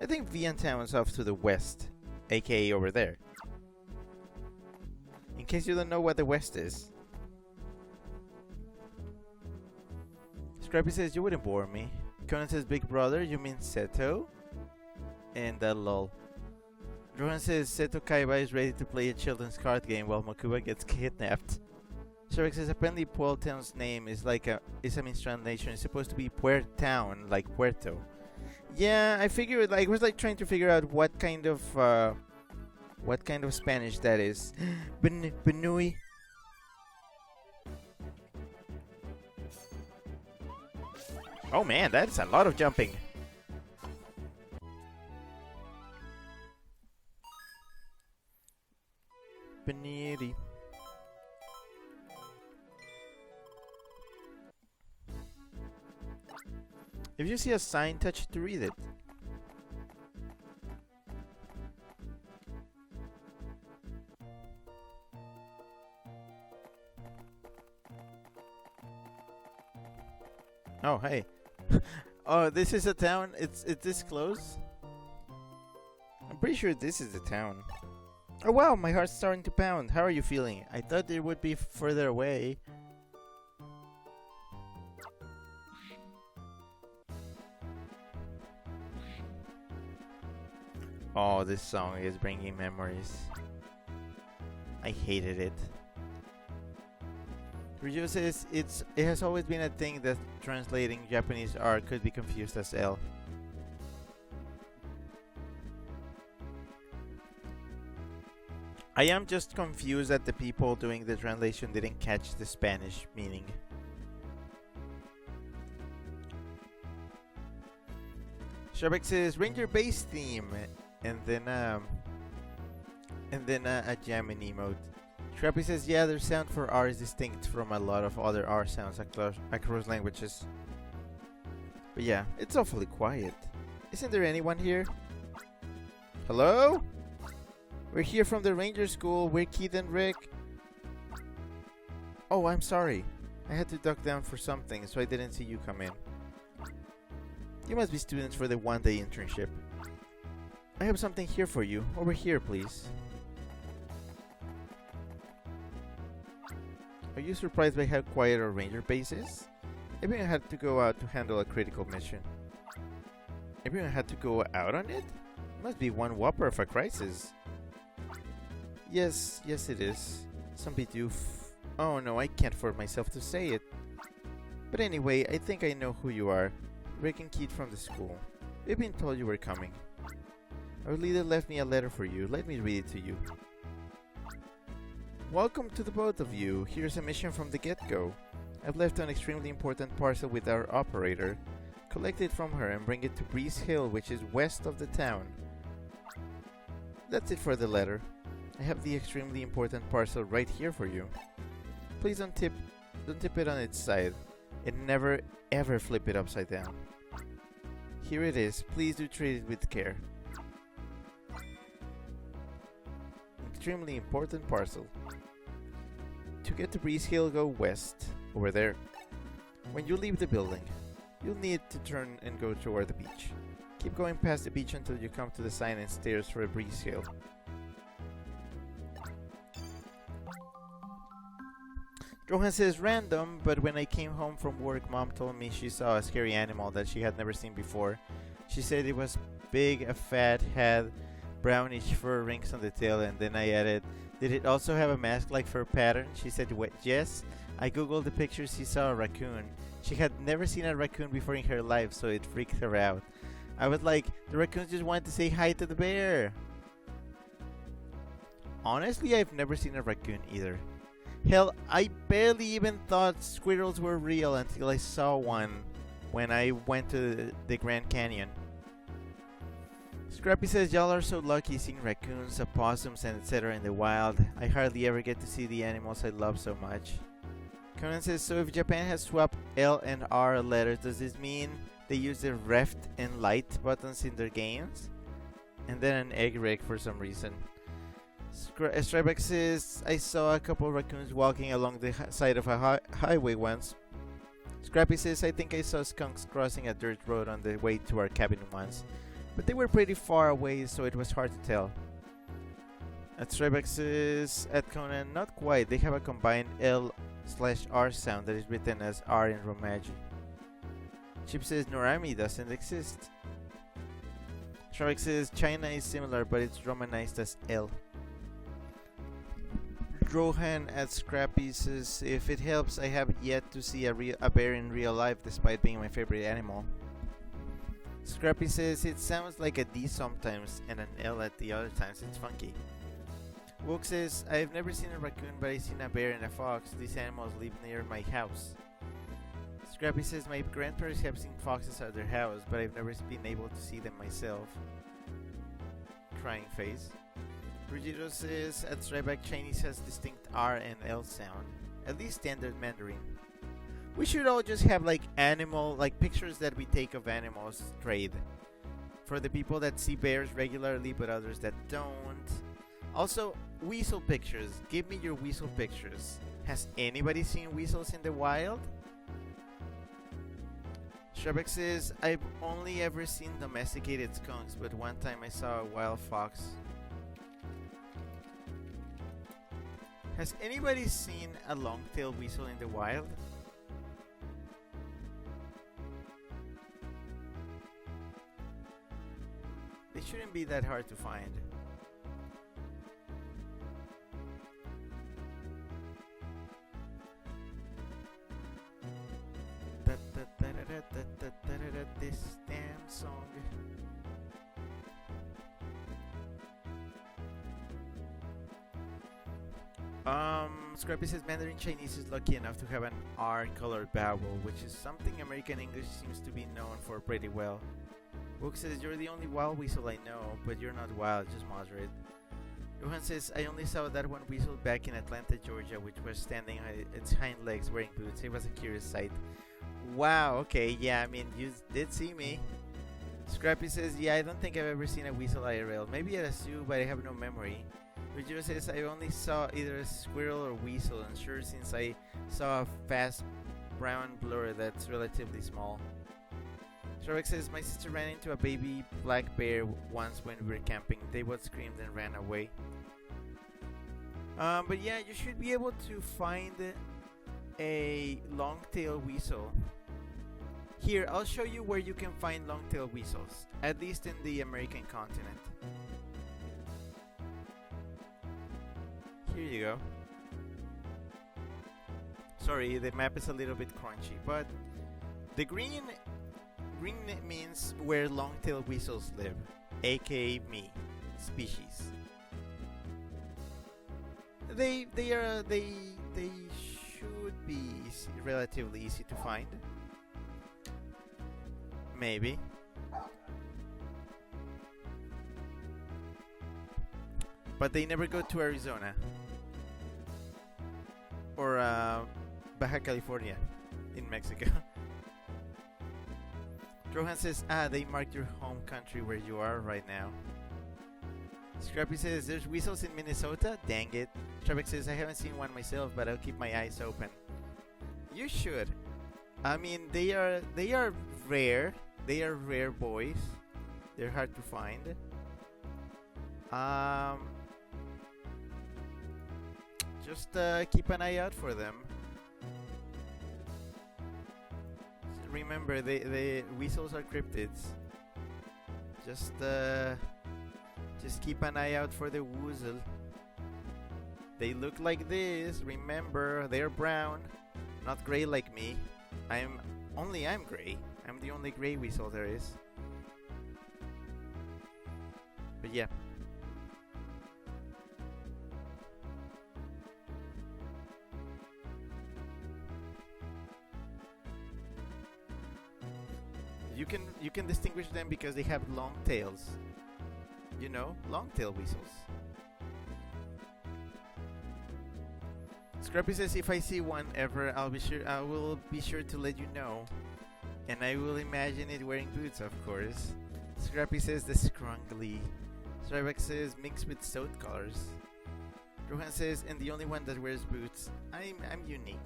S1: I think Vientiane's off to the west, aka over there. In case you don't know what the west is. Scrappy says, you wouldn't bore me. Conan says, Big Brother, you mean Seto? And lol. Rohan says, Seto Kaiba is ready to play a children's card game while Makuba gets kidnapped. Sharek says, apparently Puerto Town's name is a mistranslation. It's supposed to be Puerto Town, like Puerto. Yeah, I figured, I was trying to figure out what kind of Spanish that is. Benui. Oh man, that's a lot of jumping. Beniri. If you see a sign, touch it to read it. Oh, hey. Oh, this is a town? It's this close? I'm pretty sure this is the town. Oh wow, my heart's starting to pound. How are you feeling? I thought it would be further away. Oh, this song is bringing memories. I hated it. Ryu says it has always been a thing that translating Japanese R could be confused as L. I am just confused that the people doing the translation didn't catch the Spanish meaning. Shabek says Ranger Base theme, and then a jamming emote. Scrappy says, yeah, their sound for R is distinct from a lot of other R sounds across languages. But yeah, it's awfully quiet. Isn't there anyone here? Hello? We're here from the Ranger School. We're Keith and Rick. Oh, I'm sorry. I had to duck down for something, so I didn't see you come in. You must be students for the one-day internship. I have something here for you. Over here, please. Are you surprised by how quiet our ranger base is? Everyone had to go out to handle a critical mission. Everyone had to go out on it? It must be one whopper of a crisis. Yes it is. Some bit oh no, I can't force myself to say it. But anyway, I think I know who you are. Rick and Keith from the school. We've been told you were coming. Our leader left me a letter for you. Let me read it to you. Welcome to the both of you. Here's a mission from the get-go. I've left an extremely important parcel with our operator. Collect it from her and bring it to Breeze Hill, which is west of the town. That's it for the letter. I have the extremely important parcel right here for you. Please don't tip it on its side, and never ever flip it upside down. Here it is. Please do treat it with care. Extremely important parcel. To get to Breeze Hill, go west, over there. When you leave the building, you'll need to turn and go toward the beach. Keep going past the beach until you come to the sign and stairs for Breeze Hill. Johan says random, but when I came home from work, Mom told me she saw a scary animal that she had never seen before. She said it was big, a fat, had brownish fur rings on the tail, and then I added, did it also have a mask-like fur pattern? She said yes. I googled the pictures, she saw a raccoon. She had never seen a raccoon before in her life, so it freaked her out. I was like, the raccoons just wanted to say hi to the bear. Honestly, I've never seen a raccoon either. Hell, I barely even thought squirrels were real until I saw one when I went to the Grand Canyon. Scrappy says, y'all are so lucky seeing raccoons, opossums, and etc. in the wild. I hardly ever get to see the animals I love so much. Conan says, so if Japan has swapped L and R letters, does this mean they use the left and light buttons in their games? And then an egg rig for some reason. Strybeck says, I saw a couple of raccoons walking along the side of a highway once. Scrappy says, I think I saw skunks crossing a dirt road on the way to our cabin once, but they were pretty far away, so it was hard to tell. Strybeck says, at Conan, not quite. They have a combined L/R sound that is written as R in Romaji. Chip says, Norami doesn't exist. Strybeck says, China is similar, but it's romanized as L. Rohan at Scrappy says, if it helps, I have yet to see a bear in real life despite being my favorite animal. Scrappy says, it sounds like a D sometimes and an L at the other times. It's funky. Wook says, I've never seen a raccoon, but I've seen a bear and a fox. These animals live near my house. Scrappy says, my grandparents have seen foxes at their house, but I've never been able to see them myself. Crying face. Brigido says, at Strybeck, Chinese has distinct R and L sound, at least standard Mandarin. We should all just have like pictures that we take of animals trade. For the people that see bears regularly but others that don't. Also, weasel pictures. Give me your weasel pictures. Has anybody seen weasels in the wild? Strybeck says, I've only ever seen domesticated skunks, but one time I saw a wild fox. Has anybody seen a long-tailed weasel in the wild? They shouldn't be that hard to find. This damn song. Scrappy says Mandarin Chinese is lucky enough to have an R-colored vowel, which is something American English seems to be known for pretty well. Book says, you're the only wild weasel I know, but you're not wild, just moderate. Johan says, I only saw that one weasel back in Atlanta, Georgia, which was standing on its hind legs wearing boots. It was a curious sight. Wow, okay, yeah, I mean, you did see me. Scrappy says, yeah, I don't think I've ever seen a weasel IRL. Maybe at a zoo, but I have no memory. Ruggiero says, I only saw either a squirrel or weasel, and sure, since I saw a fast brown blur that's relatively small. Sharek says, my sister ran into a baby black bear once when we were camping. They both screamed and ran away. But yeah, you should be able to find a long-tailed weasel. Here, I'll show you where you can find long-tailed weasels, at least in the American continent. Here you go. Sorry, the map is a little bit crunchy, but the green means where long-tailed weasels live, aka me, species. They should be relatively easy to find. Maybe. But they never go to Arizona. Or Baja California in Mexico. Rohan says, they marked your home country where you are right now. Scrappy says, there's weasels in Minnesota? Dang it. Trebek says, I haven't seen one myself, but I'll keep my eyes open. You should. I mean, they are rare. They are rare boys. They're hard to find. Just keep an eye out for them. Remember, the weasels are cryptids. Just keep an eye out for the woozle. They look like this. Remember, they're brown, not gray like me. I'm gray. I'm the only gray weasel there is. But yeah. You can distinguish them because they have long tails. You know, long tail weasels. Scrappy says, if I see one ever, I will be sure to let you know. And I will imagine it wearing boots, of course. Scrappy says, the scrungly. Strybek says, mixed with soot colors. Rohan says, and the only one that wears boots. I'm unique.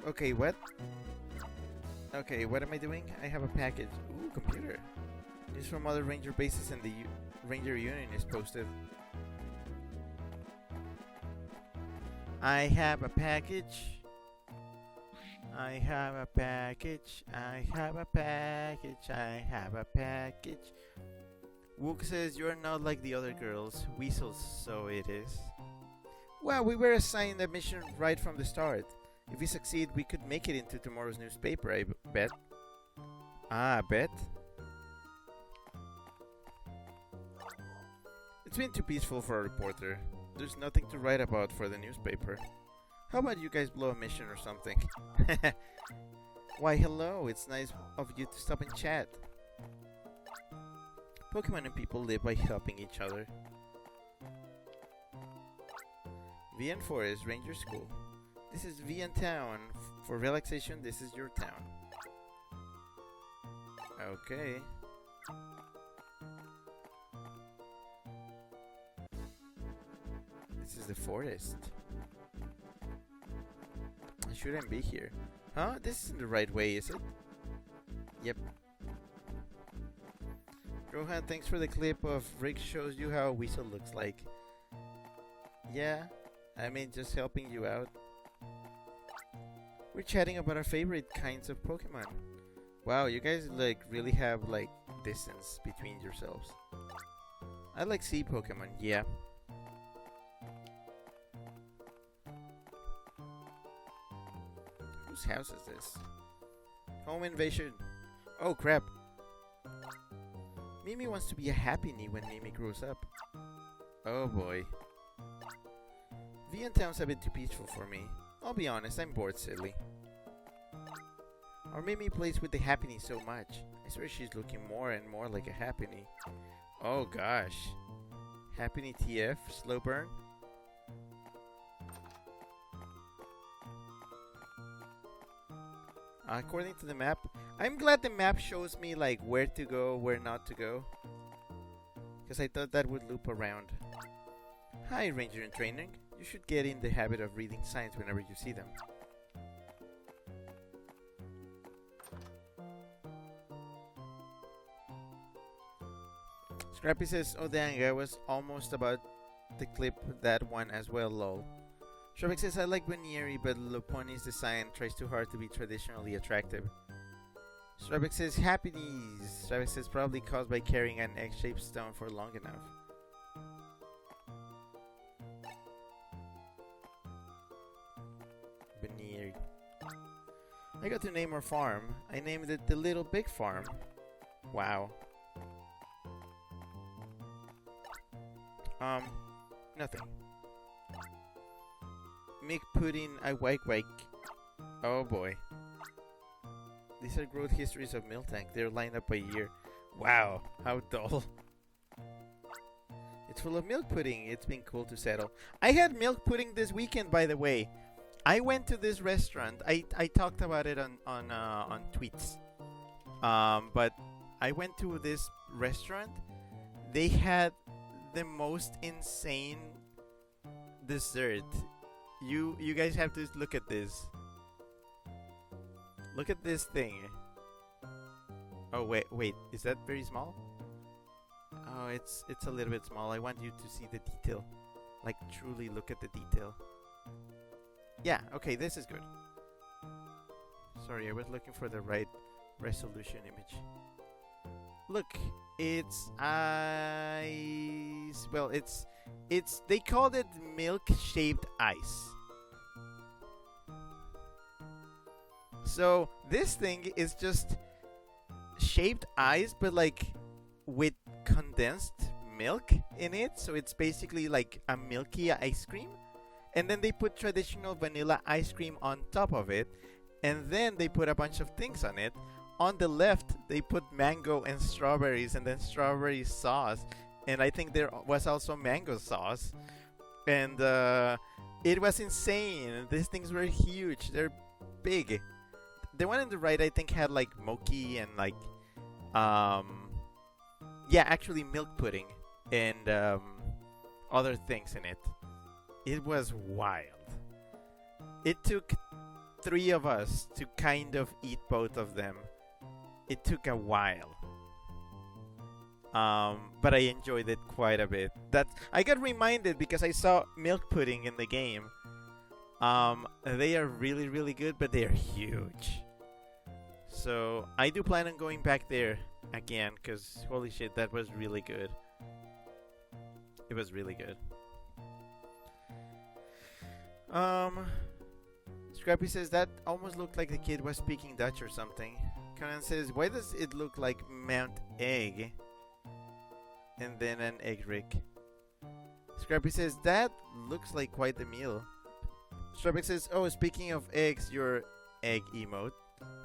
S1: Okay, what? Okay, what am I doing? I have a package. Ooh, computer. News from other ranger bases and the Ranger Union is posted. I have a package. I have a package. I have a package. I have a package. Wook says you're not like the other girls. Weasels, so it is. Well, we were assigned a mission right from the start. If we succeed, we could make it into tomorrow's newspaper, I bet. Ah, bet? It's been too peaceful for a reporter. There's nothing to write about for the newspaper. How about you guys blow a mission or something? Why, hello, it's nice of you to stop and chat. Pokemon and people live by helping each other. VN Forest Ranger School. This is VN Town. For relaxation, this is your town. Okay. This is the forest. I shouldn't be here. Huh? This isn't the right way, is it? Yep. Rohan, thanks for the clip of Rick shows you how a weasel looks like. Yeah, I mean just helping you out. We're chatting about our favorite kinds of Pokemon. Wow, you guys like really have like distance between yourselves. I like sea Pokemon, yeah. Whose house is this? Home invasion. Oh crap. Mimi wants to be a Happiny when Mimi grows up. Oh boy. VN Town's a bit too peaceful for me. I'll be honest, I'm bored silly. Our Mimi plays with the Happiny so much. I swear she's looking more and more like a Happiny. Oh gosh. Happiny TF, slow burn. According to the map, I'm glad the map shows me like where to go, where not to go. Because I thought that would loop around. Hi, Ranger in Training. You should get in the habit of reading signs whenever you see them. Scrappy says, oh dang, I was almost about to clip that one as well, lol. Shrubik says, I like Benieri, but Lopunny's design tries too hard to be traditionally attractive. Shrubik says, happy knees. Shrubik says, probably caused by carrying an egg-shaped stone for long enough. Benieri. I got to name our farm. I named it the Little Big Farm. Wow. Nothing. Milk pudding, I wake. Oh boy. These are growth histories of Milk Tank. They're lined up by year. Wow, how dull. It's full of milk pudding. It's been cool to settle. I had milk pudding this weekend, by the way. I went to this restaurant. I talked about it on tweets. But I went to this restaurant. They had the most insane dessert. You guys have to look at this. Look at this thing. Oh wait, is that very small? Oh, it's a little bit small. I want you to see the detail. Like truly look at the detail. Yeah, okay, this is good. Sorry, I was looking for the right resolution image. Look, it's ice. Well, it's they called it milk-shaped ice. So this thing is just shaped ice, but like with condensed milk in it. So it's basically like a milky ice cream. And then they put traditional vanilla ice cream on top of it. And then they put a bunch of things on it. On the left, they put mango and strawberries, and then strawberry sauce. And I think there was also mango sauce. And it was insane. These things were huge. They're big. The one on the right, I think, had like mochi and like, yeah, actually milk pudding and other things in it. It was wild. It took 3 of us to kind of eat both of them. It took a while. But I enjoyed it quite a bit. I got reminded because I saw milk pudding in the game. They are really, really good, but they are huge. So I do plan on going back there again, because holy shit, that was really good. It was really good. Scrappy says that almost looked like the kid was speaking Dutch or something. Conan says, why does it look like Mount Egg? And then an egg rig. Scrappy says, that looks like quite the meal. Strawbeck says, oh, speaking of eggs, your egg emote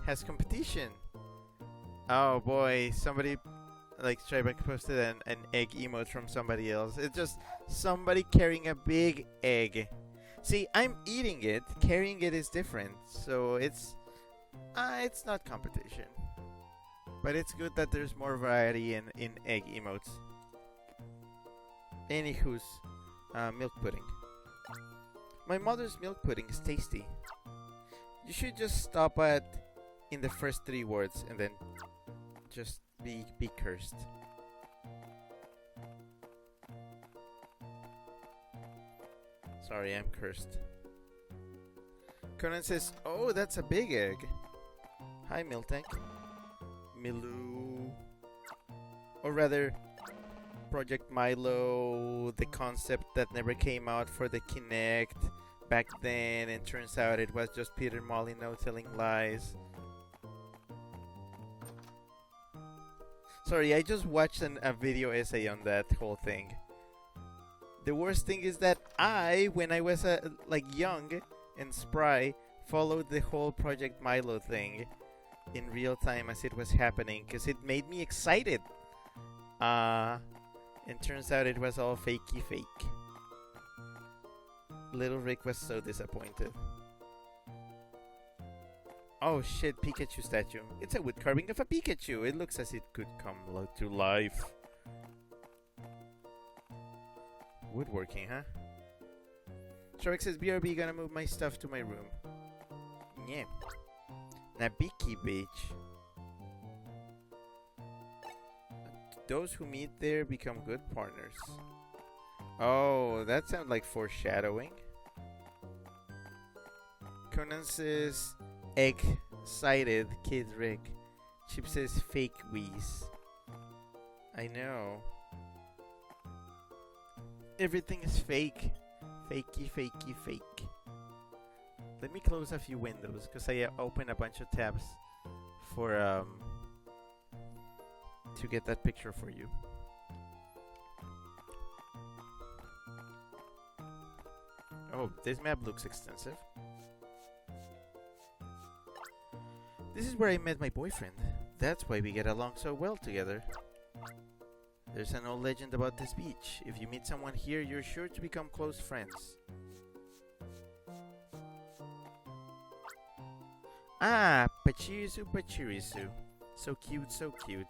S1: has competition. Oh boy, somebody like Strawbeck posted an egg emote from somebody else. It's just somebody carrying a big egg. See, I'm eating it. Carrying it is different. So it's not competition. But it's good that there's more variety in egg emotes. Anywho's, milk pudding. My mother's milk pudding is tasty. You should just stop at in the first 3 words and then just be cursed. Sorry, I'm cursed. Conan says, oh, that's a big egg. Hi, Miltank. Milu. Or rather, Project Milo, the concept that never came out for the Kinect back then, and turns out it was just Peter Molyneux telling lies. Sorry, I just watched a video essay on that whole thing. The worst thing is that when I was like young and spry, followed the whole Project Milo thing in real time as it was happening, because it made me excited. And turns out it was all fakey fake. Little Rick was so disappointed. Oh shit, Pikachu statue. It's a wood carving of a Pikachu. It looks as it could come to life. Woodworking, huh? Shark says, BRB, gonna move my stuff to my room. Yeah. Nabiki Beach. Those who meet there become good partners. Oh, that sounds like foreshadowing. Conan says, egg-sided Kid Rick. Chip says, fake wheeze. I know. Everything is fake. Fakey, fakey, fake. Let me close a few windows, because I opened a bunch of tabs for, to get that picture for you. Oh, this map looks extensive. This is where I met my boyfriend. That's why we get along so well together. There's an old legend about this beach. If you meet someone here, you're sure to become close friends. Ah, Pachirisu, Pachirisu. So cute, so cute.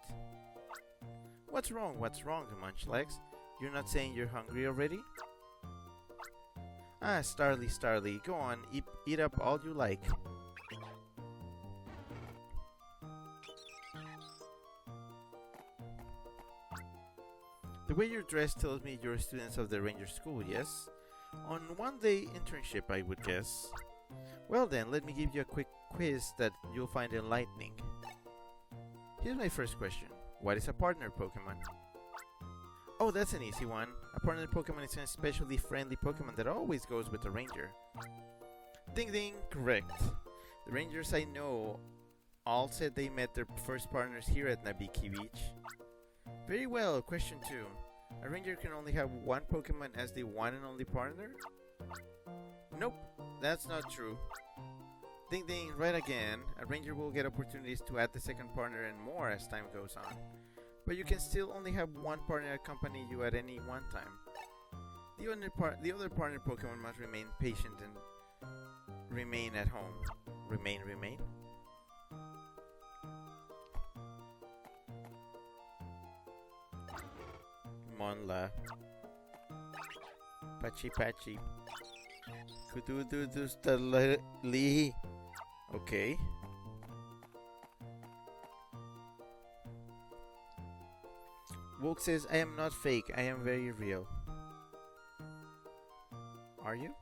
S1: What's wrong, Munchlax? You're not saying you're hungry already? Ah, Starly, Starly, go on, eat up all you like. The way you're dressed tells me you're students of the Ranger School, yes? On one-day internship, I would guess. Well then, let me give you a quick quiz that you'll find enlightening. Here's my first question. What is a partner Pokemon? Oh, that's an easy one. A partner Pokemon is an especially friendly Pokemon that always goes with the Ranger. Ding ding, correct. The Rangers I know all said they met their first partners here at Nabiki Beach. Very well, question 2. A Ranger can only have one Pokemon as the one and only partner? Nope, that's not true. Ding ding, right again. A Ranger will get opportunities to add the second partner and more as time goes on. But you can still only have one partner accompany you at any one time. The other partner Pokemon must remain patient and remain at home. Remain? Monla. Pachi Pachi. Kudududustalee. Okay. Woke says, I am not fake, I am very real. Are you?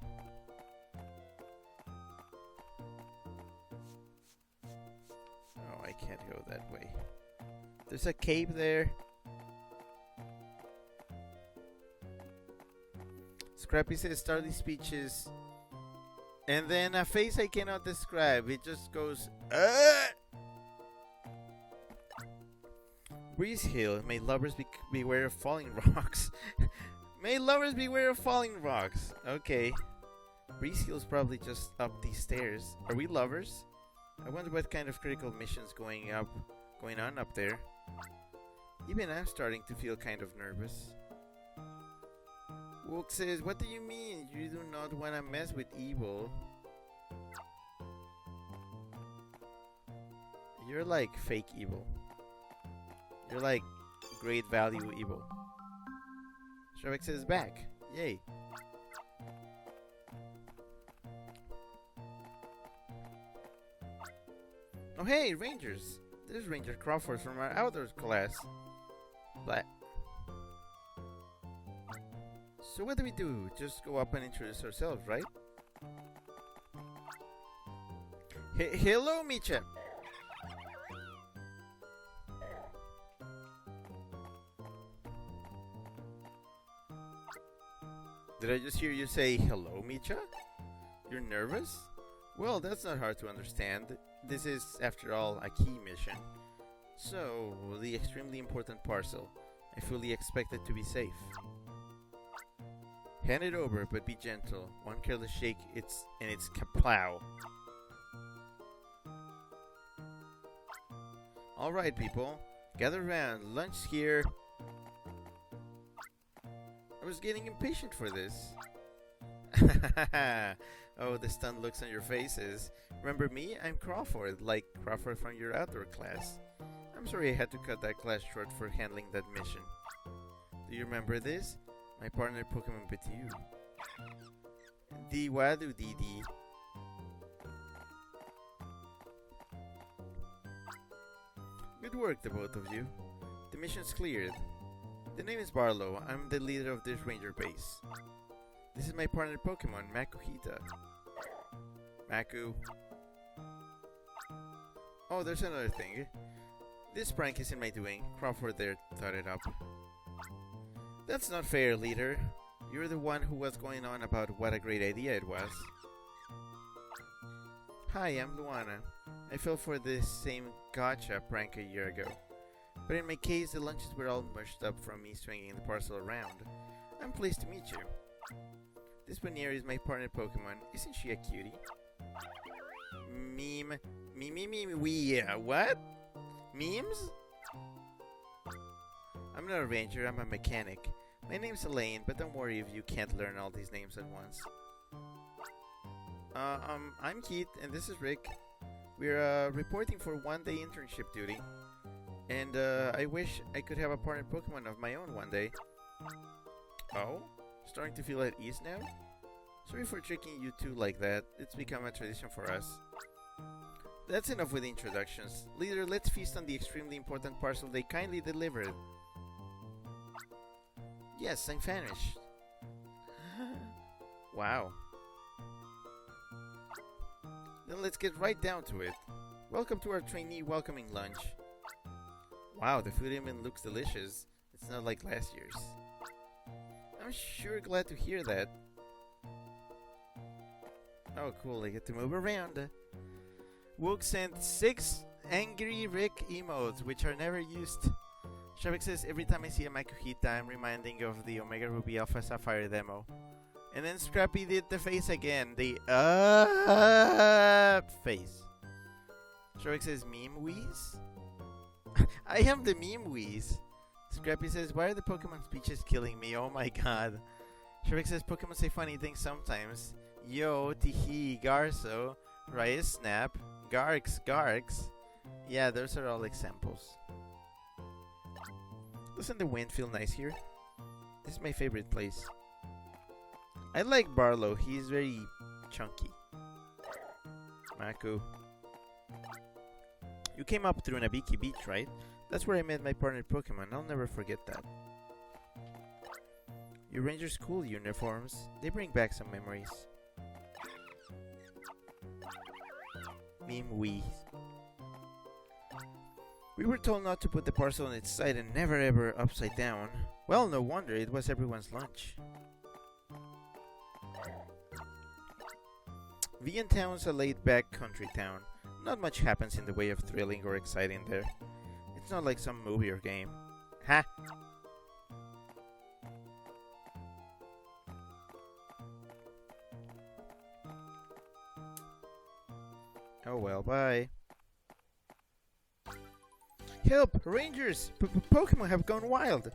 S1: Oh, I can't go that way. There's a cave there. Scrappy says, Starly speeches. And then a face I cannot describe. It just goes, Breeze Hill. May lovers beware of falling rocks. May lovers beware of falling rocks. Okay. Breeze Hill's probably just up these stairs. Are we lovers? I wonder what kind of critical missions going on up there. Even I'm starting to feel kind of nervous. Wook says, what do you mean? You do not want to mess with evil. You're like fake evil. You're like great value evil. Shrek says back. Yay. Oh hey, Rangers. There's Ranger Crawford from our outdoors class. But so what do we do? Just go up and introduce ourselves, right? Hello, Micha. Did I just hear you say hello, Micha? You're nervous? Well, that's not hard to understand. This is, after all, a key mission. So, the extremely important parcel. I fully expect it to be safe. Hand it over, but be gentle. One careless shake, it's kaplow. Alright, people. Gather around. Lunch here. I was getting impatient for this. Oh, the stunned looks on your faces. Remember me? I'm Crawford, like Crawford from your outdoor class. I'm sorry I had to cut that class short for handling that mission. Do you remember this? My partner Pokemon Petiu. Diwadu Didi. Good work, the both of you. The mission's cleared. The name is Barlow. I'm the leader of this ranger base. This is my partner Pokemon, Makuhita. Maku. Oh, there's another thing. This prank isn't my doing. Crawford there thought it up. That's not fair, leader. You're the one who was going on about what a great idea it was. Hi, I'm Luana. I fell for this same gotcha prank a year ago. But in my case, the lunches were all mushed up from me swinging the parcel around. I'm pleased to meet you. This Bonnier is my partner Pokemon. Isn't she a cutie? Meme. What? Memes? I'm not a ranger, I'm a mechanic. My name's Elaine, but don't worry if you can't learn all these names at once. I'm Keith, and this is Rick. We're reporting for one-day internship duty. And I wish I could have a partner Pokemon of my own one day. Oh? Starting to feel at ease now? Sorry for tricking you two like that. It's become a tradition for us. That's enough with the introductions. Leader, let's feast on the extremely important parcel they kindly delivered. Yes, I'm famished. Wow. Then let's get right down to it. Welcome to our trainee welcoming lunch. Wow, the food even looks delicious. It's not like last year's. I'm sure glad to hear that. Oh cool, I get to move around. Wook sent 6 Angry Rick emotes, which are never used. Shavik says, every time I see a Makuhita, I'm reminding of the Omega Ruby Alpha Sapphire demo. And then Scrappy did the face again, the face. Shavik says, meme wheeze? I am the meme wheeze. Scrappy says, why are the Pokemon speeches killing me? Oh my god. Shavik says, Pokemon say funny things sometimes. Yo, Tihi, Garso, Raya Snap, Garks. Yeah, those are all examples. Doesn't the wind feel nice here? This is my favorite place. I like Barlow, he's very chunky. Maku. You came up through Nabiki Beach, right? That's where I met my partner Pokemon, I'll never forget that. Your Ranger school uniforms, they bring back some memories. Meme wheeze. We were told not to put the parcel on its side and never ever upside down. Well, no wonder, it was everyone's lunch. Vian Town's a laid-back country town. Not much happens in the way of thrilling or exciting there. It's not like some movie or game. Ha! Oh well, bye. Help! Rangers! Pokemon have gone wild!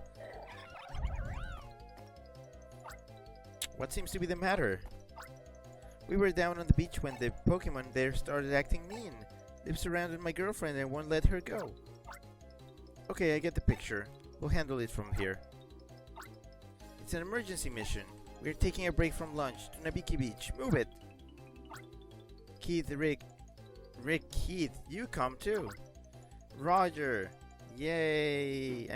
S1: What seems to be the matter? We were down on the beach when the Pokemon there started acting mean. They've surrounded my girlfriend and won't let her go. Okay, I get the picture. We'll handle it from here. It's an emergency mission. We're taking a break from lunch to Nabiki Beach. Move it! Keith, Rick, Keith, you come too. Roger. Yay.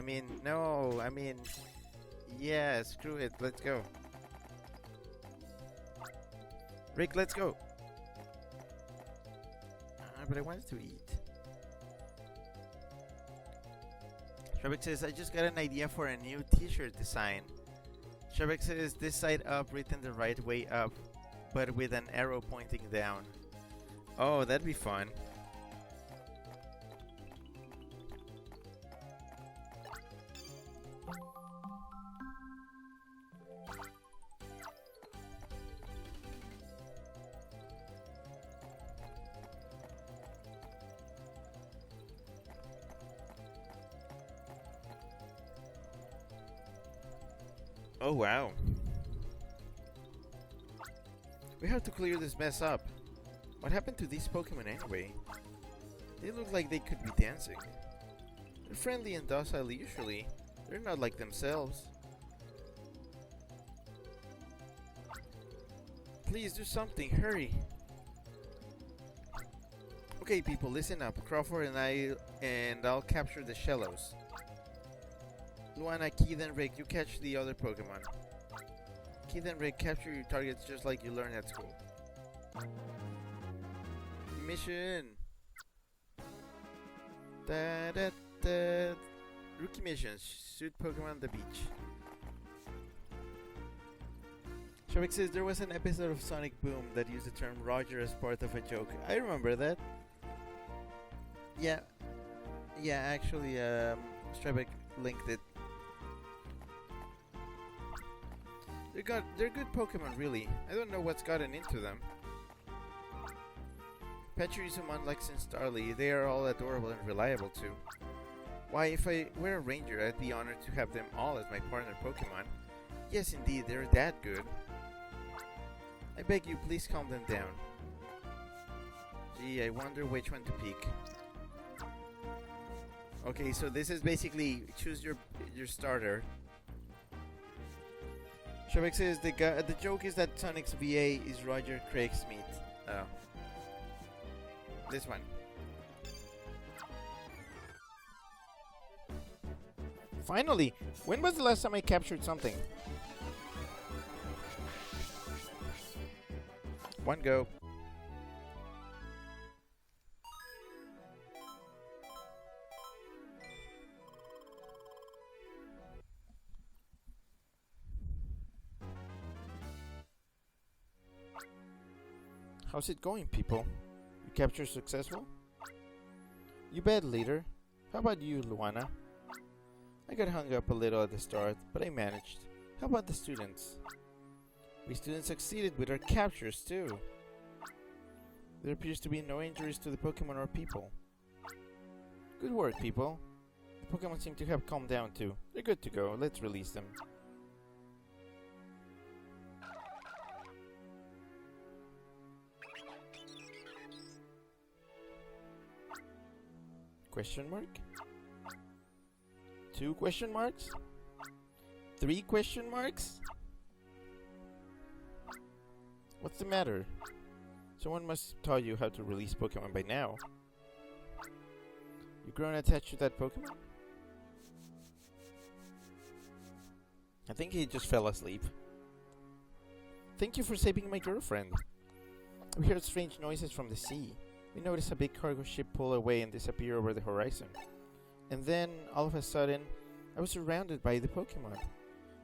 S1: Yeah, screw it. Let's go. Rick, let's go. But I wanted to eat. Shabak says, I just got an idea for a new t-shirt design. Shabak says, this side up written the right way up, but with an arrow pointing down. Oh, that'd be fun. Oh wow. We have to clear this mess up. What happened to these Pokemon anyway? They look like they could be dancing. They're friendly and docile usually. They're not like themselves. Please do something, hurry. Okay people, listen up. Crawford and I'll capture the Shellos. Luana, Keith and Rick, you catch the other Pokemon. Keith and Rick, capture your targets just like you learned at school. Mission! Rookie missions. Shoot Pokemon on the beach. Shavik says there was an episode of Sonic Boom that used the term Roger as part of a joke. I remember that. Yeah, actually, Shavik linked it. They're good Pokemon, really. I don't know what's gotten into them. Pachirisu, like and Starly, they are all adorable and reliable too. Why, if I were a ranger, I'd be honored to have them all as my partner Pokemon. Yes, indeed, they're that good. I beg you, please calm them down. Gee, I wonder which one to pick. Okay, so this is basically choose your starter. Shrek says the joke is that Sonic's VA is Roger Craig Smith. Oh. This one. Finally! When was the last time I captured something? One go. How's it going, people? You capture successful? You bet, leader. How about you, Luana? I got hung up a little at the start, but I managed. How about the students? We students succeeded with our captures, too. There appears to be no injuries to the Pokemon or people. Good work, people. The Pokemon seem to have calmed down, too. They're good to go. Let's release them. Question mark? 2 question marks? 3 question marks? What's the matter? Someone must have taught you how to release Pokemon by now. You've grown attached to that Pokemon? I think he just fell asleep. Thank you for saving my girlfriend. We heard strange noises from the sea. We noticed a big cargo ship pull away and disappear over the horizon. And then, all of a sudden, I was surrounded by the Pokemon.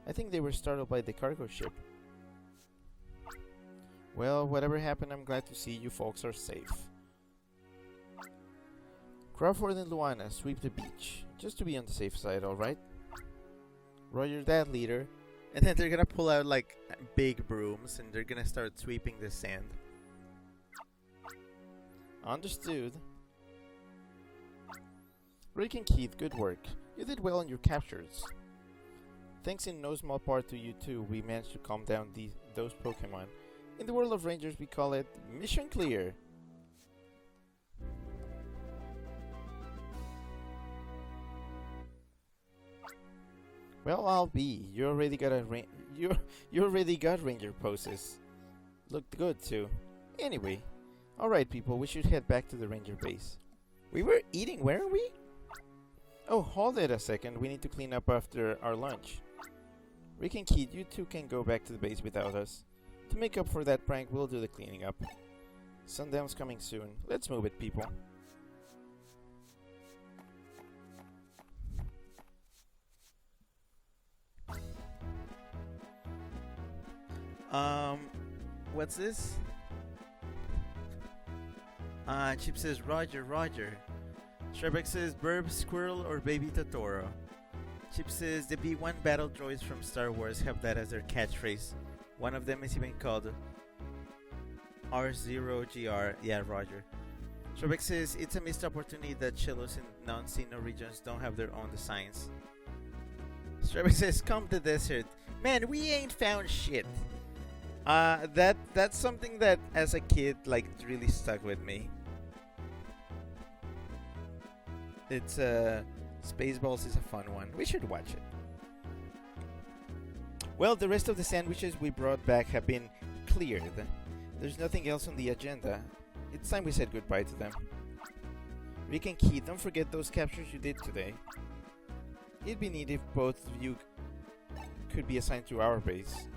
S1: I think they were startled by the cargo ship. Well, whatever happened, I'm glad to see you folks are safe. Crawford and Luana sweep the beach, just to be on the safe side, alright? Roger that, leader. And then they're gonna pull out, like, big brooms, and they're gonna start sweeping the sand. Understood. Rick and Keith, good work. You did well on your captures. Thanks in no small part to you two, we managed to calm down those Pokemon. In the world of Rangers, we call it Mission Clear. Well, I'll be. You already got you already got Ranger poses. Looked good too. Anyway, all right, people, we should head back to the Ranger base. We were eating, weren't we? Oh, hold it a second. We need to clean up after our lunch. Rick and Keith, you two can go back to the base without us. To make up for that prank, we'll do the cleaning up. Sundown's coming soon. Let's move it, people. What's this? Chip says Roger, Roger. Shrebek says Burb, Squirrel, or Baby Totoro. Chip says the B1 battle droids from Star Wars have that as their catchphrase. One of them is even called R0GR. Yeah, Roger. Shrebek says it's a missed opportunity that Chelos and non-Sinnoh regions don't have their own designs. Shrebek says come to desert. Man, we ain't found shit. That's something that as a kid like really stuck with me. It's Spaceballs is a fun one. We should watch it. Well, the rest of the sandwiches we brought back have been cleared. There's nothing else on the agenda. It's time we said goodbye to them. Rick and Keith, don't forget those captures you did today. It'd be neat if both of you could be assigned to our base.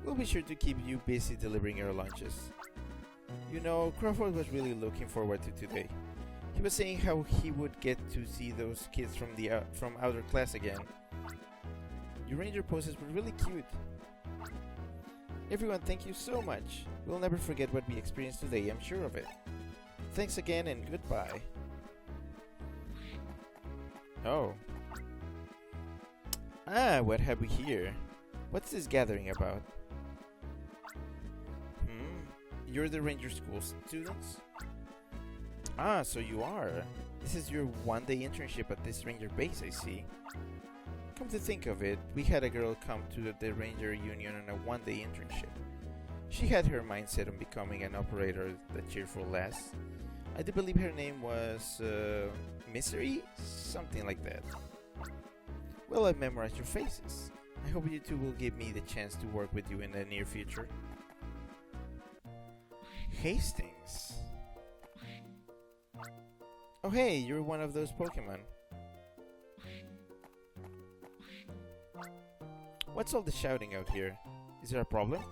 S1: We'll be sure to keep you busy delivering your lunches. You know, Crawford was really looking forward to today. He was saying how he would get to see those kids from outer class again. Your ranger poses were really cute. Everyone, thank you so much. We'll never forget what we experienced today, I'm sure of it. Thanks again and goodbye. Oh. What have we here? What's this gathering about? You're the Ranger School students? Ah, so you are. This is your one-day internship at this Ranger base, I see. Come to think of it, we had a girl come to the Ranger Union on a one-day internship. She had her mindset on becoming an operator, the cheerful lass. I do believe her name was, Misery? Something like that. Well, I've memorized your faces. I hope you two will give me the chance to work with you in the near future. Hastings? Oh hey, you're one of those Pokémon. What's all the shouting out here? Is there a problem?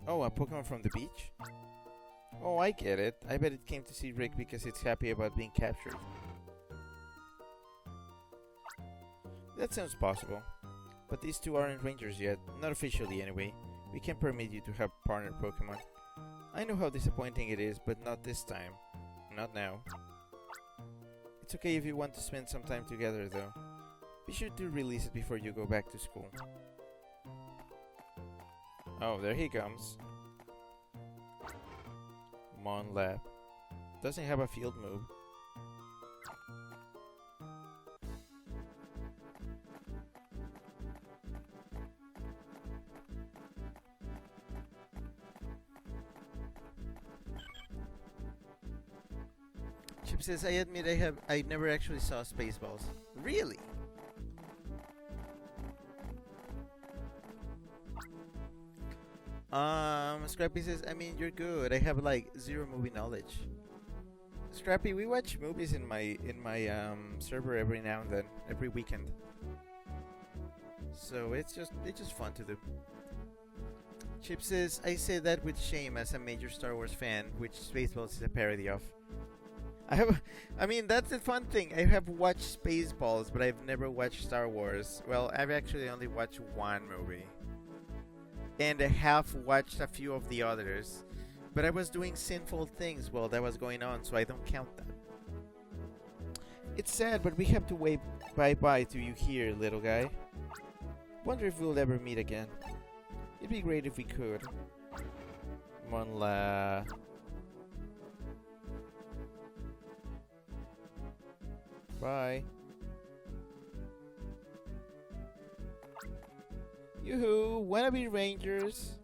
S1: Oh, a Pokémon from the beach? Oh, I get it. I bet it came to see Rick because it's happy about being captured. That sounds possible. But these two aren't Rangers yet. Not officially anyway. We can't permit you to have partner Pokémon. I know how disappointing it is, but not this time. Not now. It's okay if you want to spend some time together though. Be sure to release it before you go back to school. Oh, there he comes. Mon Lab. Doesn't have a field move. Chip says, I admit I never actually saw Spaceballs. Really? Scrappy says, I mean, you're good. I have like zero movie knowledge. Scrappy, we watch movies in my server every now and then, every weekend. So it's just fun to do. Chip says, I say that with shame as a major Star Wars fan, which Spaceballs is a parody of. I mean, that's the fun thing. I have watched Spaceballs, but I've never watched Star Wars. Well, I've actually only watched one movie. And I have watched a few of the others. But I was doing sinful things while that was going on, so I don't count that. It's sad, but we have to wave bye-bye to you here, little guy. Wonder if we'll ever meet again. It'd be great if we could. Monla. Bye. Yoo-hoo! Wanna be Rangers?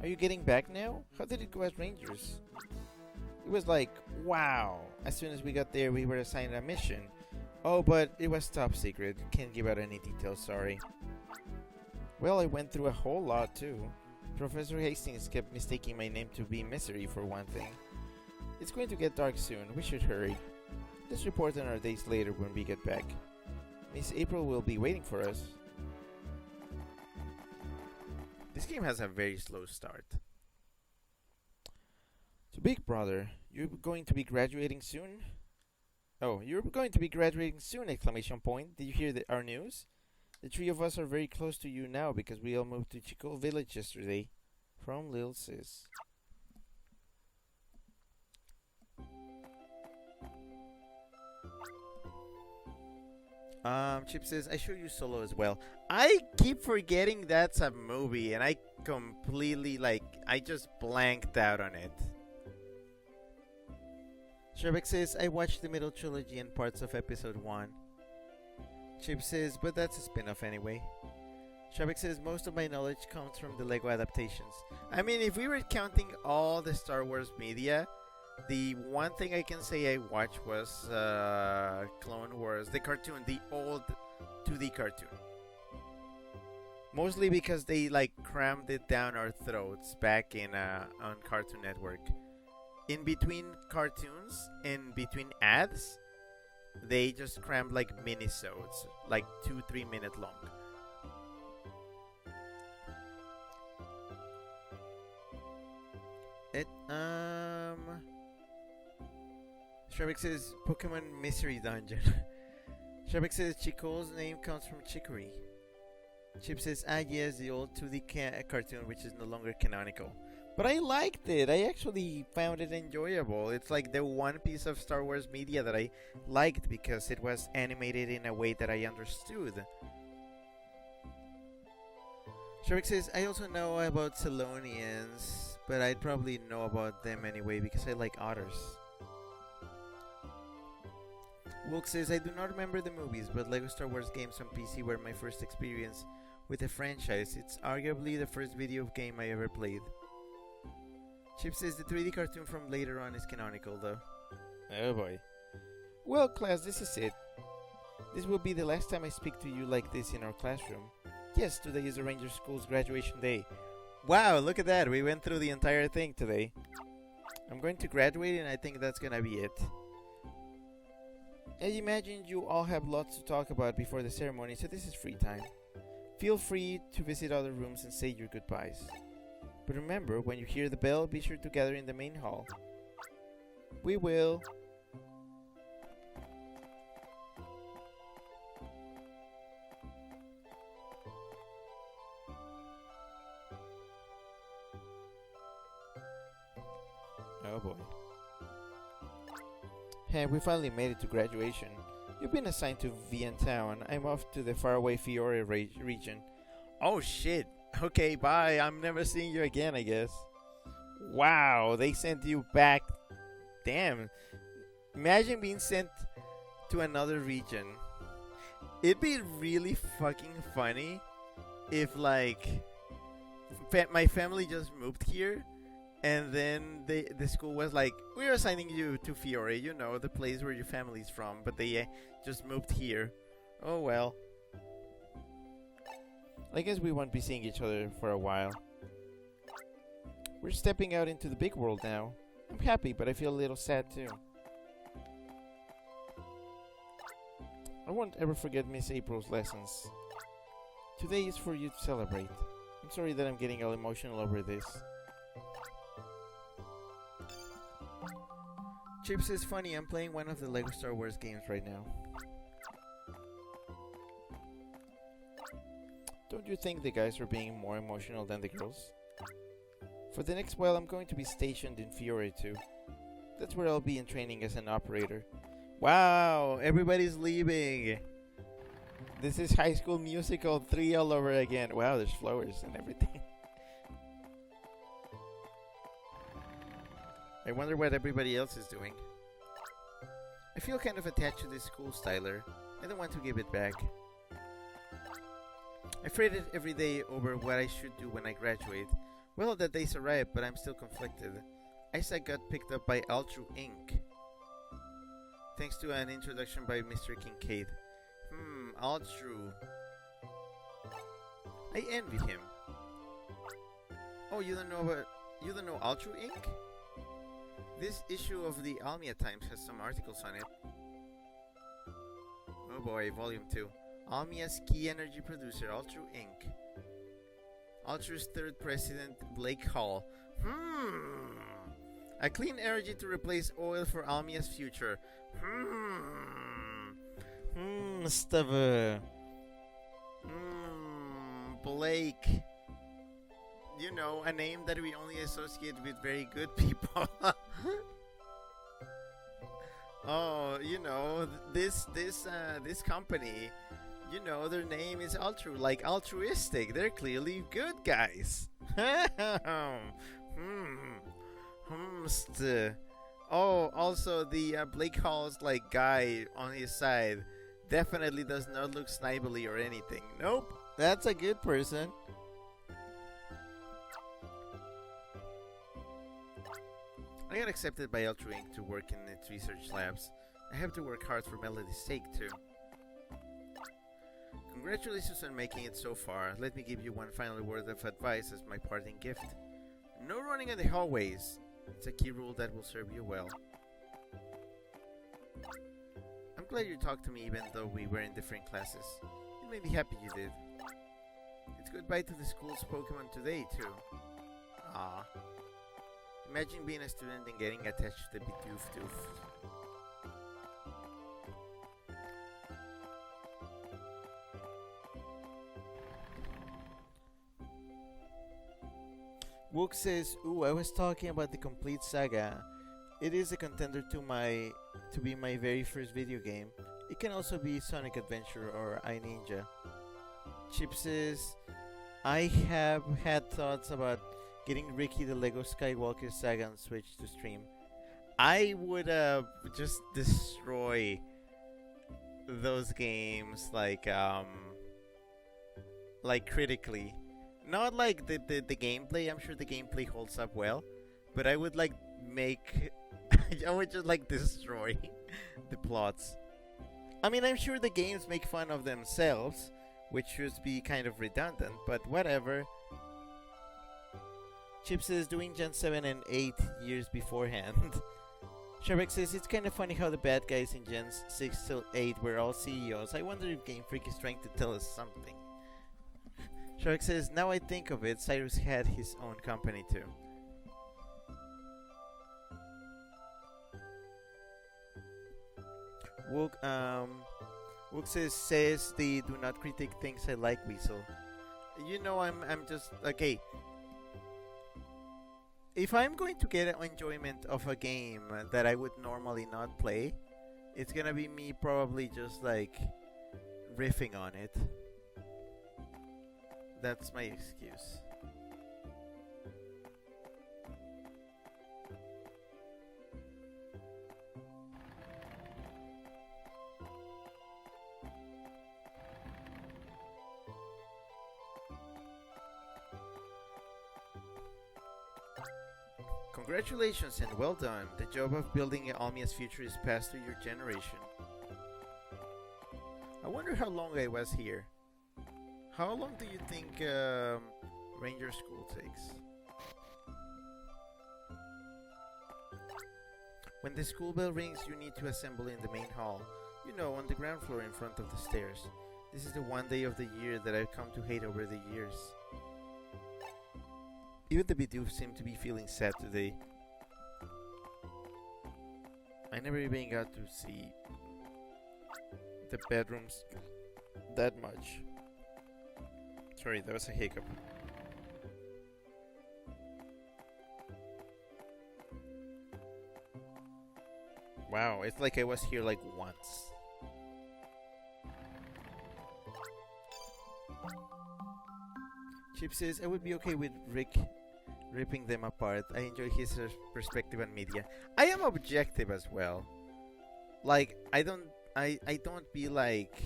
S1: Are you getting back now? How did it go as Rangers? It was like, wow! As soon as we got there, we were assigned a mission. Oh, but it was top secret. Can't give out any details, sorry. Well, I went through a whole lot, too. Professor Hastings kept mistaking my name to be Misery for one thing. It's going to get dark soon. We should hurry. Let's report on our days later when we get back. Miss April will be waiting for us. This game has a very slow start. So Big Brother, you're going to be graduating soon? Oh, you're going to be graduating soon! Exclamation point. Did you hear our news? The three of us are very close to you now because we all moved to Chico Village yesterday. From Lil Sis. Chip says, I show you Solo as well. I keep forgetting that's a movie, and I completely, I just blanked out on it. Shrebek says, I watched the middle trilogy and parts of episode 1. Chip says, but that's a spin-off anyway. Shrebek says, most of my knowledge comes from the Lego adaptations. I mean, if we were counting all the Star Wars media, the one thing I can say I watched was Clone Wars, the cartoon, the old 2D cartoon. Mostly because they crammed it down our throats back in on Cartoon Network. In between cartoons, in between ads, they just crammed minisodes, 2-3 minute long. Shrebek says Pokemon Mystery Dungeon. Shrebek says Chico's name comes from chicory. Chip says, yes, the old 2D cartoon which is no longer canonical. But I liked it. I actually found it enjoyable. It's like the one piece of Star Wars media that I liked because it was animated in a way that I understood. Shark says, I also know about Celonians, but I'd probably know about them anyway because I like otters. Wilk says, I do not remember the movies, but Lego Star Wars games on PC were my first experience with the franchise. It's arguably the first video game I ever played. Chip says the 3D cartoon from later on is canonical, though. Oh boy. Well, class, this is it. This will be the last time I speak to you like this in our classroom. Yes, today is the Ranger School's graduation day. Wow, look at that. We went through the entire thing today. I'm going to graduate and I think that's gonna be it. I imagine you all have lots to talk about before the ceremony, so this is free time. Feel free to visit other rooms and say your goodbyes. But remember, when you hear the bell, be sure to gather in the main hall. We will. Oh boy. Hey, we finally made it to graduation. You've been assigned to Vientown. I'm off to the faraway Fiore region. Oh shit. Okay, bye. I'm never seeing you again, I guess. Wow, they sent you back. Damn. Imagine being sent to another region. It'd be really fucking funny if, like, my family just moved here and then the school was like, we're assigning you to Fiore, you know, the place where your family's from, but they just moved here. Oh well. I guess we won't be seeing each other for a while. We're stepping out into the big world now. I'm happy, but I feel a little sad too. I won't ever forget Miss April's lessons. Today is for you to celebrate. I'm sorry that I'm getting all emotional over this. Chip says, funny, I'm playing one of the Lego Star Wars games right now. Don't you think the guys are being more emotional than the girls? For the next while, I'm going to be stationed in Fiore too. That's where I'll be in training as an operator. Wow, everybody's leaving. This is High School Musical 3 all over again. Wow, there's flowers and everything. I wonder what everybody else is doing. I feel kind of attached to this school, Styler. I don't want to give it back. I fretted every day over what I should do when I graduate. Well, the day's arrived, but I'm still conflicted. Isaac got picked up by Altru Inc. Thanks to an introduction by Mr. Kincaid. Altru. I envy him. Oh, you don't know Altru Inc.? This issue of the Almia Times has some articles on it. Oh boy, volume 2. Almia's key energy producer, Altru Inc. Altru's third president, Blake Hall. A clean energy to replace oil for Almia's future. Stuff. Blake. You know, a name that we only associate with very good people. Oh, you know, this company, you know, their name is like altruistic. They're clearly good guys. Oh, also the Blake Hall's like guy on his side definitely does not look snidely or anything. Nope, that's a good person. I got accepted by Altru Inc. to work in its research labs. I have to work hard for Melody's sake, too. Congratulations on making it so far. Let me give you one final word of advice as my parting gift. No running in the hallways. It's a key rule that will serve you well. I'm glad you talked to me even though we were in different classes. You made me happy you did. It's goodbye to the school's Pokémon today, too. Ah. Imagine being a student and getting attached to the Bidoof Doof. Wook says, "Ooh, I was talking about the complete saga. It is a contender to be my very first video game. It can also be Sonic Adventure or iNinja." Chip says, "I have had thoughts about getting Ricky the Lego Skywalker saga on Switch to stream. I would just destroy those games like critically. Not like the gameplay. I'm sure the gameplay holds up well, but I would like make I would just like destroy the plots. I mean, I'm sure the games make fun of themselves, which should be kind of redundant, but whatever." Chip says, "Doing Gen 7 and 8 years beforehand." Shrek says, "It's kind of funny how the bad guys in Gens 6 till 8 were all CEOs. I wonder if Game Freak is trying to tell us something." Shrek says, "Now I think of it, Cyrus had his own company too." Wook says they do not critique things I like, Weasel. You know, I'm just okay. If I'm going to get enjoyment of a game that I would normally not play, it's gonna be me probably just like riffing on it. That's my excuse. Congratulations and well done. The job of building Almia's future is passed to your generation. I wonder how long I was here. How long do you think Ranger School takes? When the school bell rings, you need to assemble in the main hall. You know, on the ground floor in front of the stairs. This is the one day of the year that I've come to hate over the years. Even the Bidoof seem to be feeling sad today. I never even got to see the bedrooms that much. Sorry, that was a hiccup. Wow, it's like I was here like once. Chip says, "I would be okay with Rick ripping them apart. I enjoy his perspective on media." I am objective as well. Like, I don't be like,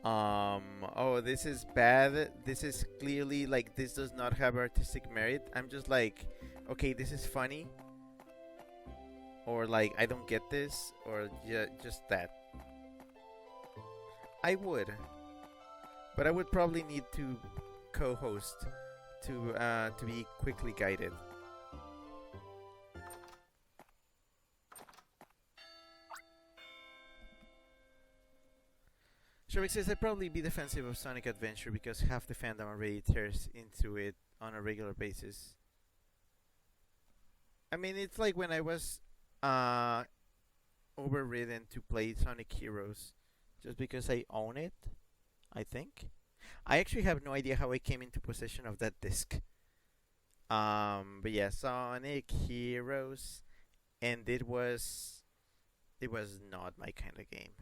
S1: oh, this is bad. This is clearly like, this does not have artistic merit. I'm just like, okay, this is funny. Or like, I don't get this. Or just that. I would. But I would probably need to co-host to be quickly guided. Shrek says, "I'd probably be defensive of Sonic Adventure because half the fandom already tears into it on a regular basis." I mean, it's like when I was overridden to play Sonic Heroes just because I own it, I think. I actually have no idea how I came into possession of that disc. But yeah, Sonic Heroes, and it was not my kind of game.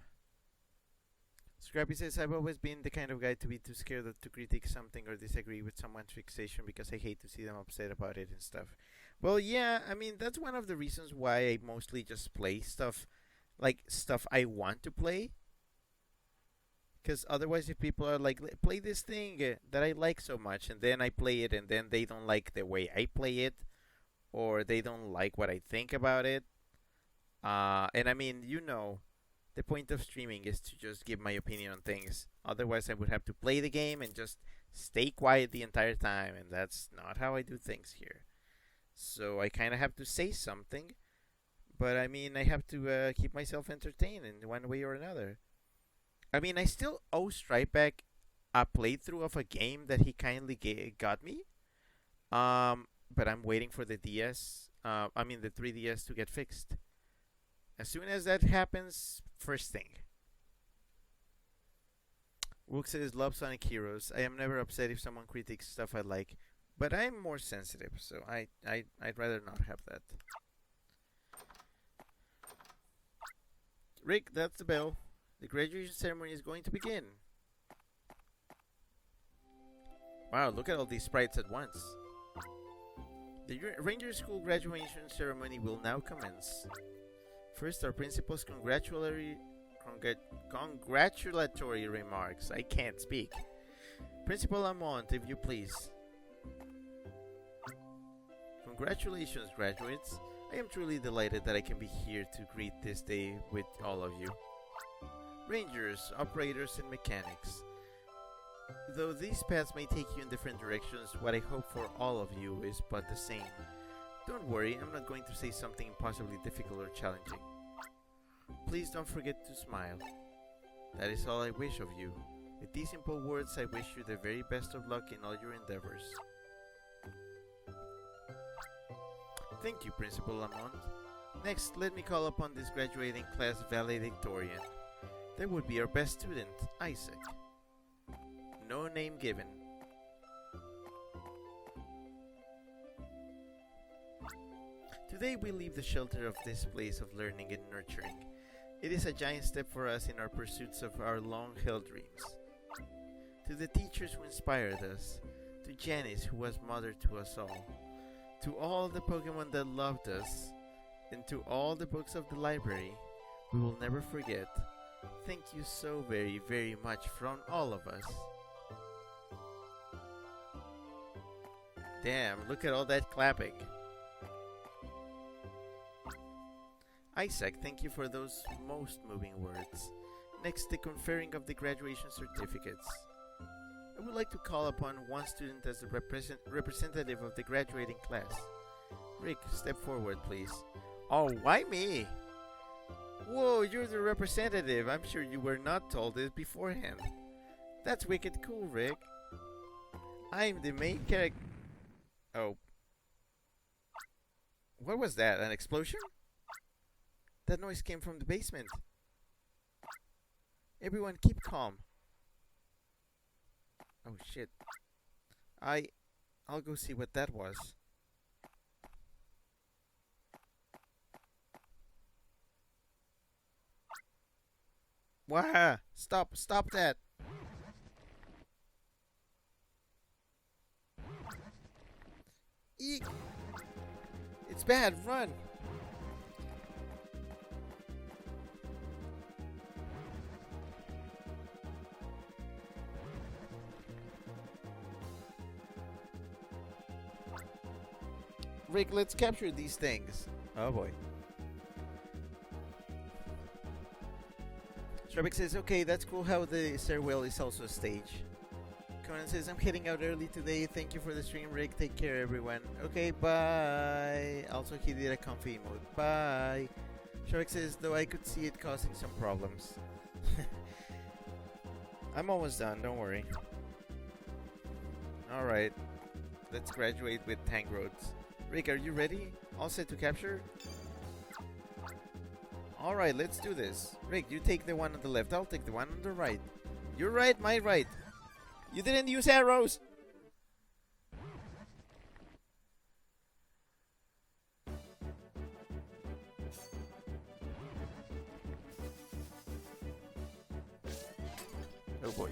S1: Scrappy says, "I've always been the kind of guy to be too scared to critique something or disagree with someone's fixation because I hate to see them upset about it and stuff." Well, yeah, I mean, that's one of the reasons why I mostly just play stuff I want to play. Because otherwise, if people are like, "Play this thing that I like so much," and then I play it, and then they don't like the way I play it, or they don't like what I think about it. And I mean, you know, the point of streaming is to just give my opinion on things. Otherwise, I would have to play the game and just stay quiet the entire time, and that's not how I do things here. So I kind of have to say something, but I mean, I have to keep myself entertained in one way or another. I mean, I still owe Stripeback a playthrough of a game that he kindly got me. But I'm waiting for the DS. The 3DS to get fixed. As soon as that happens, first thing. Wook says, "Love Sonic Heroes. I am never upset if someone critiques stuff I like. But I'm more sensitive, so I'd rather not have that. Rick, that's the bell. The graduation ceremony is going to begin. Wow, look at all these sprites at once. The Ranger School graduation ceremony will now commence. First, our principal's congratulatory remarks. I can't speak. Principal Lamont, if you please. Congratulations, graduates. I am truly delighted that I can be here to greet this day with all of you. Rangers, operators, and mechanics. Though these paths may take you in different directions, what I hope for all of you is but the same. Don't worry, I'm not going to say something impossibly difficult or challenging. Please don't forget to smile. That is all I wish of you. With these simple words, I wish you the very best of luck in all your endeavors. Thank you, Principal Lamont. Next, let me call upon this graduating class valedictorian. That would be our best student, Isaac. No name given. Today we leave the shelter of this place of learning and nurturing. It is a giant step for us in our pursuits of our long-held dreams. To the teachers who inspired us, to Janice who was mother to us all, to all the Pokémon that loved us, and to all the books of the library, we will never forget. Thank you so very, very much from all of us. Damn, look at all that clapping. Isaac, thank you for those most moving words. Next, the conferring of the graduation certificates. I would like to call upon one student as the representative of the graduating class. Rick, step forward, please. Oh, why me? Whoa, you're the representative. I'm sure you were not told this beforehand. That's wicked cool, Rick. I'm the main character. Oh. What was that? An explosion? That noise came from the basement. Everyone keep calm. Oh shit. I'll go see what that was. Wah! Stop that! Eek! It's bad, run! Rick, let's capture these things. Oh boy. Strawbeck says, okay, that's cool how the stairwell is also a stage. Conan says, I'm heading out early today. Thank you for the stream, Rick. Take care, everyone. Okay, bye. Also, he did a comfy emote. Bye. Strawbeck says, though I could see it causing some problems. I'm almost done, don't worry. Alright. Let's graduate with Tangrowths. Rick, are you ready? All set to capture? Alright, let's do this. Rick, you take the one on the left. I'll take the one on the right. Your right, my right. You didn't use arrows! Oh boy.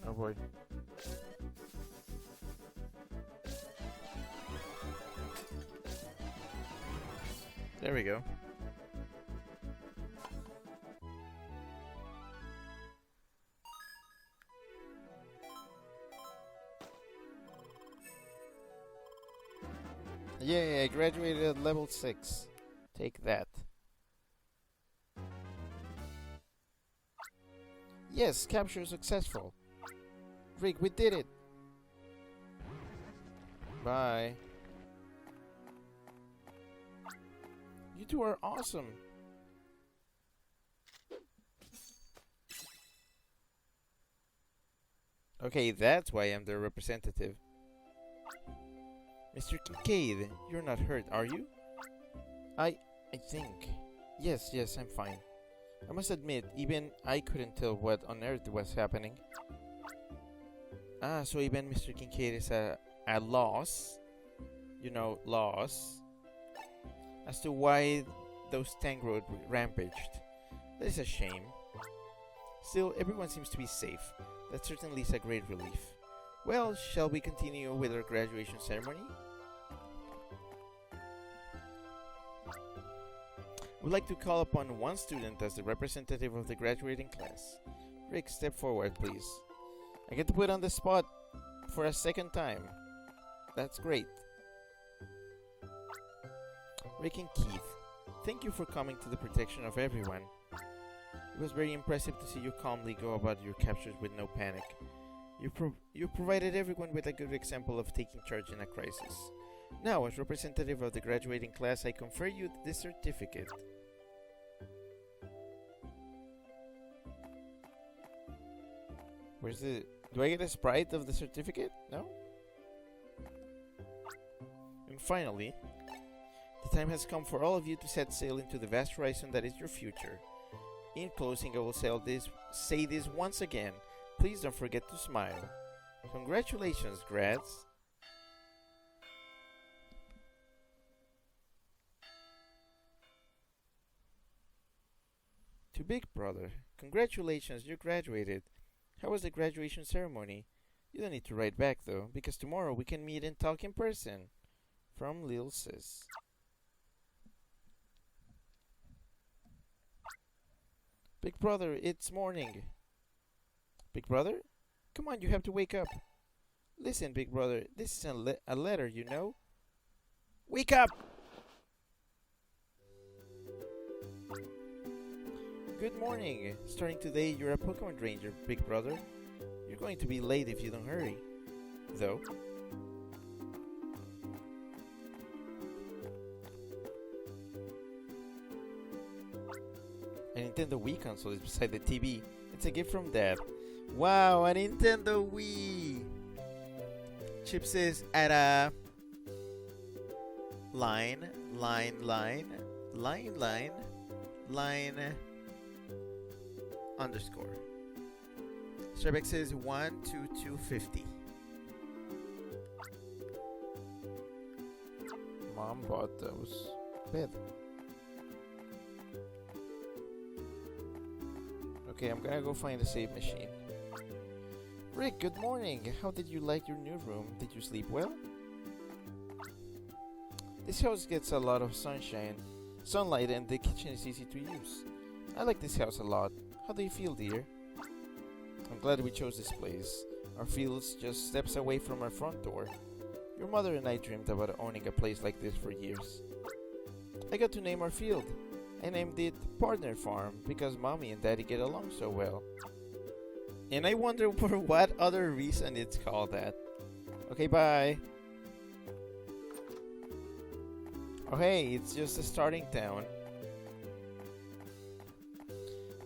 S1: Oh boy. There we go. Yay, I graduated at level 6. Take that. Yes, capture successful. Rick, we did it. Bye. You two are awesome. Okay, that's why I'm their representative. Mr. Kincaid, you're not hurt, are you? I... I think... Yes, I'm fine. I must admit, even I couldn't tell what on earth was happening. Ah, so even Mr. Kincaid is a loss. You know, loss. As to why those tangrowth rampaged. That is a shame. Still, everyone seems to be safe. That certainly is a great relief. Well, shall we continue with our graduation ceremony? We'd like to call upon one student as the representative of the graduating class. Rick, step forward, please. I get to put on the spot for a second time. That's great. Rick and Keith, thank you for coming to the protection of everyone. It was very impressive to see you calmly go about your captures with no panic. You provided everyone with a good example of taking charge in a crisis. Now, as representative of the graduating class, I confer you this certificate. Where's the... Do I get a sprite of the certificate? No? And finally, the time has come for all of you to set sail into the vast horizon that is your future. In closing, I will say this once again. Please don't forget to smile. Congratulations, grads. To Big Brother, congratulations, you graduated. How was the graduation ceremony? You don't need to write back though, because tomorrow we can meet and talk in person. From Lil Sis. Big Brother, it's morning. Big Brother? Come on, you have to wake up. Listen, Big Brother, this is a letter, you know? Wake up! Good morning. Starting today, you're a Pokémon Ranger, Big Brother. You're going to be late if you don't hurry. Though. A Nintendo Wii console is beside the TV. It's a gift from Dad. Wow, a Nintendo Wii! Chip says at a line underscore. Starbucks says 12250. Mom bought those. Bed. Okay, I'm gonna go find a save machine. Rick, good morning. How did you like your new room? Did you sleep well? This house gets a lot of sunlight, and the kitchen is easy to use. I like this house a lot. How do you feel, dear? I'm glad we chose this place. Our field's just steps away from our front door. Your mother and I dreamed about owning a place like this for years. I got to name our field. I named it Partner Farm because Mommy and Daddy get along so well. And I wonder for what other reason it's called that. Okay, bye. Oh hey, it's just a starting town.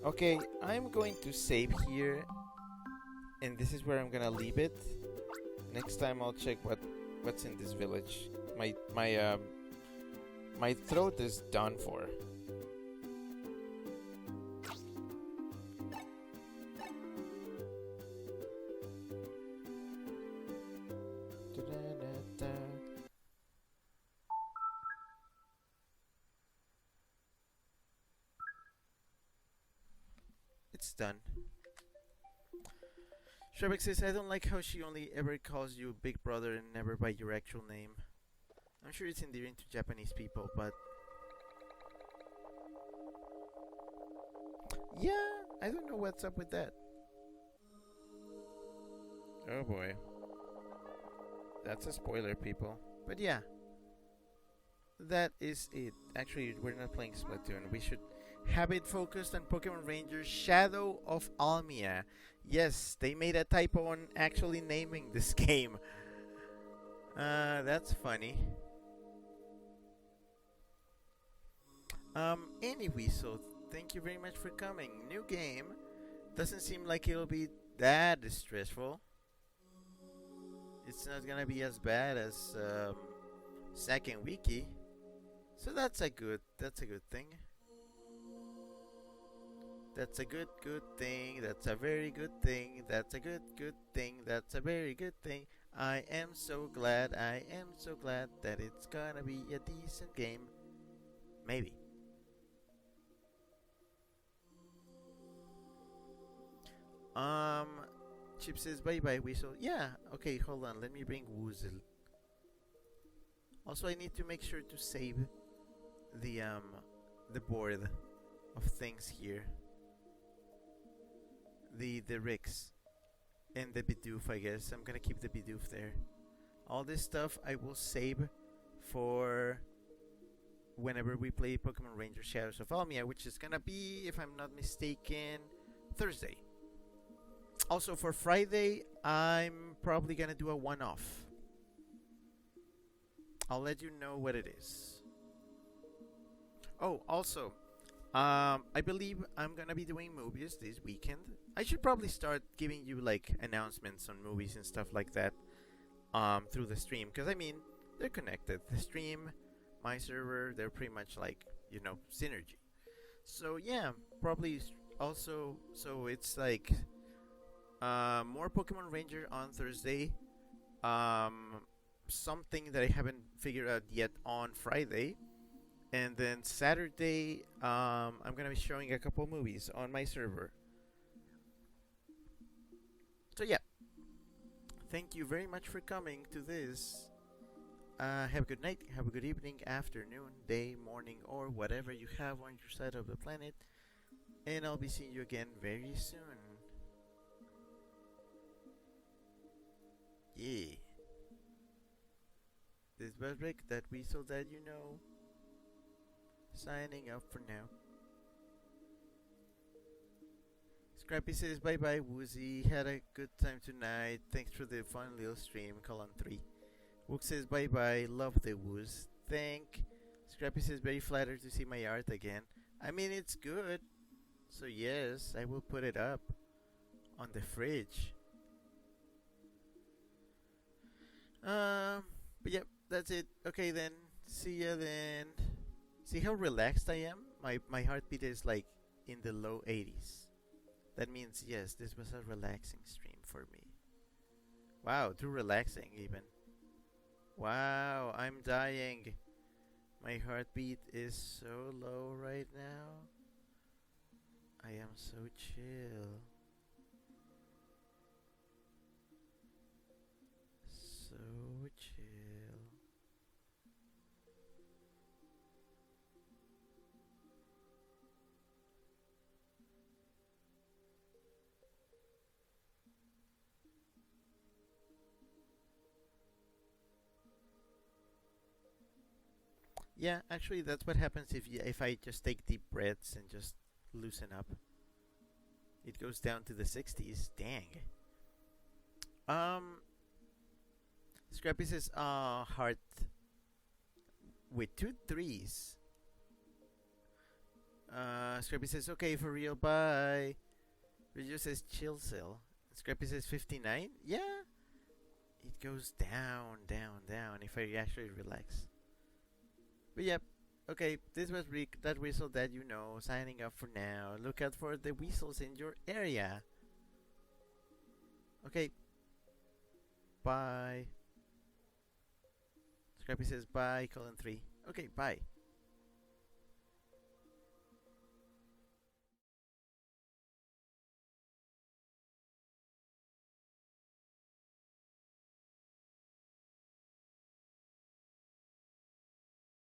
S1: Okay, I'm going to save here, and this is where I'm gonna leave it. Next time I'll check what's in this village. My throat is done for. It's done. Shrek says, I don't like how she only ever calls you Big Brother and never by your actual name. I'm sure it's endearing to Japanese people, but... yeah, I don't know what's up with that. Oh boy. That's a spoiler, people. But yeah. That is it. Actually, we're not playing Splatoon. We should have it focused on Pokemon Ranger Shadow of Almia. Yes, they made a typo on actually naming this game. That's funny. Anyway, so thank you very much for coming. New game. Doesn't seem like it'll be that stressful. It's not gonna be as bad as second wiki. So that's a good thing. That's a good thing. That's a very good thing. That's a good thing. That's a very good thing. I am so glad. I am so glad that it's gonna be a decent game. Maybe. Um, Chip says bye bye whistle. Yeah. Okay. Hold on. Let me bring Woozle. Also, I need to make sure to save the board of things here. The Ricks and the Bidoof, I guess. I'm gonna keep the Bidoof there. All this stuff I will save for whenever we play Pokemon Ranger Shadows of Almia, which is gonna be, if I'm not mistaken, Thursday. Also for Friday, I'm probably gonna do a one-off. I'll let you know what it is. Oh, also, I believe I'm gonna be doing movies this weekend. I should probably start giving you like announcements on movies and stuff like that through the stream, because I mean they're connected. The stream, my server, they're pretty much like, you know, synergy. So yeah, probably also, so it's like more Pokemon Ranger on Thursday. Something that I haven't figured out yet on Friday. And then Saturday, I'm gonna be showing a couple movies on my server. So yeah, thank you very much for coming to this. Have a good night, have a good evening, afternoon, day, morning, or whatever you have on your side of the planet. And I'll be seeing you again very soon. Yeah. This was Rick, that weasel that you know. Signing up for now. Scrappy says bye bye Woozy. Had a good time tonight. Thanks for the fun little stream. Colon 3. Wook says bye bye. Love the Wooz. Thank. Scrappy says very flattered to see my art again. I mean, it's good. So yes, I will put it up on the fridge. But yep, that's it. Okay then. See ya then. See how relaxed I am? My heartbeat is like in the low 80s. That means yes, this was a relaxing stream for me. Wow, too relaxing even. Wow, I'm dying. My heartbeat is so low right now. I am so chill. So chill. Yeah, actually, that's what happens if I just take deep breaths and just loosen up. It goes down to the 60s. Dang. Scrappy says, heart with 2 3s. Scrappy says, okay, for real, bye. Ridjo says, chill cell. Scrappy says, 59. Yeah. It goes down, down, down if I actually relax. But yep, okay, this was Rick, that whistle that you know, signing off for now. Look out for the whistles in your area. Okay, bye. Scrappy says bye, colon 3. Okay, bye.